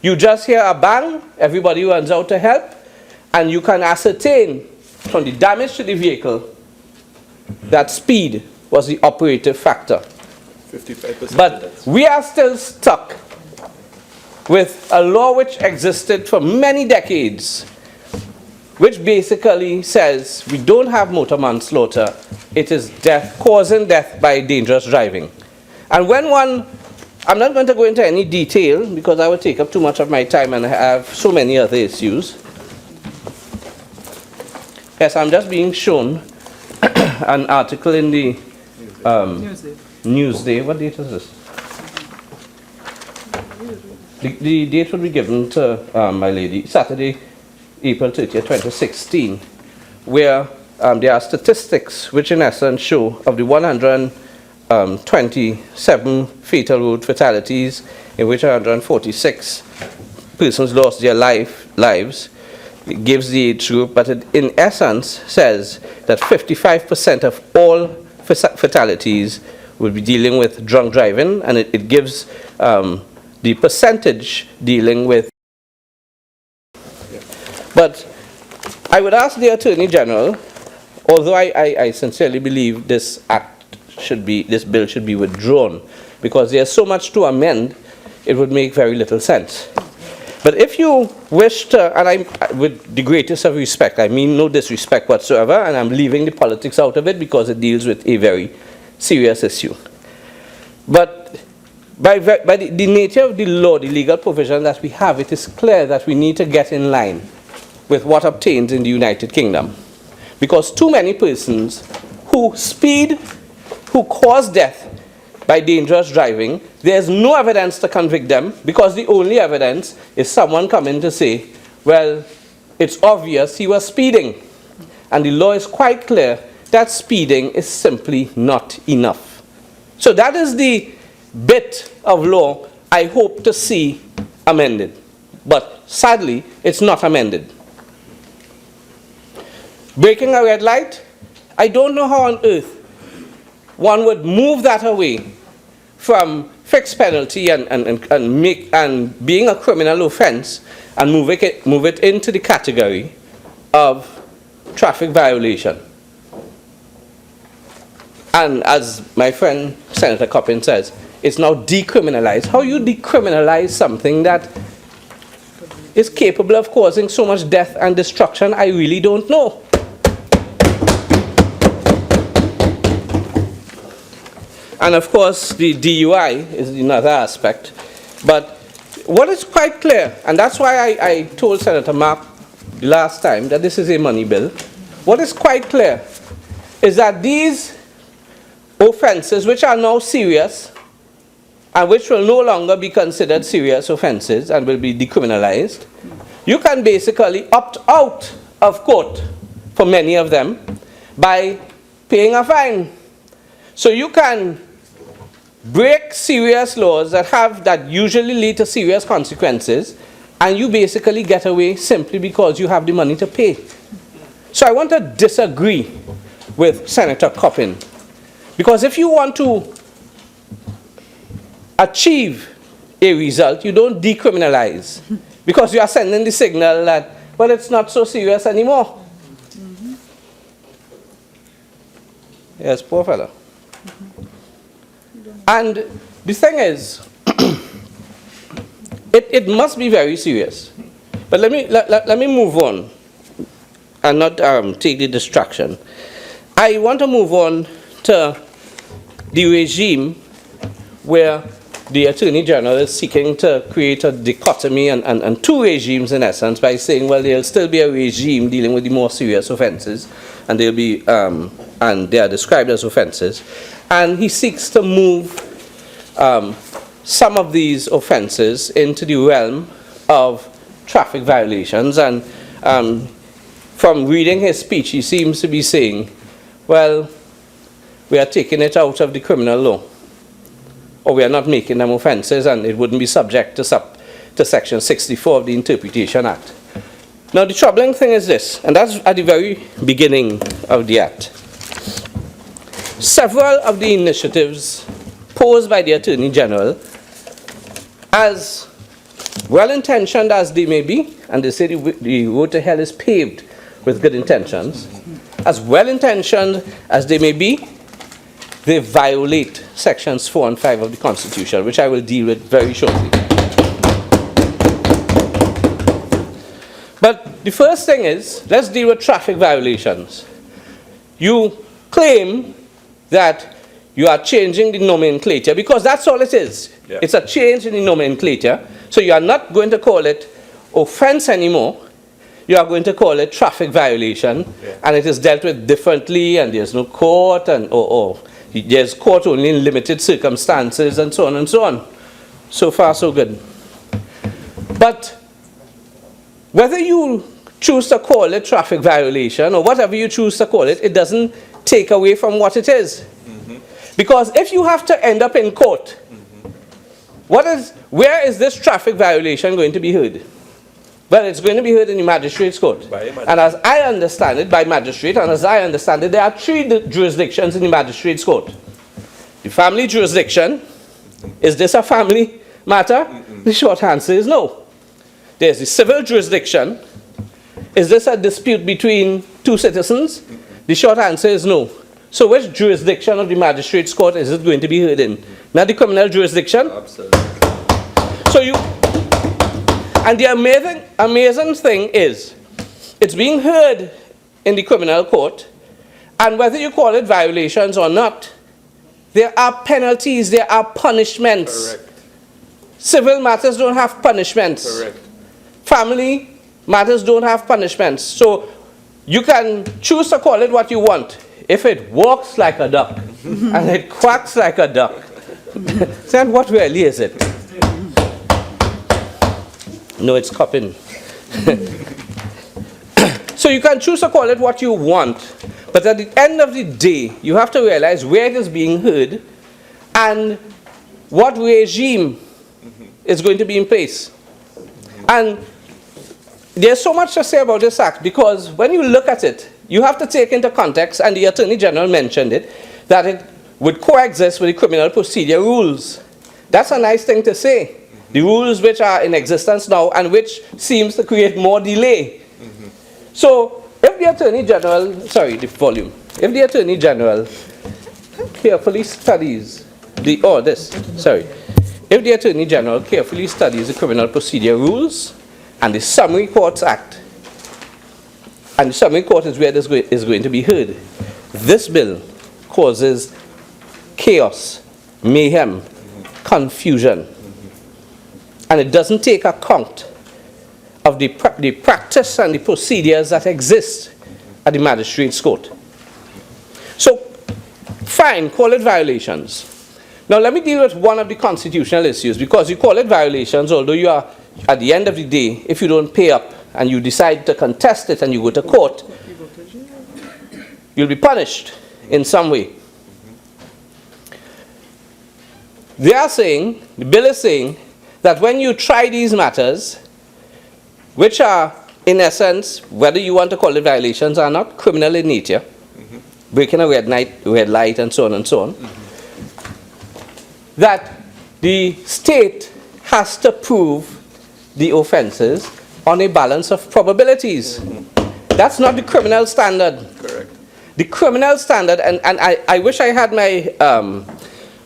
You just hear a bang, everybody runs out to help, and you can ascertain from the damage to the vehicle that speed was the operative factor. 55%. But we are still stuck with a law which existed for many decades, which basically says we don't have motor manslaughter, it is death, causing death by dangerous driving. And when one, I'm not going to go into any detail because I would take up too much of my time and I have so many other issues. Yes, I'm just being shown an article in the Newsday. What date is this? The date will be given to my lady, Saturday, April 30th, 2016, where there are statistics which in essence show of the 127 fatal road fatalities, in which 146 persons lost their lives. It gives the age group, but it in essence says that 55% of all fatalities will be dealing with drunk driving, and it gives the percentage dealing with. But I would ask the Attorney General, although I sincerely believe this bill should be withdrawn, because there's so much to amend, it would make very little sense. But if you wish to, and with the greatest of respect, I mean no disrespect whatsoever, and I'm leaving the politics out of it because it deals with a very serious issue. But by the nature of the law, the legal provision that we have, it is clear that we need to get in line with what obtains in the United Kingdom. Because too many persons who speed, who cause death by dangerous driving, there's no evidence to convict them, because the only evidence is someone coming to say, well, it's obvious he was speeding. And the law is quite clear that speeding is simply not enough. So that is the bit of law I hope to see amended. But sadly, it's not amended. Breaking a red light, I don't know how on earth one would move that away from fixed penalty and being a criminal offense and move it into the category of traffic violation. And as my friend Senator Coppin says, it's now decriminalized. How you decriminalize something that is capable of causing so much death and destruction, I really don't know. And of course, the DUI is another aspect. But what is quite clear, and that's why I told Senator Mark the last time that this is a money bill, what is quite clear is that these offenses, which are now serious and which will no longer be considered serious offenses and will be decriminalized, you can basically opt out of court for many of them by paying a fine. So you can break serious laws that usually lead to serious consequences, and you basically get away simply because you have the money to pay. So I want to disagree with Senator Coppin, because if you want to achieve a result, you don't decriminalize, because you are sending the signal that, well, it's not so serious anymore. Yes, poor fellow. And the thing is, it must be very serious. But let me move on and not take the distraction. I want to move on to the regime where the Attorney General is seeking to create a dichotomy and two regimes in essence by saying, well, there'll still be a regime dealing with the more serious offenses, and they'll be and they are described as offenses. And he seeks to move some of these offenses into the realm of traffic violations. And from reading his speech, he seems to be saying, well, we are taking it out of the criminal law, or we are not making them offenses, and it wouldn't be subject to Section 64 of the Interpretation Act. Now, the troubling thing is this, and that's at the very beginning of the Act. Several of the initiatives posed by the Attorney General, as well-intentioned as they may be, and they say the road to hell is paved with good intentions, as well-intentioned as they may be, they violate Sections 4 and 5 of the Constitution, which I will deal with very shortly. But the first thing is, let's deal with traffic violations. You claim that you are changing the nomenclature, because that's all it is. Yeah. It's a change in the nomenclature. So you are not going to call it offense anymore. You are going to call it traffic violation, and it is dealt with differently, and there's no court, or there's court only in limited circumstances, and so on and so on. So far, so good. But whether you choose to call it traffic violation or whatever you choose to call it, it doesn't take away from what it is. Because if you have to end up in court, where is this traffic violation going to be heard? Well, it's going to be heard in the magistrate's court. And as I understand it, by magistrate, and as I understand it, there are three jurisdictions in the magistrate's court. The family jurisdiction, is this a family matter? The short answer is no. There's the civil jurisdiction. Is this a dispute between two citizens? The short answer is no. So which jurisdiction of the magistrate's court is it going to be heard in? Not the criminal jurisdiction? Absolutely. So and the amazing thing is, it's being heard in the criminal court, and whether you call it violations or not, there are penalties, there are punishments. Correct. Civil matters don't have punishments. Correct. Family matters don't have punishments. So you can choose to call it what you want. If it walks like a duck and it quacks like a duck, then what really is it? No, it's Coppin. So you can choose to call it what you want, but at the end of the day, you have to realize where it is being heard and what regime is going to be in place. And there's so much to say about this act, because when you look at it, you have to take into context, and the Attorney General mentioned it, that it would coexist with the criminal procedure rules. That's a nice thing to say. The rules which are in existence now and which seems to create more delay. So if the Attorney General, if the Attorney General carefully studies if the Attorney General carefully studies the Criminal Procedure Rules and the Summary Courts Act, and the Summary Court is where this is going to be heard, this bill causes chaos, mayhem, confusion. and it doesn't take account of the practice and the procedures that exist at the magistrate's court. So, fine, call it violations. Now let me deal with one of the constitutional issues, because you call it violations, although you are, at the end of the day, if you don't pay up and you decide to contest it and you go to court, you'll be punished in some way. They are saying, the bill is saying, that when you try these matters, which are, in essence, whether you want to call it violations or not, criminal in nature, breaking a red light, and so on, that the state has to prove the offenses on a balance of probabilities. That's not the criminal standard. Correct. The criminal standard, and I wish I had my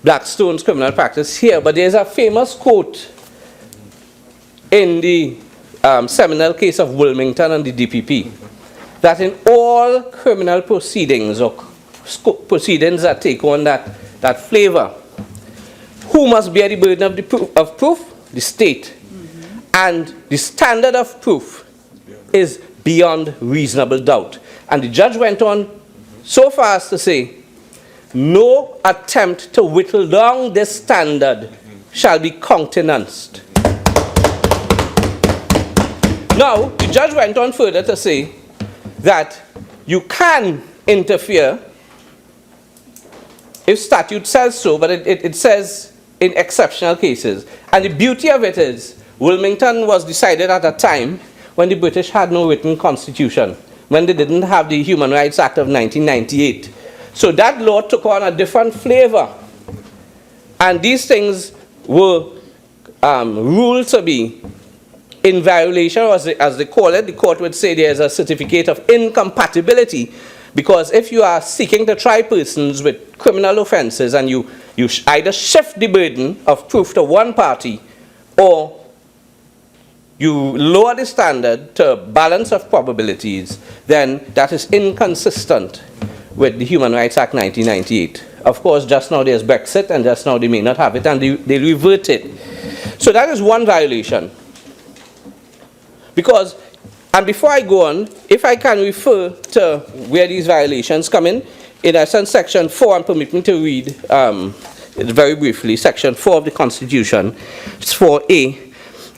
Blackstone's criminal practice here, but there's a famous quote in the seminal case of Wilmington and the DPP, that in all criminal proceedings or proceedings that take on that flavor, who must bear the burden of proof? The state. And the standard of proof is beyond reasonable doubt. And the judge went on so far as to say, no attempt to whittle down this standard shall be countenanced. Now, the judge went on further to say that you can interfere if statute says so, but it says in exceptional cases. And the beauty of it is, Wilmington was decided at a time when the British had no written constitution, when they didn't have the Human Rights Act of 1998. So that law took on a different flavor. And these things were ruled to be in violation, or as they call it, the court would say there's a certificate of incompatibility. Because if you are seeking to try persons with criminal offenses and you either shift the burden of proof to one party, or you lower the standard to balance of probabilities, then that is inconsistent with the Human Rights Act 1998. Of course, just now there's Brexit, and just now they may not have it, and they revert it. So that is one violation. Because, and before I go on, if I can refer to where these violations come in essence, Section 4, and permit me to read very briefly, Section 4 of the Constitution, it's 4A,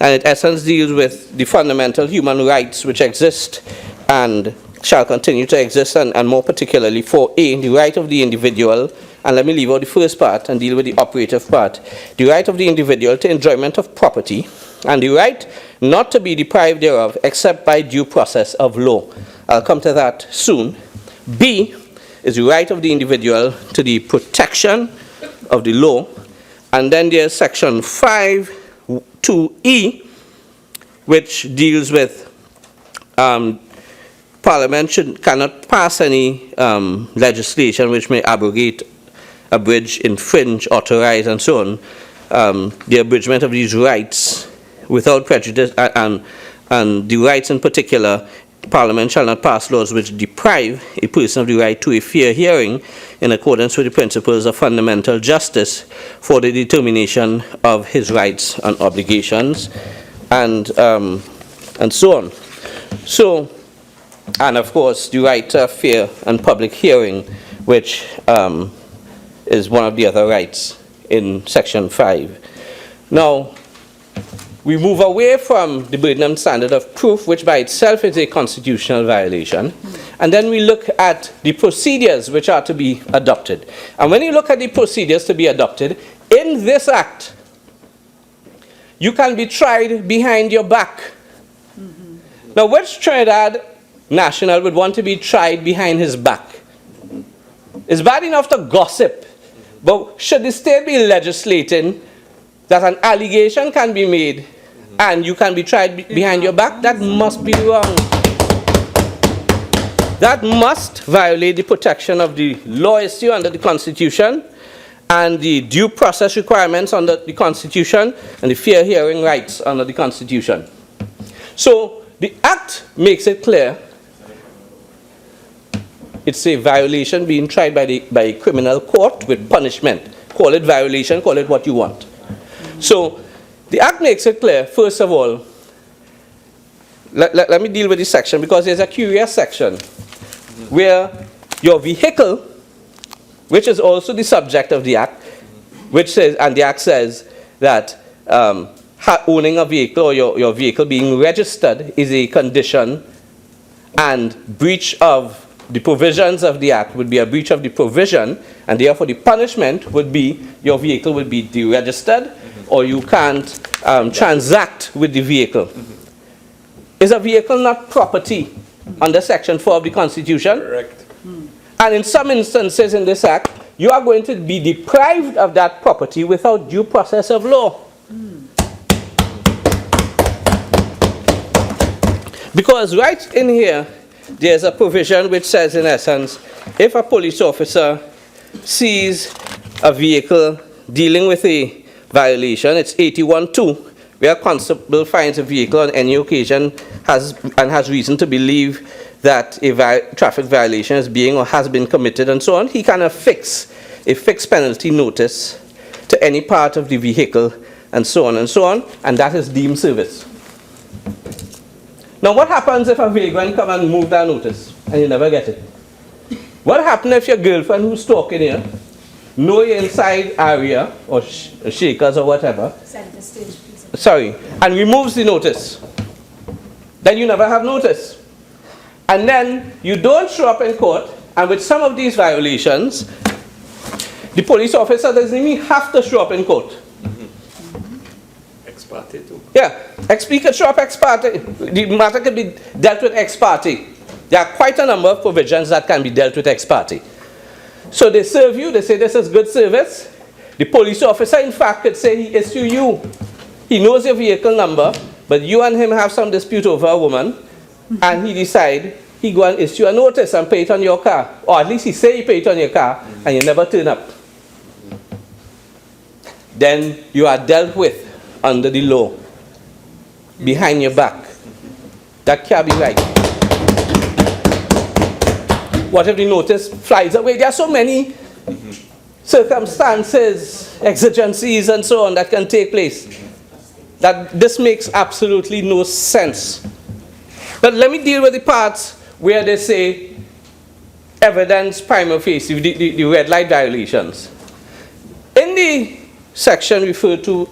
and in essence deals with the fundamental human rights which exist and shall continue to exist, and more particularly 4A, the right of the individual, and let me leave out the first part and deal with the operative part, the right of the individual to enjoyment of property, and the right not to be deprived thereof except by due process of law. I'll come to that soon. B is the right of the individual to the protection of the law. And then there's Section 5(2)(e), which deals with Parliament cannot pass any legislation which may abrogate, abridge, infringe, authorize, and so on, the abridgment of these rights without prejudice, and the rights in particular, Parliament shall not pass laws which deprive a person of the right to a fair hearing in accordance with the principles of fundamental justice for the determination of his rights and obligations, and so on. So, and of course, the right to a fair and public hearing, which is one of the other rights in Section 5. Now, we move away from the burden and standard of proof, which by itself is a constitutional violation, and then we look at the procedures which are to be adopted. And when you look at the procedures to be adopted, in this act, you can be tried behind your back. Now, which Trinidad national would want to be tried behind his back? It's bad enough to gossip, but should the state be legislating that an allegation can be made and you can be tried behind your back? That must be wrong. That must violate the protection of the law issue under the Constitution and the due process requirements under the Constitution and the fair hearing rights under the Constitution. So the Act makes it clear it's a violation being tried by a criminal court with punishment. Call it violation, call it what you want. So The Act makes it clear, first of all, let me deal with this section because there's a curious section where your vehicle, which is also the subject of the Act, which says, and the Act says that owning a vehicle or your vehicle being registered is a condition, and breach of the provisions of the Act would be a breach of the provision, and therefore the punishment would be your vehicle would be deregistered, or you can't transact with the vehicle. Is a vehicle not property under Section 4 of the Constitution? Correct. And in some instances in this Act, you are going to be deprived of that property without due process of law. Because right in here, there's a provision which says, in essence, if a police officer sees a vehicle dealing with a violation, it's 81(2), where a constable finds a vehicle on any occasion has reason to believe that a traffic violation is being or has been committed and so on, he can affix a fixed penalty notice to any part of the vehicle and so on, and that is deemed service. Now what happens if a vagrant come and move that notice and you never get it? What happens if your girlfriend who's talking here, know your inside area or shakers or whatever, and removes the notice? Then you never have notice. And then you don't show up in court, and with some of these violations, the police officer doesn't even have to show up in court. Ex parte too. Yeah, he could show up ex parte. The matter can be dealt with ex parte. There are quite a number of provisions that can be dealt with ex parte. So they serve you, they say this is good service. The police officer, in fact, could say he issue you. He knows your vehicle number, but you and him have some dispute over a woman, and he decide he go and issue a notice and pay it on your car. Or at least he say he pay it on your car, and you never turn up. Then you are dealt with under the law, behind your back. That can't be right. What if the notice flies away? There are so many circumstances, exigencies, and so on that can take place, that this makes absolutely no sense. But let me deal with the parts where they say evidence prima facie, the red light violations. In the section referred to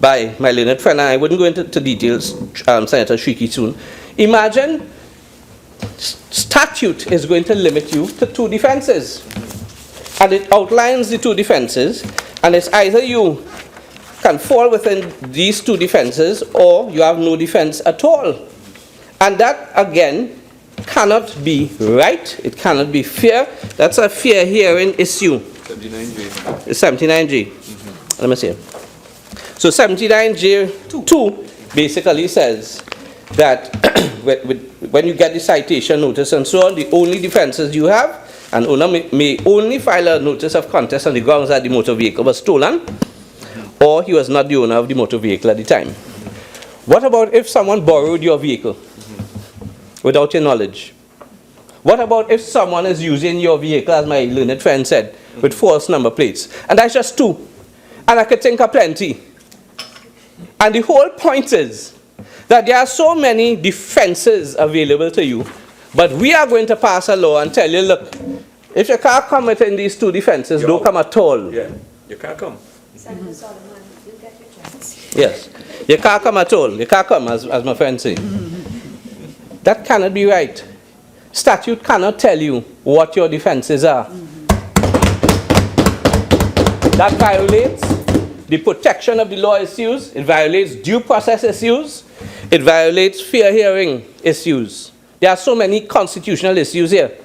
by my learned friend, and I wouldn't go into details, Senator Shrikissoon, imagine statute is going to limit you to 2 defenses. And it outlines the 2 defenses, and it's either you can fall within these 2 defenses or you have no defense at all. And that, again, cannot be right. It cannot be fair. That's a fair hearing issue. 79J. 79J. Let me see. So 79J2 basically says that when you get the citation notice and so on, the only defenses you have, and owner may only file a notice of contest on the grounds that the motor vehicle was stolen, or he was not the owner of the motor vehicle at the time. What about if someone borrowed your vehicle without your knowledge? What about if someone is using your vehicle, as my learned friend said, with false number plates? And that's just 2. And I could think of plenty. And the whole point is that there are so many defenses available to you, but we are going to pass a law and tell you, look, if your car come within these 2 defenses, don't come at all. Yeah, you can't come. Yes, you can't come at all. You can't come, as my friend said. That cannot be right. Statute cannot tell you what your defenses are. That violates the protection of the law issues. It violates due process issues. It violates fair hearing issues. There are so many constitutional issues here.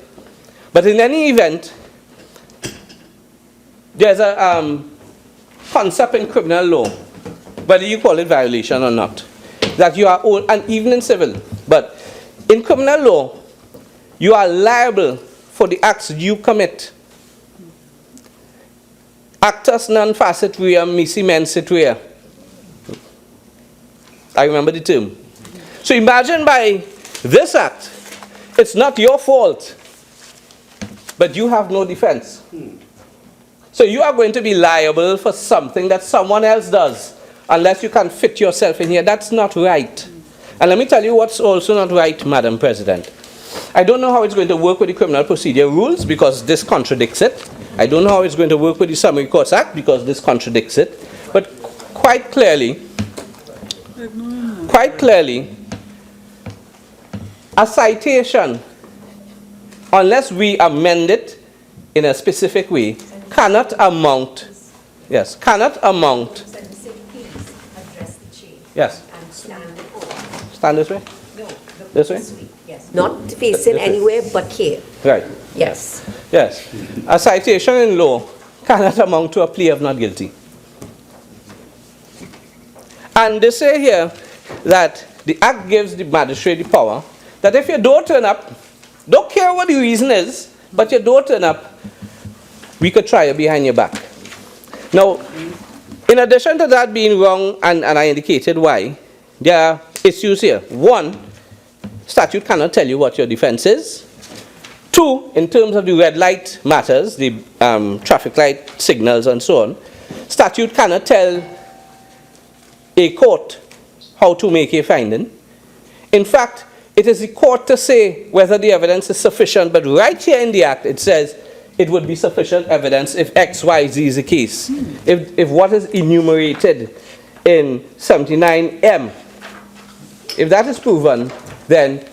But in any event, there's a concept in criminal law, whether you call it violation or not, that you are, and even in civil, but in criminal law, you are liable for the acts you commit. Actus non facit reum mihi mensit rea. I remember the term. So imagine by this act, it's not your fault, but you have no defense. So you are going to be liable for something that someone else does. unless you can fit yourself in here. That's not right. And let me tell you what's also not right, Madam President. I don't know how it's going to work with the criminal procedure rules because this contradicts it. I don't know how it's going to work with the Summary Courts Act because this contradicts it. But quite clearly, a citation, unless we amend it in a specific way, cannot amount. Yes, cannot amount. Yes. Stand this way? No. This way? Yes. Not facing anywhere but here. Right. Yes. Yes. A citation in law cannot amount to a plea of not guilty. And they say here that the Act gives the magistrate the power that if you don't turn up, don't care what the reason is, but you don't turn up, we could try you behind your back. Now, in addition to that being wrong, and I indicated why, there are issues here. One, statute cannot tell you what your defense is. Two, in terms of the red light matters, the traffic light signals and so on, statute cannot tell a court how to make a finding. In fact, it is the court to say whether the evidence is sufficient, but right here in the Act it says it would be sufficient evidence if X, Y, Z is the case. If what is enumerated in 79M, if that is proven, then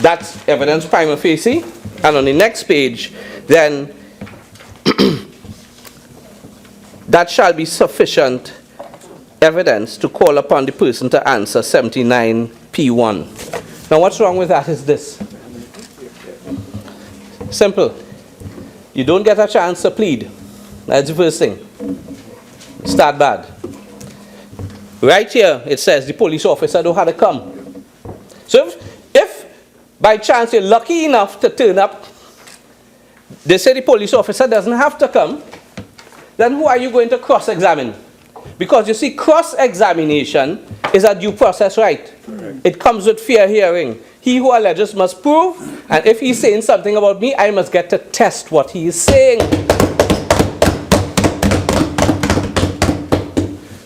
that's evidence prima facie, and on the next page, then that shall be sufficient evidence to call upon the person to answer 79P1. Now what's wrong with that is this. Simple. You don't get a chance to plead. That's the first thing. Start bad. Right here it says the police officer don't have to come. So if by chance you're lucky enough to turn up, they say the police officer doesn't have to come, then who are you going to cross-examine? Because you see, cross-examination is a due process right. It comes with fair hearing. He who alleges must prove, and if he's saying something about me, I must get to test what he is saying.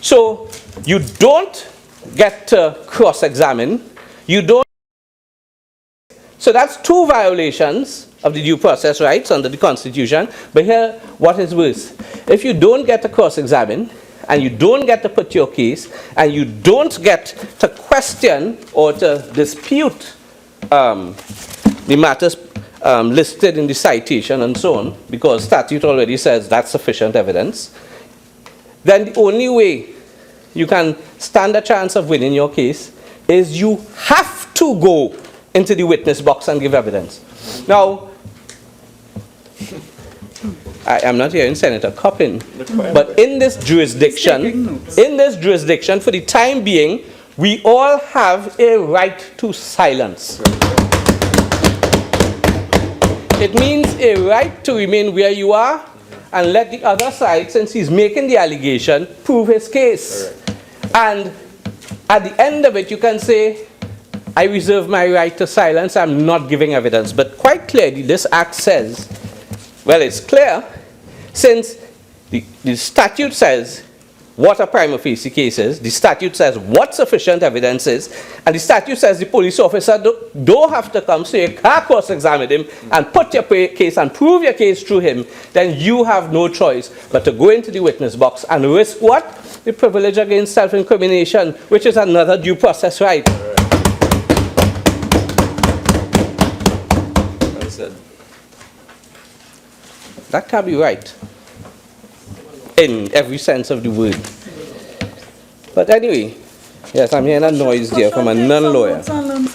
So you don't get to cross-examine. You don't. So that's two violations of the due process rights under the Constitution. But here, what is worse? If you don't get to cross-examine, and you don't get to put your case, and you don't get to question or to dispute the matters listed in the citation and so on, because statute already says that's sufficient evidence, then the only way you can stand a chance of winning your case is you have to go into the witness box and give evidence. Now, I am not hearing Senator Coppin, but in this jurisdiction, for the time being, we all have a right to silence. It means a right to remain where you are and let the other side, since he's making the allegation, prove his case. And at the end of it, you can say, I reserve my right to silence, I'm not giving evidence. But quite clearly, this Act says, well, it's clear, since the statute says what a prima facie case is, the statute says what sufficient evidence is, and the statute says the police officer don't have to come, so you can't cross-examine him and put your case and prove your case through him, then you have no choice but to go into the witness box and risk what? The privilege against self-incrimination, which is another due process right. That can't be right in every sense of the word. But anyway, yes, I'm hearing a noise there from a non-lawyer.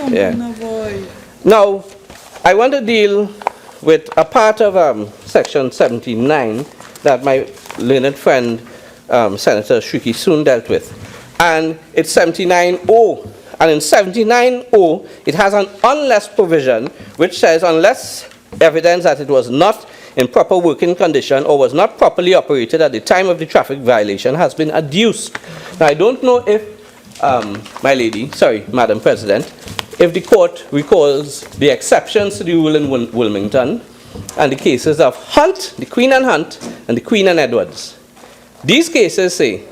Yeah. Now, I want to deal with a part of Section 79 that my learned friend, Senator Shrikissoon, dealt with. And it's 79O. And in 79O, it has an unless provision, which says unless evidence that it was not in proper working condition or was not properly operated at the time of the traffic violation has been adduced. Now, I don't know if, Madam President, if the court recalls the exceptions to the rule in Wilmington and the cases of Hunt, the Queen and Hunt, and the Queen and Edwards. These cases say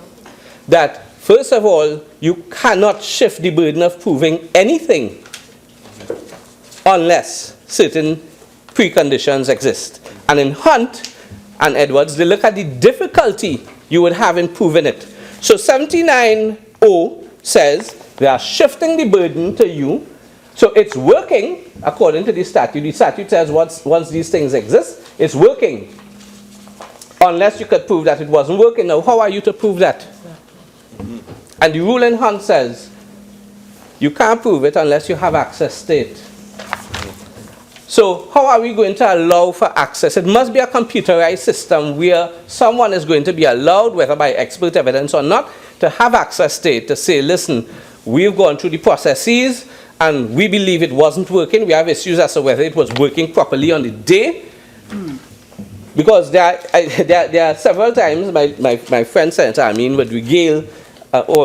that First of all, you cannot shift the burden of proving anything unless certain preconditions exist. And in Hunt and Edwards, they look at the difficulty you would have in proving it. So 79O says they are shifting the burden to you. So it's working according to the statute. The statute says once these things exist, it's working. Unless you could prove that it wasn't working. Now, how are you to prove that? And the rule in Hunt says you can't prove it unless you have access to it. So how are we going to allow for access? It must be a computerized system where someone is going to be allowed, whether by expert evidence or not, to have access to it, to say, listen, we've gone through the processes and we believe it wasn't working. We have issues as to whether it was working properly on the day. Because there are several times my friend Senator Amin would regale,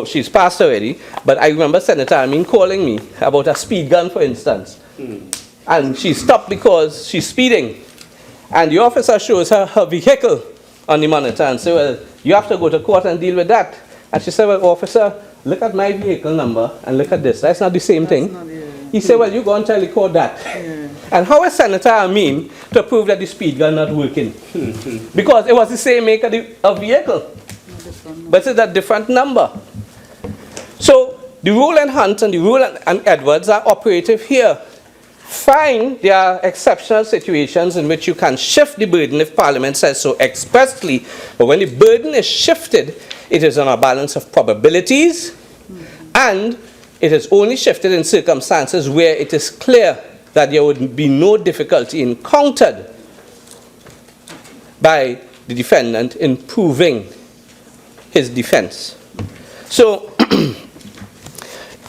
she's passed already, but I remember Senator Amin calling me about a speed gun, for instance. And she stopped because she's speeding. And the officer shows her her vehicle on the monitor and said, well, you have to go to court and deal with that. And she said, well, officer, look at my vehicle number and look at this. That's not the same thing. He said, well, you go and tell the court that. And how is Senator Amin to prove that the speed gun not working? Because it was the same make of vehicle. But it's a different number. So the rule in Hunt and the rule in Edwards are operative here. Fine, there are exceptional situations in which you can shift the burden if Parliament says so expressly. But when the burden is shifted, it is on a balance of probabilities, and it is only shifted in circumstances where it is clear that there would be no difficulty encountered by the defendant in proving his defense. So,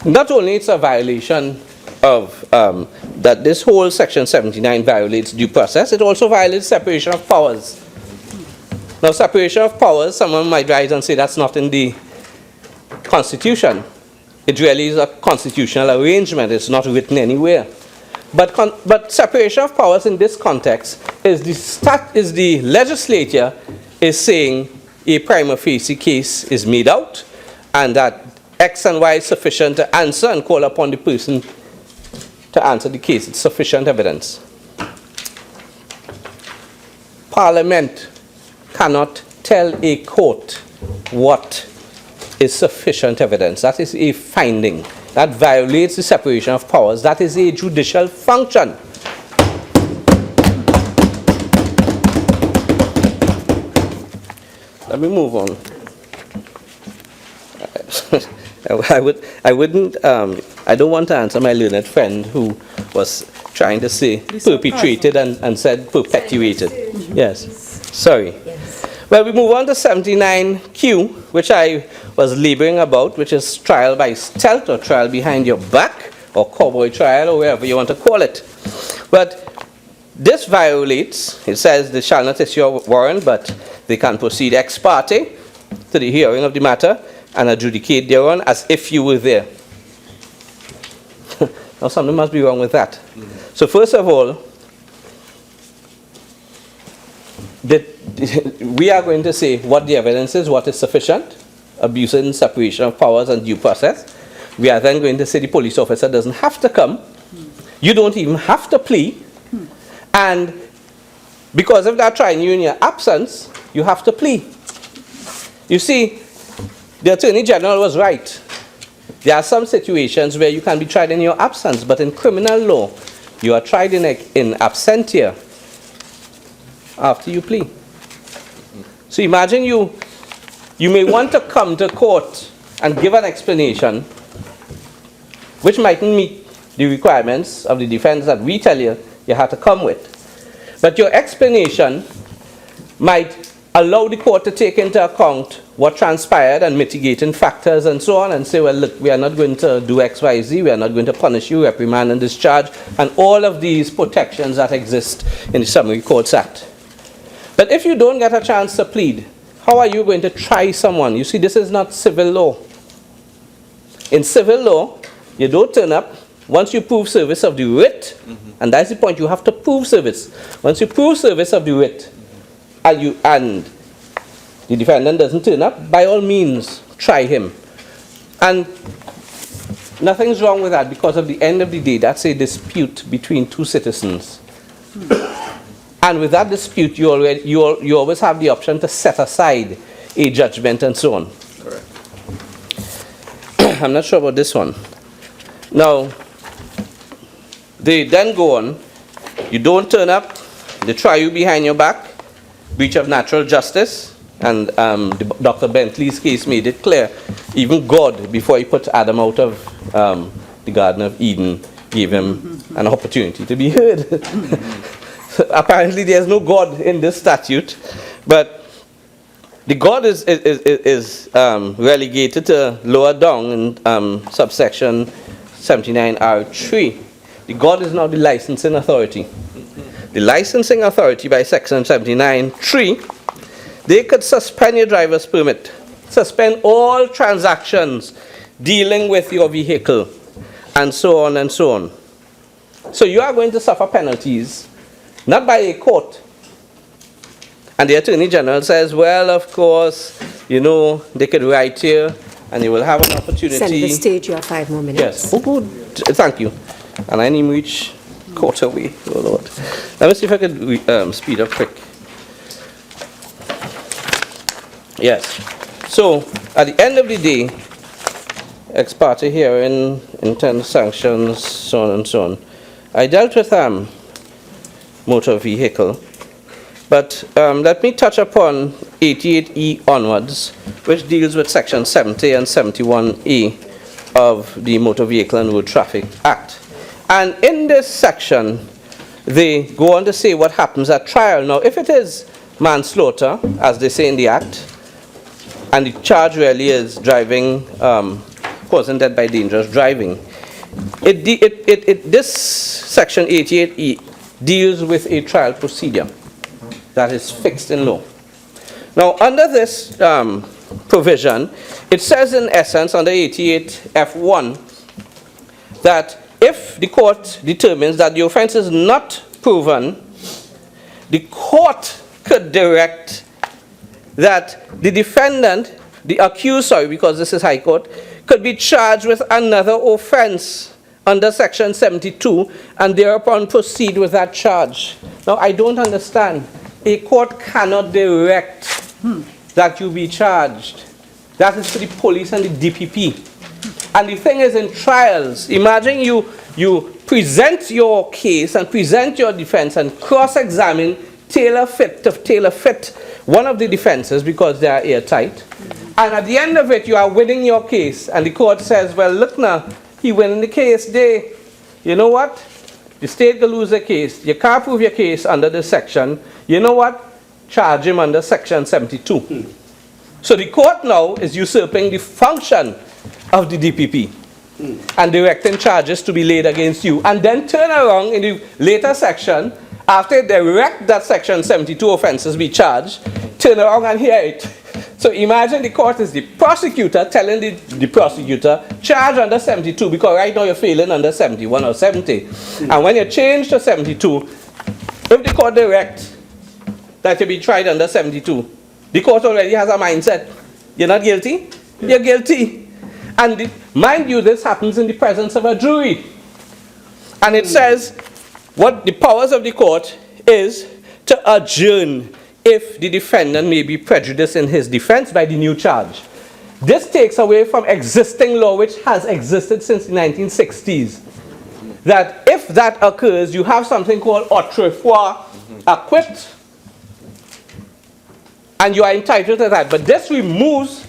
not only it's a violation of that this whole Section 79 violates due process, it also violates separation of powers. Now, separation of powers, someone might rise and say that's not in the Constitution. It really is a constitutional arrangement. It's not written anywhere. But separation of powers in this context is the legislature is saying a prima facie case is made out and that X and Y is sufficient to answer and call upon the person to answer the case. It's sufficient evidence. Parliament cannot tell a court what is sufficient evidence. That is a finding. That violates the separation of powers. That is a judicial function. Let me move on. I don't want to answer my learned friend who was trying to say perpetrated and said perpetuated. Yes. Sorry. Yes. Well, we move on to 79Q, which I was laboring about, which is trial by stealth or trial behind your back or cowboy trial or whatever you want to call it. But this violates, it says they shall not issue a warrant, but they can proceed ex parte to the hearing of the matter and adjudicate thereon as if you were there. Now something must be wrong with that. So first of all, we are going to say what the evidence is, what is sufficient, abuse and separation of powers and due process. We are then going to say the police officer doesn't have to come. You don't even have to plea. And because if they're trying you in your absence, you have to plea. You see, the Attorney General was right. There are some situations where you can be tried in your absence, but in criminal law, you are tried in absentia after you plea. So imagine you may want to come to court and give an explanation which mightn't meet the requirements of the defense that we tell you you have to come with. But your explanation might allow the court to take into account what transpired and mitigating factors and so on and say, well, look, we are not going to do X, Y, Z, we are not going to punish you, reprimand and discharge, and all of these protections that exist in the Summary Courts Act. But if you don't get a chance to plead, how are you going to try someone? You see, this is not civil law. In civil law, you don't turn up. Once you prove service of the writ, and that's the point, you have to prove service. Once you prove service of the writ, and the defendant doesn't turn up, by all means, try him. And nothing's wrong with that, because at the end of the day, that's a dispute between two citizens. And with that dispute, you always have the option to set aside a judgment and so on. Correct. I'm not sure about this one. Now, they then go on, you don't turn up, they try you behind your back, breach of natural justice, and Dr. Bentley's case made it clear. Even God, before he put Adam out of the Garden of Eden, gave him an opportunity to be heard. Apparently there's no God in this statute, but the God is relegated to lower down in subsection 79R3. The God is now the licensing authority. The licensing authority by section 79(3), they could suspend your driver's permit, suspend all transactions dealing with your vehicle, and so on and so on. So you are going to suffer penalties, not by a court. And the Attorney General says, well, of course, you know, they could write here, and you will have an opportunity. Center stage, you have 5 more minutes. Yes. Oh, good. Thank you. And I need to reach quarter way. Oh, Lord. Let me see if I could speed up quick. Yes. So, at the end of the day, ex parte hearing, intent sanctions, so on and so on. I dealt with motor vehicle, but let me touch upon 88E onwards, which deals with section 70 and 71A of the Motor Vehicle and Road Traffic Act. And in this section, they go on to say what happens at trial. Now, if it is manslaughter, as they say in the Act, and the charge really is driving, causing death by dangerous driving, this section 88E deals with a trial procedure that is fixed in law. Now, under this provision, it says in essence, under 88F1, that if the court determines that the offense is not proven, the court could direct that the defendant, the accused, because this is High Court, could be charged with another offense under section 72 and thereupon proceed with that charge. Now, I don't understand. A court cannot direct that you be charged. That is for the police and the DPP. And the thing is, in trials, imagine you present your case and present your defense and cross-examine, tailor fit one of the defenses because they are airtight. And at the end of it, you are winning your case. And the court says, well, look now, he win the case. You know what? The state will lose the case. You can't prove your case under this section. You know what? Charge him under section 72. So the court now is usurping the function of the DPP and directing charges to be laid against you, and then turn around in the later section, after they direct that section 72 offenses be charged, turn around and hear it. So imagine the court is the prosecutor telling the prosecutor, charge under 72, because right now you're failing under 71 or 70. And when you change to 72, if the court directs that you be tried under 72, the court already has a mindset. You're not guilty? You're guilty. And mind you, this happens in the presence of a jury. And it says what the powers of the court is to adjourn if the defendant may be prejudiced in his defense by the new charge. This takes away from existing law, which has existed since the 1960s. That if that occurs, you have something called autrefois acquit, and you are entitled to that. But this removes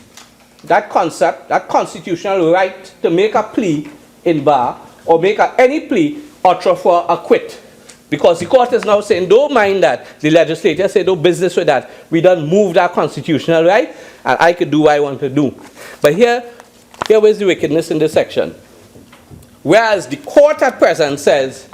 that concept, that constitutional right to make a plea in bar or make any plea autrefois acquit. Because the court is now saying, don't mind that. The legislature said, no business with that. We don't move that constitutional right, and I could do what I want to do. But here was the wickedness in this section. Whereas the court at present says,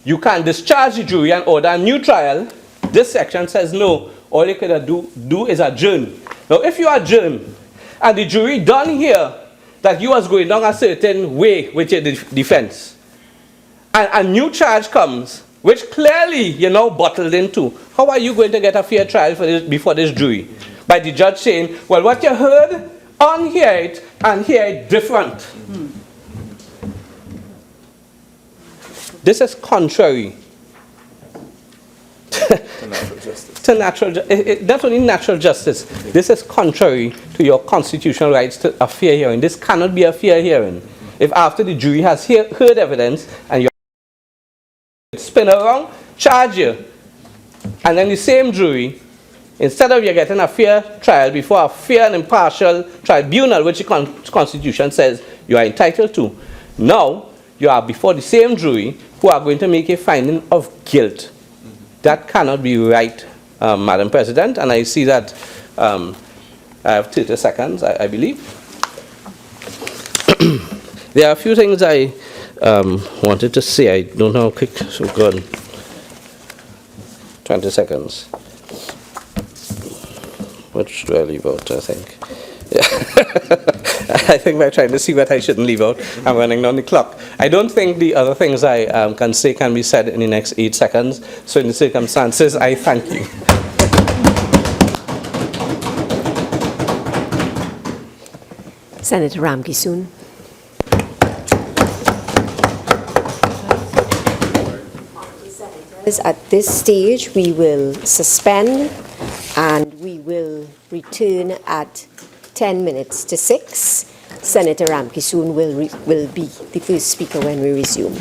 you can discharge the jury and order a new trial, this section says no. All you can do is adjourn. Now, if you adjourn, and the jury done here that you was going down a certain way with your defense, and a new charge comes, which clearly you're now bottled into, how are you going to get a fair trial for this, before this jury? By the judge saying, well, what you heard on here, and here different. This is contrary to natural justice. Not only natural justice, this is contrary to your constitutional rights to a fair hearing. This cannot be a fair hearing. If after the jury has heard evidence and you spin around, charge you, and then the same jury, instead of you getting a fair trial before a fair and impartial tribunal, which the Constitution says you are entitled to, now you are before the same jury who are going to make a finding of guilt. That cannot be right, Madam President, and I see that I have 30 seconds, I believe. There are a few things I wanted to say. I don't know how quick, so go on. 20 seconds. Which do I leave out, I think? Yeah. I think by trying to see what I shouldn't leave out, I'm running down the clock. I don't think the other things I can say can be said in the next 8 seconds. So in the circumstances, I thank you. Senator Shrikissoon. At this stage, we will suspend and we will return at 10 minutes to 6. Senator Shrikissoon will be the first speaker when we resume.